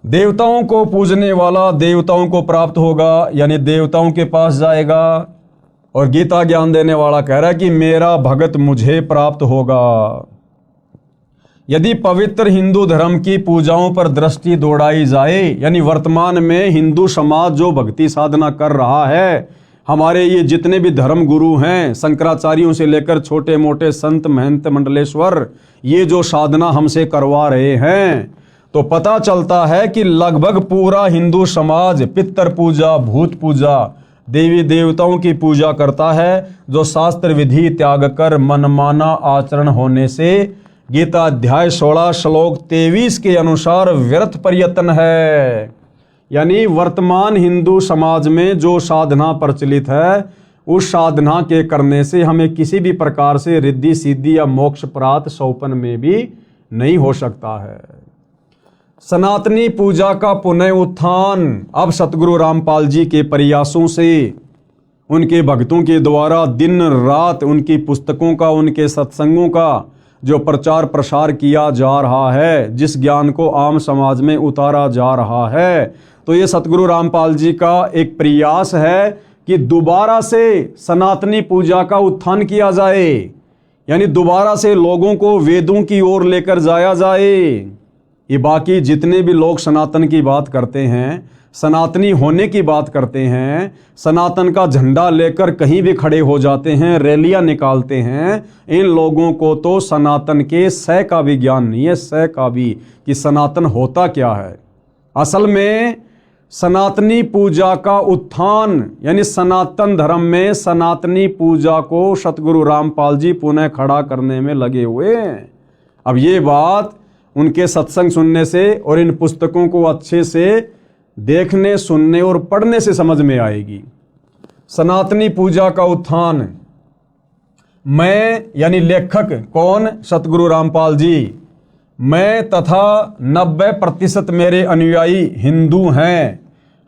देवताओं को पूजने वाला देवताओं को प्राप्त होगा, यानी देवताओं के पास जाएगा। और गीता ज्ञान देने वाला कह रहा है कि मेरा भगत मुझे प्राप्त होगा। यदि पवित्र हिंदू धर्म की पूजाओं पर दृष्टि दौड़ाई जाए, यानी वर्तमान में हिंदू समाज जो भक्ति साधना कर रहा है, हमारे ये जितने भी धर्म गुरु हैं, शंकराचार्यों से लेकर छोटे मोटे संत महंत मंडलेश्वर, ये जो साधना हमसे करवा रहे हैं, तो पता चलता है कि लगभग पूरा हिंदू समाज पितृ पूजा, भूत पूजा, देवी देवताओं की पूजा करता है, जो शास्त्र विधि त्याग कर मनमाना आचरण होने से गीता अध्याय 16 श्लोक 23 के अनुसार व्यर्थ प्रयत्न है। यानी वर्तमान हिंदू समाज में जो साधना प्रचलित है, उस साधना के करने से हमें किसी भी प्रकार से रिद्धि सिद्धि या मोक्ष प्राप्त सौपन में भी नहीं हो सकता है। सनातनी पूजा का पुनः उत्थान अब सतगुरु रामपाल जी के प्रयासों से, उनके भक्तों के द्वारा दिन रात उनकी पुस्तकों का, उनके सत्संगों का जो प्रचार प्रसार किया जा रहा है, जिस ज्ञान को आम समाज में उतारा जा रहा है, तो ये सतगुरु रामपाल जी का एक प्रयास है कि दोबारा से सनातनी पूजा का उत्थान किया जाए। यानी दोबारा से लोगों को वेदों की ओर लेकर जाया जाए। ये बाकी जितने भी लोग सनातन की बात करते हैं, सनातनी होने की बात करते हैं, सनातन का झंडा लेकर कहीं भी खड़े हो जाते हैं, रैलियां निकालते हैं, इन लोगों को तो सनातन के सह का भी ज्ञान नहीं है, सह का भी, कि सनातन होता क्या है। असल में सनातनी पूजा का उत्थान, यानी सनातन धर्म में सनातनी पूजा को सतगुरु रामपाल जी पुनः खड़ा करने में लगे हुए हैं। अब ये बात उनके सत्संग सुनने से और इन पुस्तकों को अच्छे से देखने, सुनने और पढ़ने से समझ में आएगी। सनातनी पूजा का उत्थान, मैं यानी लेखक कौन? सतगुरु रामपाल जी। मैं तथा 90% मेरे अनुयायी हिंदू हैं।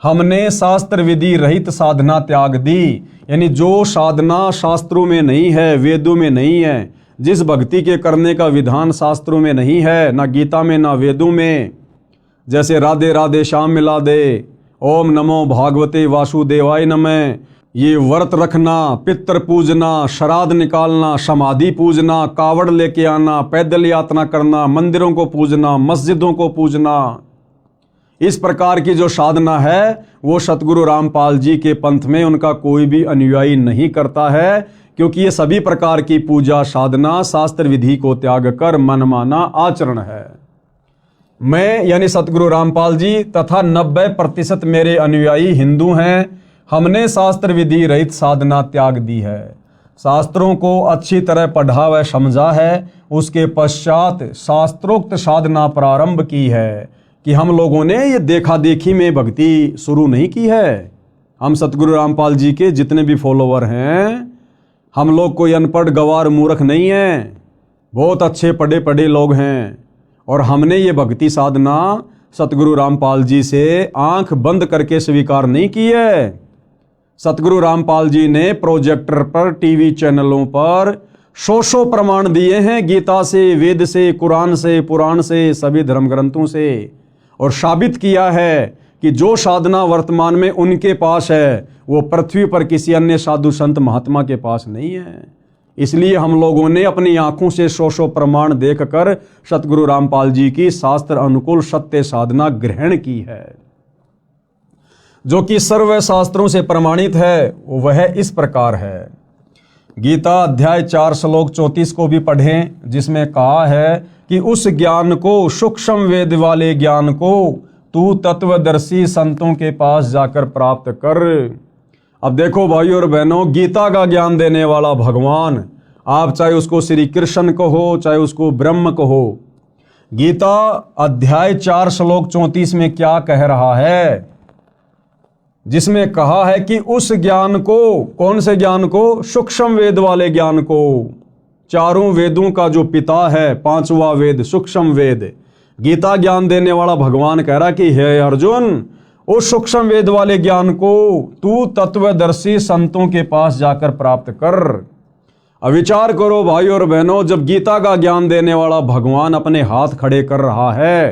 हमने शास्त्र विधि रहित साधना त्याग दी, यानी जो साधना शास्त्रों में नहीं है, वेदों में नहीं है, जिस भक्ति के करने का विधान शास्त्रों में नहीं है, ना गीता में ना वेदों में, जैसे राधे राधे श्याम मिला दे, ओम नमो भागवते वासुदेवाय नमः, ये व्रत रखना, पितृ पूजना, श्राद्ध निकालना, समाधि पूजना, कावड़ लेके आना, पैदल यात्रा करना, मंदिरों को पूजना, मस्जिदों को पूजना, इस प्रकार की जो साधना है वो सतगुरु रामपाल जी के पंथ में उनका कोई भी अनुयायी नहीं करता है, क्योंकि ये सभी प्रकार की पूजा साधना शास्त्र विधि को त्याग कर मनमाना आचरण है। मैं यानी सतगुरु रामपाल जी तथा 90% मेरे अनुयायी हिंदू हैं। हमने शास्त्र विधि रहित साधना त्याग दी है, शास्त्रों को अच्छी तरह पढ़ा व समझा है, उसके पश्चात शास्त्रोक्त साधना प्रारंभ की है। कि हम लोगों ने ये देखा देखी में भक्ति शुरू नहीं की है। हम सतगुरु रामपाल जी के जितने भी फॉलोवर हैं, हम लोग कोई अनपढ़ गवार मूर्ख नहीं हैं, बहुत अच्छे पढ़े पढ़े लोग हैं। और हमने ये भक्ति साधना सतगुरु रामपाल जी से आंख बंद करके स्वीकार नहीं की है। सतगुरु रामपाल जी ने प्रोजेक्टर पर, टीवी चैनलों पर सौ प्रमाण दिए हैं, गीता से, वेद से, कुरान से, पुराण से, सभी धर्म ग्रंथों से, और साबित किया है कि जो साधना वर्तमान में उनके पास है वो पृथ्वी पर किसी अन्य साधु संत महात्मा के पास नहीं है। इसलिए हम लोगों ने अपनी आंखों से सौ प्रमाण देखकर सतगुरु रामपाल जी की शास्त्र अनुकूल सत्य साधना ग्रहण की है, जो कि सर्व शास्त्रों से प्रमाणित है। वह इस प्रकार है। गीता अध्याय 4 श्लोक 34 को भी पढ़ें, जिसमें कहा है कि उस ज्ञान को, सूक्ष्म वेद वाले ज्ञान को तू तत्वदर्शी संतों के पास जाकर प्राप्त कर। अब देखो भाइयों और बहनों, गीता का ज्ञान देने वाला भगवान, आप चाहे उसको श्री कृष्ण कहो, चाहे उसको ब्रह्म कहो, गीता अध्याय 4 श्लोक 34 में क्या कह रहा है, जिसमें कहा है कि उस ज्ञान को, कौन से ज्ञान को? सूक्ष्म वेद वाले ज्ञान को। चारों वेदों का जो पिता है, 5वां वेद सूक्ष्म वेद, गीता ज्ञान देने वाला भगवान कह रहा कि हे अर्जुन, उस सूक्ष्म वेद वाले ज्ञान को तू तत्वदर्शी संतों के पास जाकर प्राप्त कर। अब विचार करो भाई और बहनों, जब गीता का ज्ञान देने वाला भगवान अपने हाथ खड़े कर रहा है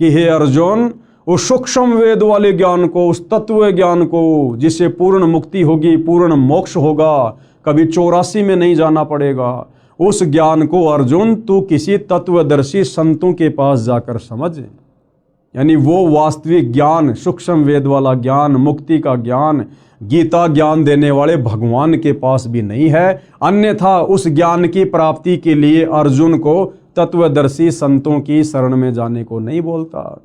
कि हे अर्जुन, उस सूक्ष्म वेद वाले ज्ञान को, उस तत्व ज्ञान को, जिससे पूर्ण मुक्ति होगी, पूर्ण मोक्ष होगा, कभी 84 में नहीं जाना पड़ेगा, उस ज्ञान को अर्जुन तू किसी तत्वदर्शी संतों के पास जाकर समझ। यानी वो वास्तविक ज्ञान, सूक्ष्म वेद वाला ज्ञान, मुक्ति का ज्ञान गीता ज्ञान देने वाले भगवान के पास भी नहीं है। अन्यथा उस ज्ञान की प्राप्ति के लिए अर्जुन को तत्वदर्शी संतों की शरण में जाने को नहीं बोलता।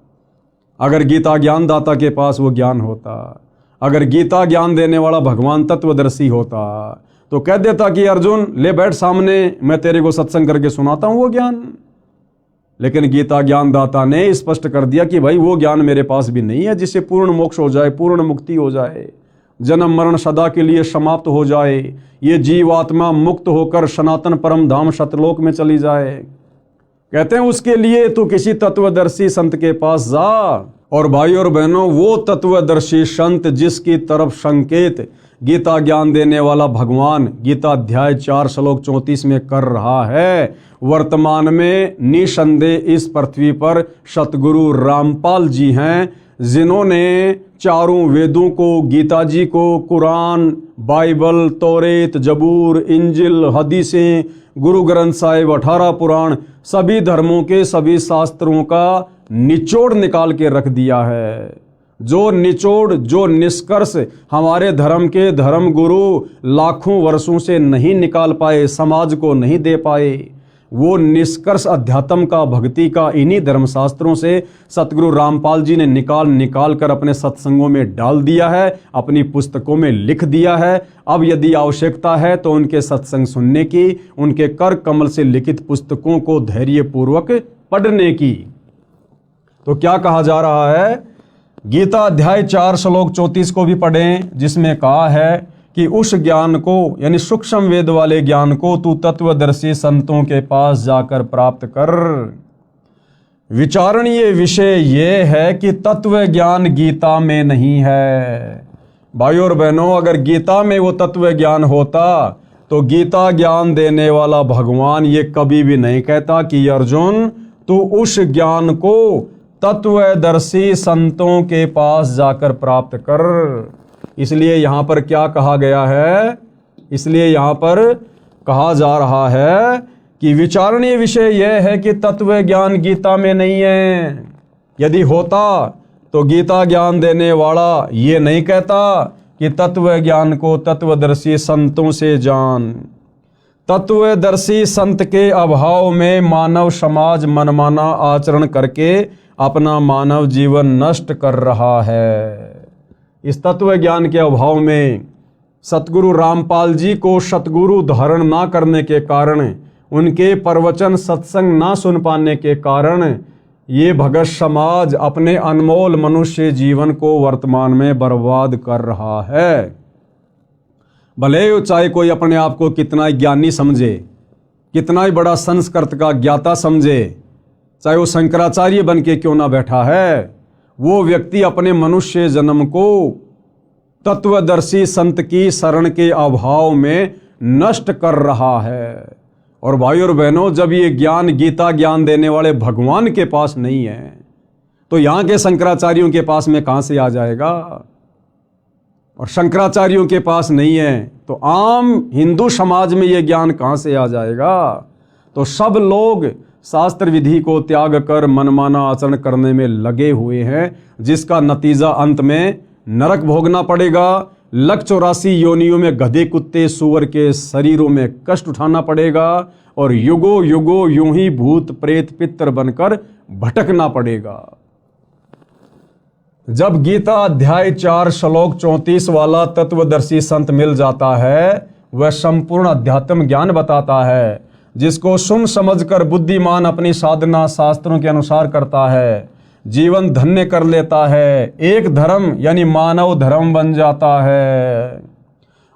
अगर गीता ज्ञान दाता के पास वो ज्ञान होता, अगर गीता ज्ञान देने वाला भगवान तत्वदर्शी होता, तो कह देता कि अर्जुन ले बैठ सामने, मैं तेरे को सत्संग करके सुनाता हूं वो ज्ञान। लेकिन गीता ज्ञान दाता ने स्पष्ट कर दिया कि भाई वो ज्ञान मेरे पास भी नहीं है जिससे पूर्ण मोक्ष हो जाए, पूर्ण मुक्ति हो जाए, जन्म मरण सदा के लिए समाप्त हो जाए, ये जीवात्मा मुक्त होकर सनातन परम धाम सतलोक में चली जाए। कहते हैं उसके लिए तू किसी तत्वदर्शी संत के पास जा। और भाई और बहनों, वो तत्वदर्शी संत जिसकी तरफ संकेत गीता ज्ञान देने वाला भगवान गीता अध्याय 4 श्लोक 34 में कर रहा है, वर्तमान में निसंदेह इस पृथ्वी पर सतगुरु रामपाल जी हैं, जिन्होंने चारों वेदों को, गीता जी को, कुरान, बाइबल, तौरेत, जबूर, इंजिल, हदीसें, गुरु ग्रंथ साहिब, 18 पुराण, सभी धर्मों के सभी शास्त्रों का निचोड़ निकाल के रख दिया है। जो निचोड़, जो निष्कर्ष हमारे धर्म के धर्म गुरु लाखों वर्षों से नहीं निकाल पाए, समाज को नहीं दे पाए, वो निष्कर्ष अध्यात्म का, भक्ति का इन्हीं धर्मशास्त्रों से सतगुरु रामपाल जी ने निकाल कर अपने सत्संगों में डाल दिया है, अपनी पुस्तकों में लिख दिया है। अब यदि आवश्यकता है तो उनके सत्संग सुनने की, उनके कर कमल से लिखित पुस्तकों को धैर्यपूर्वक पढ़ने की। तो क्या कहा जा रहा है? गीता अध्याय 4 श्लोक 34 को भी पढ़ें, जिसमें कहा है कि उस ज्ञान को, यानी सूक्ष्म वेद वाले ज्ञान को तू तत्वदर्शी संतों के पास जाकर प्राप्त कर। विचारणीय विषय ये है कि तत्व ज्ञान गीता में नहीं है। भाइयों और बहनों, अगर गीता में वो तत्व ज्ञान होता तो गीता ज्ञान देने वाला भगवान ये कभी भी नहीं कहता कि अर्जुन तू उस ज्ञान को तत्वदर्शी संतों के पास जाकर प्राप्त कर। इसलिए यहाँ पर क्या कहा गया है, इसलिए यहाँ पर कहा जा रहा है कि विचारणीय विषय यह है कि तत्व ज्ञान गीता में नहीं है। यदि होता तो गीता ज्ञान देने वाला ये नहीं कहता कि तत्व ज्ञान को तत्वदर्शी संतों से जान। तत्वदर्शी संत के अभाव में मानव समाज मनमाना आचरण करके अपना मानव जीवन नष्ट कर रहा है। इस तत्व ज्ञान के अभाव में सतगुरु रामपाल जी को सतगुरु धारण ना करने के कारण, उनके प्रवचन सत्संग ना सुन पाने के कारण ये भगत समाज अपने अनमोल मनुष्य जीवन को वर्तमान में बर्बाद कर रहा है। भले चाहे कोई अपने आप को कितना ही ज्ञानी समझे, कितना ही बड़ा संस्कृत का ज्ञाता समझे, चाहे वो शंकराचार्य बन के क्यों ना बैठा है, वो व्यक्ति अपने मनुष्य जन्म को तत्वदर्शी संत की शरण के अभाव में नष्ट कर रहा है। और भाई और बहनों, जब ये ज्ञान गीता ज्ञान देने वाले भगवान के पास नहीं है तो यहाँ के शंकराचार्यों के पास में कहाँ से आ जाएगा। और शंकराचार्यों के पास नहीं है तो आम हिंदू समाज में ये ज्ञान कहाँ से आ जाएगा। तो सब लोग शास्त्र विधि को त्याग कर मनमाना आचरण करने में लगे हुए हैं, जिसका नतीजा अंत में नरक भोगना पड़ेगा। 184 योनियों में गधे कुत्ते सूअर के शरीरों में कष्ट उठाना पड़ेगा और युगो युगो यूं ही भूत प्रेत पितर बनकर भटकना पड़ेगा। जब गीता अध्याय 4 श्लोक 34 वाला तत्वदर्शी संत मिल जाता है, वह संपूर्ण अध्यात्म ज्ञान बताता है, जिसको सुन समझकर बुद्धिमान अपनी साधना शास्त्रों के अनुसार करता है, जीवन धन्य कर लेता है, एक धर्म यानी मानव धर्म बन जाता है।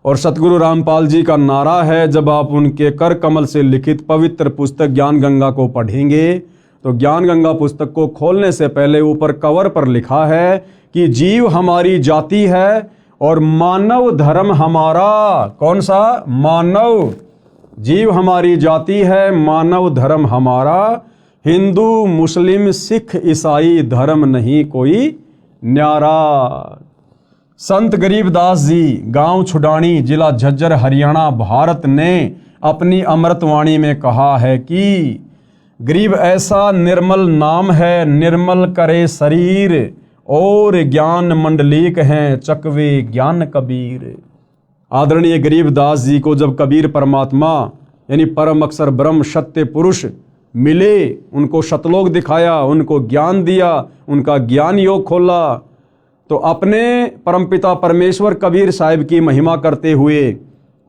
और सतगुरु रामपाल जी का नारा है, जब आप उनके कर कमल से लिखित पवित्र पुस्तक ज्ञान गंगा को पढ़ेंगे तो ज्ञान गंगा पुस्तक को खोलने से पहले ऊपर कवर पर लिखा है कि जीव हमारी जाति है और मानव धर्म हमारा। कौन सा? मानव। जीव हमारी जाति है, मानव धर्म हमारा। हिंदू मुस्लिम सिख ईसाई धर्म नहीं कोई न्यारा। संत गरीबदास जी गांव छुडानी जिला झज्जर हरियाणा भारत ने अपनी अमृतवाणी में कहा है कि गरीब ऐसा निर्मल नाम है, निर्मल करे शरीर, और ज्ञान मंडलीक हैं चकवे ज्ञान कबीर। आदरणीय गरीबदास जी को जब कबीर परमात्मा यानी परम अक्षर ब्रह्म सत्य पुरुष मिले, उनको सतलोक दिखाया, उनको ज्ञान दिया, उनका ज्ञान योग खोला, तो अपने परमपिता परमेश्वर कबीर साहिब की महिमा करते हुए,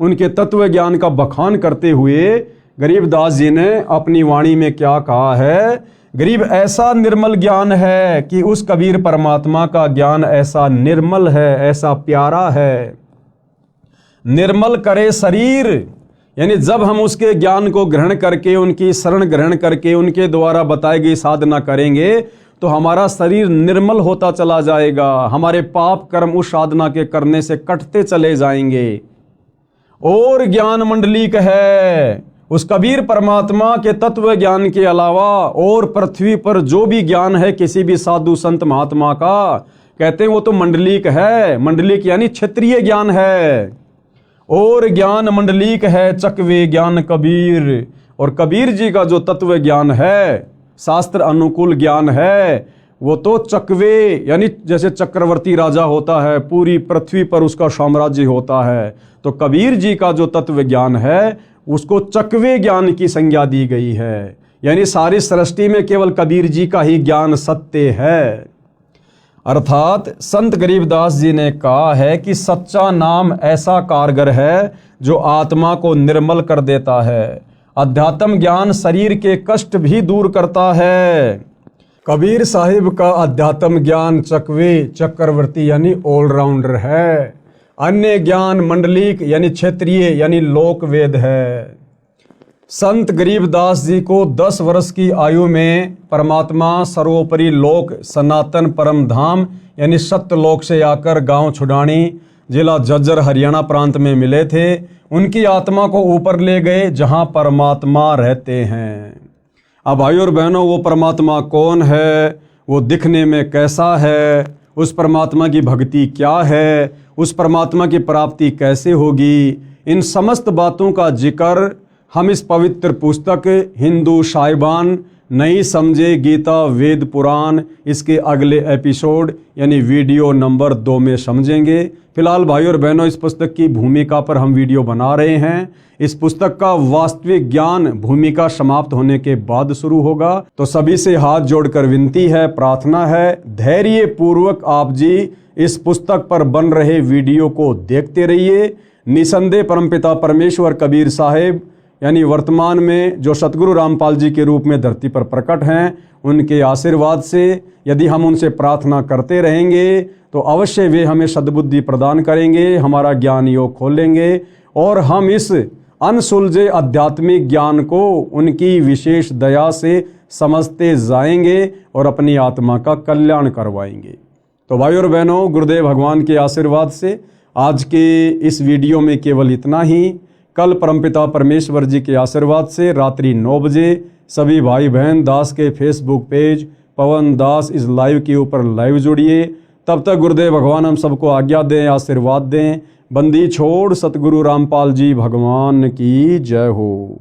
उनके तत्व ज्ञान का बखान करते हुए गरीबदास जी ने अपनी वाणी में क्या कहा है? गरीब ऐसा निर्मल ज्ञान है कि उस कबीर परमात्मा का ज्ञान ऐसा निर्मल है, ऐसा प्यारा है। निर्मल करे शरीर, यानी जब हम उसके ज्ञान को ग्रहण करके, उनकी शरण ग्रहण करके, उनके द्वारा बताई गई साधना करेंगे तो हमारा शरीर निर्मल होता चला जाएगा, हमारे पाप कर्म उस साधना के करने से कटते चले जाएंगे। और ज्ञान मंडलीक है, उस कबीर परमात्मा के तत्व ज्ञान के अलावा और पृथ्वी पर जो भी ज्ञान है किसी भी साधु संत महात्मा का, कहते हैं वो तो मंडलीक है। मंडलीक यानी क्षेत्रीय ज्ञान है। और ज्ञान मंडलीक है चकवे ज्ञान कबीर। और कबीर जी का जो तत्व ज्ञान है, शास्त्र अनुकूल ज्ञान है, वो तो चकवे यानी जैसे चक्रवर्ती राजा होता है, पूरी पृथ्वी पर उसका साम्राज्य होता है, तो कबीर जी का जो तत्व ज्ञान है उसको चकवे ज्ञान की संज्ञा दी गई है। यानी सारी सृष्टि में केवल कबीर जी का ही ज्ञान सत्य है। अर्थात संत गरीबदास जी ने कहा है कि सच्चा नाम ऐसा कारगर है जो आत्मा को निर्मल कर देता है। अध्यात्म ज्ञान शरीर के कष्ट भी दूर करता है। कबीर साहिब का अध्यात्म ज्ञान चकवे चक्रवर्ती यानी ऑलराउंडर है। अन्य ज्ञान मंडलिक यानी क्षेत्रीय यानी लोक वेद है। संत गरीबदास जी को 10 वर्ष की आयु में परमात्मा सर्वोपरि लोक सनातन परम धाम यानी सत्यलोक से आकर गांव छुडानी जिला झज्जर हरियाणा प्रांत में मिले थे, उनकी आत्मा को ऊपर ले गए जहां परमात्मा रहते हैं। अब भाई और बहनों, वो परमात्मा कौन है, वो दिखने में कैसा है, उस परमात्मा की भक्ति क्या है, उस परमात्मा की प्राप्ति कैसे होगी, इन समस्त बातों का जिक्र हम इस पवित्र पुस्तक हिंदू साहिबान नहीं समझे गीता वेद पुराण इसके अगले एपिसोड यानी वीडियो नंबर 2 में समझेंगे। फिलहाल भाई और बहनों, इस पुस्तक की भूमिका पर हम वीडियो बना रहे हैं। इस पुस्तक का वास्तविक ज्ञान भूमिका समाप्त होने के बाद शुरू होगा। तो सभी से हाथ जोड़कर विनती है, प्रार्थना है, धैर्य पूर्वक आप जी इस पुस्तक पर बन रहे वीडियो को देखते रहिए। निसंदेह परमपिता परमेश्वर कबीर साहेब यानी वर्तमान में जो सतगुरु रामपाल जी के रूप में धरती पर प्रकट हैं, उनके आशीर्वाद से यदि हम उनसे प्रार्थना करते रहेंगे तो अवश्य वे हमें सद्बुद्धि प्रदान करेंगे, हमारा ज्ञान योग खोलेंगे और हम इस अनसुलझे आध्यात्मिक ज्ञान को उनकी विशेष दया से समझते जाएंगे और अपनी आत्मा का कल्याण करवाएंगे। तो भाई और बहनों, गुरुदेव भगवान के आशीर्वाद से आज के इस वीडियो में केवल इतना ही। कल परमपिता परमेश्वर जी के आशीर्वाद से रात्रि 9 बजे सभी भाई बहन दास के फेसबुक पेज पवन दास इस लाइव के ऊपर लाइव जुड़िए। तब तक गुरुदेव भगवान हम सबको आज्ञा दें, आशीर्वाद दें। बंदी छोड़ सतगुरु रामपाल जी भगवान की जय हो।